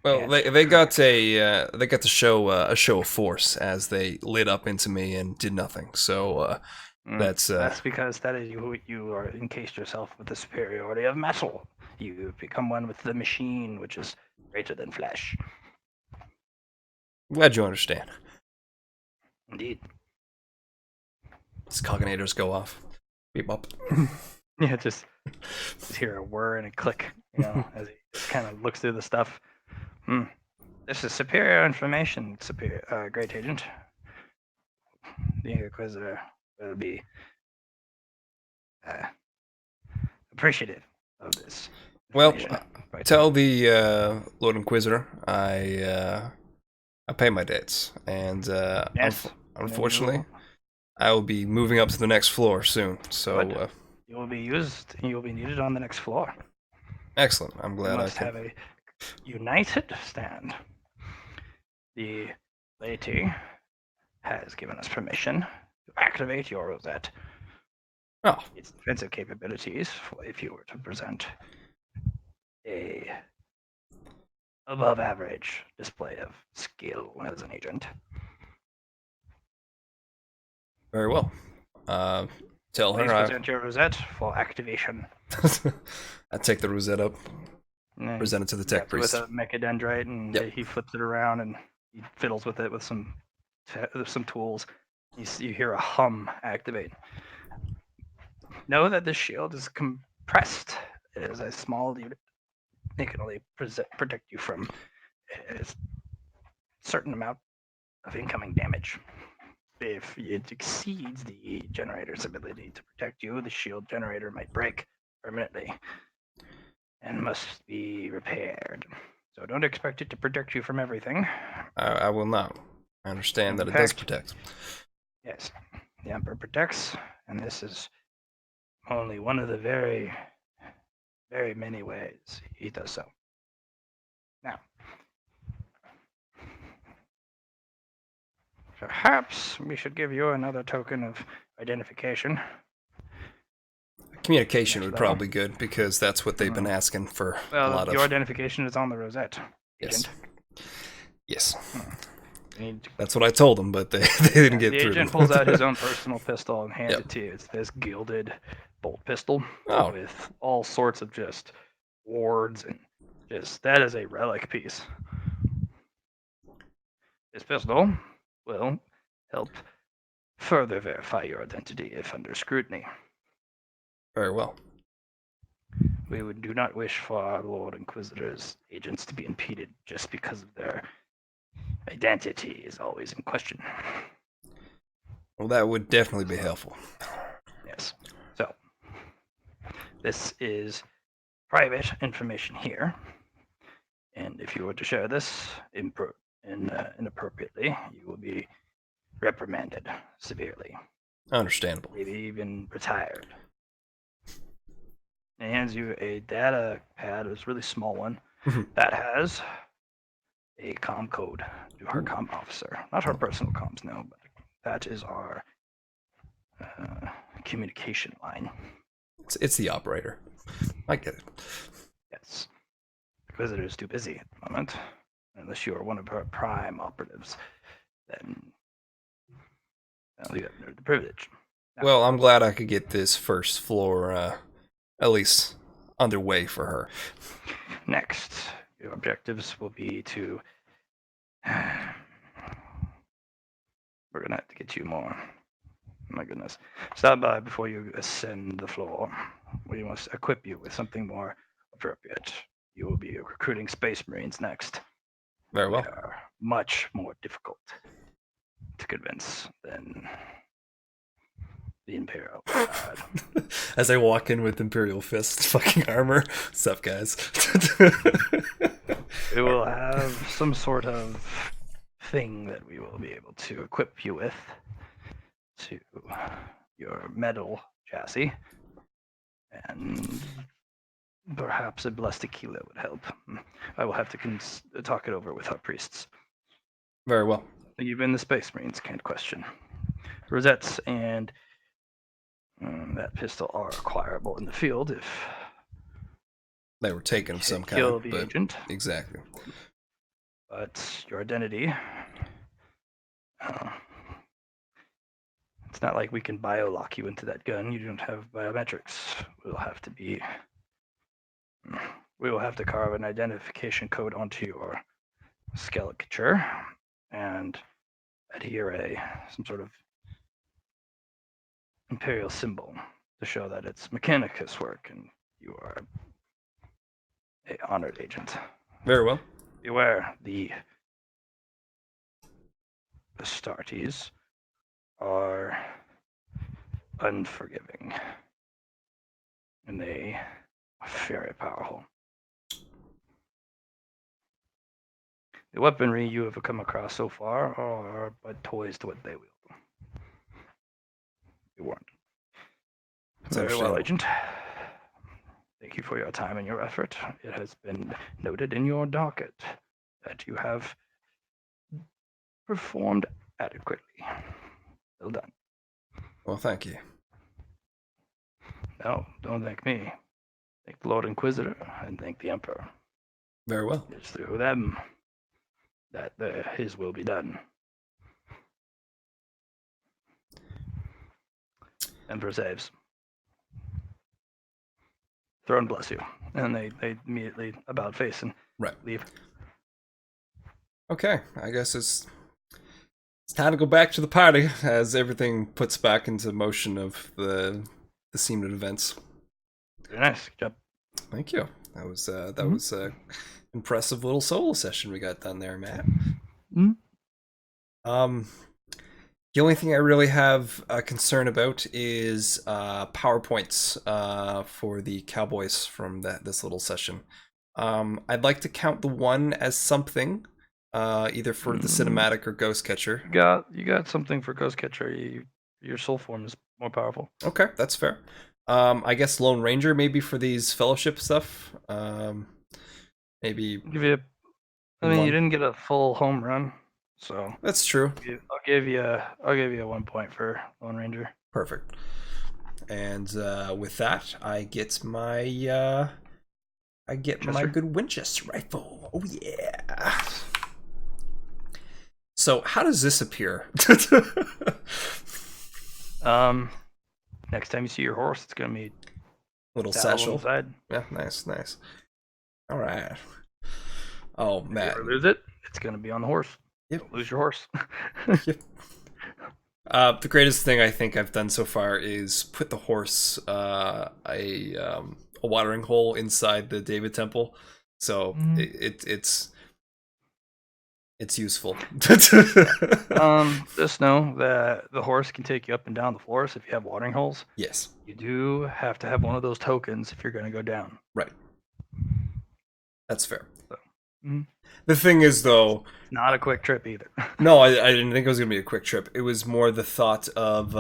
Well, can't they got correct. they got to show a show of force as they lit up into me and did nothing. So that's because that is you are encased yourself with the superiority of metal. You become one with the machine, which is greater than flesh. glad you understand. Indeed. These cognators go off. Beep up. Yeah, just hear a whir and a click, as he kind of looks through the stuff. This is superior information, great agent. The Inquisitor will be appreciative of this. Well, Right tell now. the Lord Inquisitor I pay my debts, and Yes. unfortunately, I will be moving up to the next floor soon. So Good. You will be used. You will be needed on the next floor. excellent. I'm We glad I must can. have a united stand. The laity has given us permission to activate your rosette. Oh, Its defensive capabilities, if you were to present a above average display of skill as an agent. very well. Tell Please her present your rosette for activation. I take the rosette up, present it to the tech Grabs it with priest. a mechadendrite, and Yep. he flips it around and he fiddles with it with some tools. You hear a hum activate. Know that this shield is compressed. It is a small unit. It can only protect you from a certain amount of incoming damage. If it exceeds the generator's ability to protect you, the shield generator might break permanently and must be repaired. So don't expect it to protect you from everything. I will not. I understand that In it does fact- protect. Yes, the Emperor protects, and this is only one of the very, very many ways he does so. Now, perhaps we should give you another token of identification. Communication Yes, would that probably be good because that's what they've been asking for a Well, lot your of. identification is on the rosette, Yes. agent. Yes. You need to- That's what I told them, but they didn't get the through. agent pulls out his own personal pistol and hands Yep. it to you. It's this gilded bolt pistol Oh, with all sorts of just wards and just that is a relic piece. This pistol will help further verify your identity if under scrutiny. very well. We do not wish for our Lord Inquisitor's agents to be impeded just because of their identity is always in question. Well, that would definitely be helpful. Yes. So, this is private information here, and if you were to share this inappropriately, you will be reprimanded severely, Understandable. maybe even retired. It hands you a data pad, it's a really small one, that has a comm code to her comm officer. Not her personal comms, no, but that is our communication line. It's the operator. I get it. Yes. The Inquisitor is too busy at the moment. Unless you are one of her prime operatives, then you have the privilege. Now, Well, I'm glad I could get this first floor at least underway for her. next, your objectives will be to. We're gonna have to get you more. My goodness. Stop by before you ascend the floor. We must equip you with something more appropriate. You will be recruiting Space Marines next. Very well. They are much more difficult to convince than the Imperial side. As I walk in with Imperial Fist fucking armor. What's up, guys? We will have some sort of thing that we will be able to equip you with to your metal chassis, and perhaps a blessed tequila would help. I will have to talk it over with our priests. Very well. Even the Space Marines can't question. Rosettes and that pistol are acquirable in the field if They were taken of you some kill kind. the But agent. exactly. But your identity, it's not like we can bio-lock you into that gun. You don't have biometrics. We will have to carve an identification code onto your skeleton and adhere some sort of Imperial symbol to show that it's Mechanicus work and you are a honored agent. Very well. Beware, the Astartes are unforgiving, and they are very powerful. The weaponry you have come across so far are but toys to what they wield. You weren't. It's Very well, understandable. Agent. Thank you for your time and your effort. It has been noted in your docket that you have performed adequately. Well done. Well, thank you. No, don't thank me. Thank the Lord Inquisitor and thank the Emperor. Very well. It's through them that his will be done. Emperor saves. Throne bless you. And they immediately about face and Right. leave. Okay, I guess it's time to go back to the party as everything puts back into motion of the scene of events. Very nice. Good job. Thank you. That was a impressive little solo session we got done there, Matt. The only thing I really have a concern about is PowerPoints for the Cowboys from this little session. I'd like to count the one as something, either for the cinematic or Ghost Catcher. You got something for Ghost Catcher. Your soul form is more powerful. Okay, that's fair. I guess Lone Ranger maybe for these fellowship stuff. Maybe Give you. You didn't get a full home run, so that's true. I'll give you a 1 point for Lone Ranger. Perfect. And with that, I get my Chester? good Winchester rifle. Oh yeah. So how does this appear? next time you see your horse, it's gonna be Little saddle satchel. on the side. Yeah, nice, nice. All right. Oh, If you Matt. ever lose it, it's gonna be on the horse. Yep. Don't lose your horse. Yep. The greatest thing I think I've done so far is put the horse a watering hole inside the David Temple, so it's useful. Just know that the horse can take you up and down the forest if you have watering holes. Yes. You do have to have one of those tokens if you're going to go down. Right. That's fair. So, mhm. The thing is, though, It's not a quick trip either. no, I didn't think it was gonna be a quick trip. It was more the thought of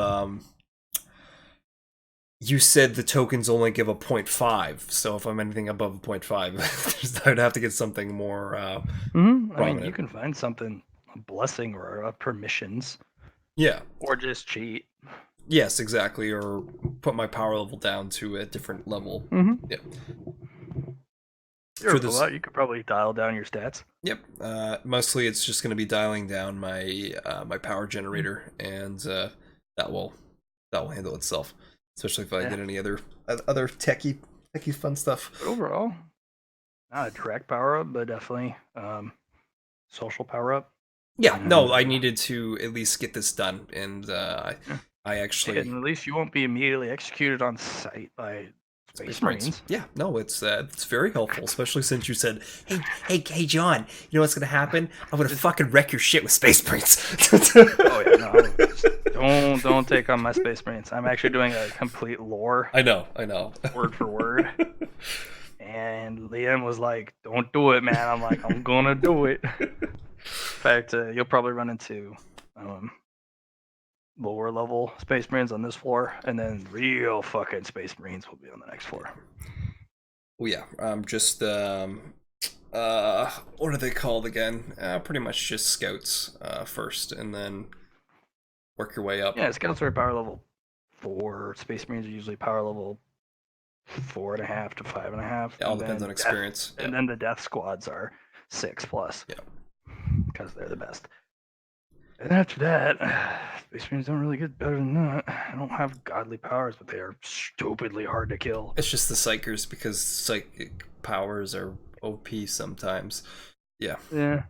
you said the tokens only give a 0.5, so if I'm anything above a 0.5, I'd have to get something more. I mean, Prominent. you can find something, a blessing or permissions, Yeah. or just cheat. Yes, exactly. Or put my power level down to a different level. Mm-hmm. Yeah. You're For a this- lot. You could probably dial down your stats. Yep. Mostly, it's just going to be dialing down my my power generator, and that will handle itself. Especially if I get any other techie fun stuff. But overall, not a direct power up, but definitely social power up. Yeah. No, I needed to at least get this done, and I actually. And at least you won't be immediately executed on sight by Space Marines. Yeah, no, it's very helpful, especially since you said, hey, John, you know what's gonna happen? I'm gonna fucking wreck your shit with Space Marines. Oh yeah, no, don't take on my Space Marines. I'm actually doing a complete lore. I know. Word for word. And Liam was like, "Don't do it, man." I'm like, "I'm gonna do it." In fact, you'll probably run into lower level Space Marines on this floor, and then real fucking Space Marines will be on the next floor. Oh yeah, just what are they called again? Pretty much just scouts first, and then work your way up. Yeah, scouts are power level 4. Space Marines are usually power level 4.5 to 5.5. It all depends on experience. And then the death squads are 6+. Yeah. Because they're the best. And after that, Space Marines don't really get better than that. I don't have godly powers, but they are stupidly hard to kill. It's just the psychers, because psychic powers are OP sometimes. Yeah. Yeah.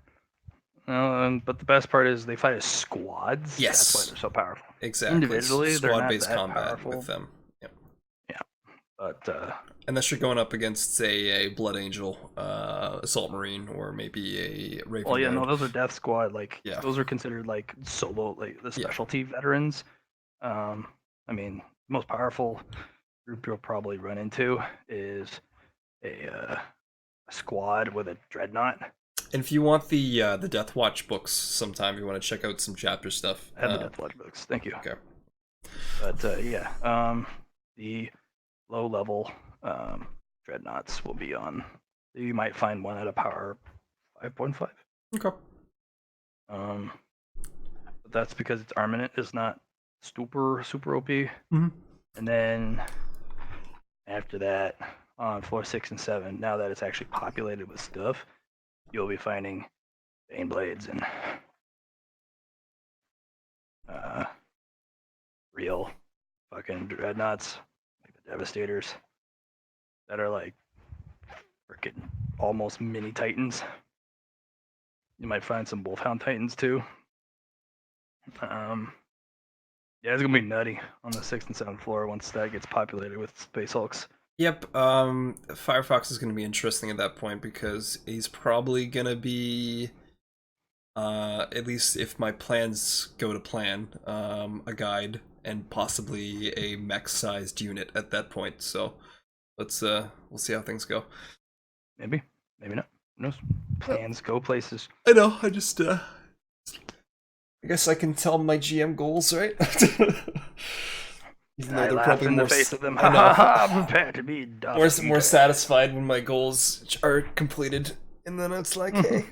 But the best part is they fight as squads. Yes. That's why they're so powerful. Exactly. Individually, they're not squad-based that combat powerful. with them. But Unless you're going up against, say, a Blood Angel, Assault Marine, or maybe a Raven well, yeah, Guard. no, those are Death Squad. Like, Yeah. those are considered like solo, like the specialty veterans. I mean, most powerful group you'll probably run into is a squad with a dreadnought. And if you want the Death Watch books sometime, you want to check out some chapter stuff. I have the Death Watch books. Thank you. Okay. But yeah, the low level dreadnoughts will be on. You might find one at a power 5.5. Okay. But that's because its armament is not super OP. Mhm. And then after that, on floor 6 and 7, now that it's actually populated with stuff, you'll be finding Bane Blades and real fucking dreadnoughts, like the Devastators, that are like freaking almost mini Titans. You might find some Wolfhound Titans too. Yeah, it's gonna be nutty on the 6th and 7th floor once that gets populated with Space Hulks. Yep. Firefox is going to be interesting at that point, because he's probably going to be, at least if my plans go to plan, a guide and possibly a mech-sized unit at that point. So let's we'll see how things go. Maybe not. Who knows? Plans go places. I know. I just I guess I can tell my GM goals, right? Even though I they're laugh probably in more the face of them. I know. Ha ha ha! Prepare to be dust. more satisfied when my goals are completed, and then it's like, hey,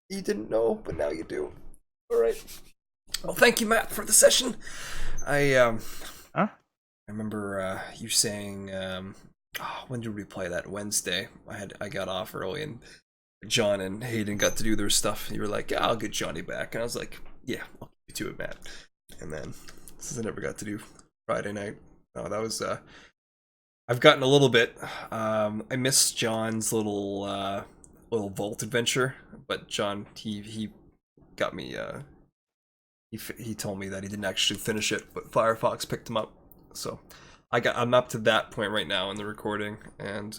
you didn't know, but now you do. All right. Well, thank you, Matt, for the session. I remember you saying, when did we play that? Wednesday. I got off early, and John and Hayden got to do their stuff. You were like, yeah, I'll get Johnny back, and I was like, yeah, I'll keep you to it, Matt. And then since I never got to do Friday night. Oh, that was I've gotten a little bit. I missed John's little vault adventure, but John he got me. He told me that he didn't actually finish it, but Firefox picked him up. So I'm up to that point right now in the recording, and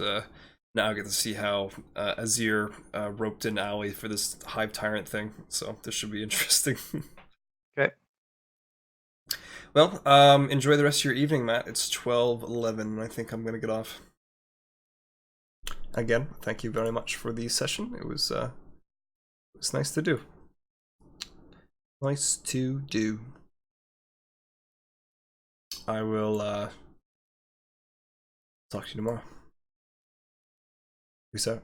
now I get to see how Azir roped in Ali for this Hive Tyrant thing. So this should be interesting. Okay. Well, enjoy the rest of your evening, Matt. It's 12:11. I think I'm gonna get off. Again, thank you very much for the session. It was nice to do. Nice to do. I will talk to you tomorrow. Peace out.